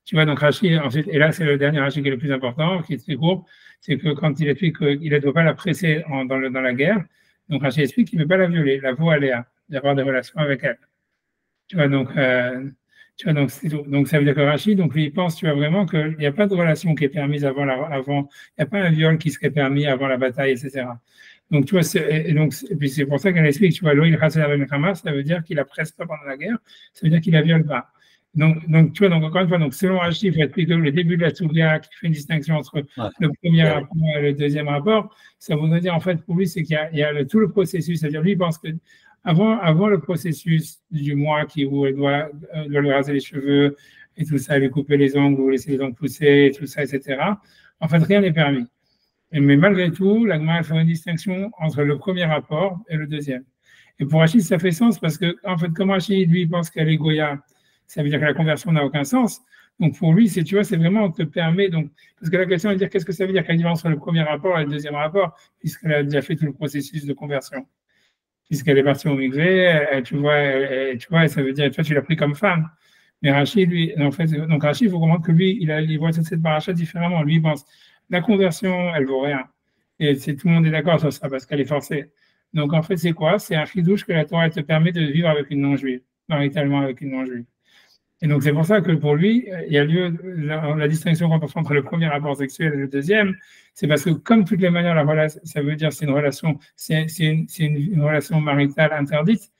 [SPEAKER 2] tu vois, donc Rashi, ensuite, et là, c'est le dernier Rashi qui est le plus important, qui est très court, c'est que quand il explique qu'il ne doit pas la presser dans la guerre, donc Rashi explique qu'il ne peut pas la violer, la vaut à Léa, d'avoir des relations avec elle. Tu vois, donc, donc ça veut dire que Rashi, donc lui, il pense, tu vois, vraiment qu'il n'y a pas de relation qui est permise avant, il n'y a pas un viol qui serait permis avant la bataille, etc. Donc, tu vois, et puis c'est pour ça qu'elle explique, tu vois, l'Oïl Hassel Hamas, ça veut dire qu'il la presse pas pendant la guerre, ça veut dire qu'il la viole pas. Donc, tu vois, donc encore une fois, donc selon Rashi, il faut expliquer que le début de la Soudia, qui fait une distinction entre le premier rapport et le deuxième rapport, ça voudrait dire, en fait, pour lui, c'est qu'il y a tout le processus, c'est-à-dire, lui, il pense que avant le processus du mois où elle doit lui raser les cheveux et tout ça, lui couper les ongles ou laisser les ongles pousser, et tout ça, etc., en fait, rien n'est permis. Mais malgré tout, la Gemara fait une distinction entre le premier rapport et le deuxième. Et pour Rachid, ça fait sens parce que, en fait, comme Rachid, lui, pense qu'elle est Goya, ça veut dire que la conversion n'a aucun sens. Donc, pour lui, tu vois, c'est vraiment, on te permet, donc, parce que la question est de dire qu'est-ce que ça veut dire qu'elle entre le premier rapport et le deuxième rapport, puisqu'elle a déjà fait tout le processus de conversion. Puisqu'elle est partie au Mikvé, tu vois, ça veut dire, toi, tu l'as pris comme femme. Mais Rachid, lui, en fait, donc Rachid, il faut comprendre que lui, il voit cette paracha différemment. Lui, il pense, la conversion, elle vaut rien. Et tout le monde est d'accord sur ça parce qu'elle est forcée. Donc, en fait, c'est quoi? C'est un chidouche que la Torah te permet de vivre avec une non-juive, maritalement avec une non-juive. Et donc, c'est pour ça que pour lui, il y a lieu, la distinction qu'on peut faire entre le premier rapport sexuel et le deuxième, c'est parce que, comme de toutes les manières, la relation, ça veut dire c'est une relation, c'est une relation maritale interdite,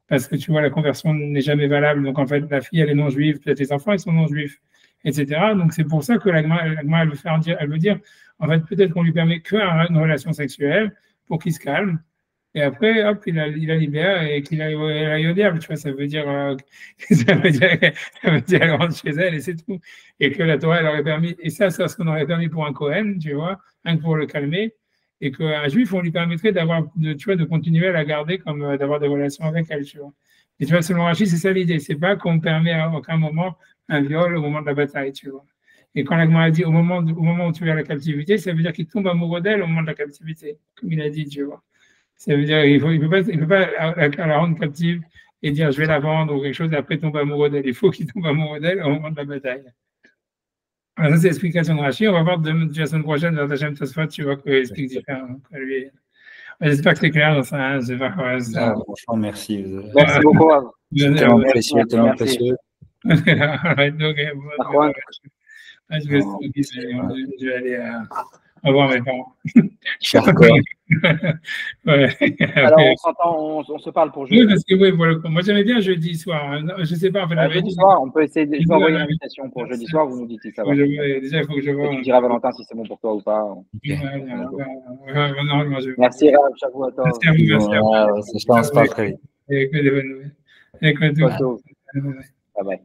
[SPEAKER 2] parce que tu vois, la conversion n'est jamais valable. Donc, en fait, la fille, elle est non-juive, peut-être les enfants, ils sont non-juifs, etc. Donc, c'est pour ça que la Gemara, elle veut dire, en fait, peut-être qu'on lui permet qu'une relation sexuelle pour qu'il se calme. Et après, hop, il la libère et qu'il aille au diable, tu vois, ça veut dire elle rentre chez elle et c'est tout. Et que la Torah, elle aurait permis, et ça, c'est ce qu'on aurait permis pour un Kohen, tu vois, rien que pour le calmer, et qu'un juif, on lui permettrait de continuer à la garder comme d'avoir des relations avec elle, tu vois. Et tu vois, selon Rachid, c'est ça l'idée, c'est pas qu'on permet à aucun moment un viol au moment de la bataille, tu vois. Et quand l'Agma a dit au moment où tu es à la captivité, ça veut dire qu'il tombe amoureux d'elle au moment de la captivité, comme il a dit, tu vois. Ça veut dire qu'il ne peut pas la rendre captive et dire je vais la vendre ou quelque chose et après tomber amoureux d'elle. Il faut qu'il tombe amoureux d'elle au moment de la bataille. Alors ça, c'est l'explication de Rachid. On va voir la semaine prochaine dans Hachem Tosfot, tu vois qu'il explique différemment. J'espère que c'est clair dans ça.
[SPEAKER 3] Franchement, merci.
[SPEAKER 1] Merci beaucoup.
[SPEAKER 3] Tellement précieux, tellement précieux.
[SPEAKER 2] Je vais aller voir mes parents.
[SPEAKER 1] Ouais. Alors, on se parle pour jeudi.
[SPEAKER 2] Oui, parce que moi j'aimais bien jeudi soir. Je sais pas, en fait.
[SPEAKER 1] Jeudi soir, on peut essayer de. Je vais envoyer une invitation pour jeudi soir, vous nous dites si ça va.
[SPEAKER 2] Déjà, il faut que je vois.
[SPEAKER 1] Tu diras à Valentin si c'est bon pour toi ou pas.
[SPEAKER 2] Merci,
[SPEAKER 1] Rav, j'avoue à toi.
[SPEAKER 2] Merci à vous.
[SPEAKER 3] Ça se passe pas très vite.
[SPEAKER 2] Avec des bonnes nouvelles.
[SPEAKER 1] Bye bye.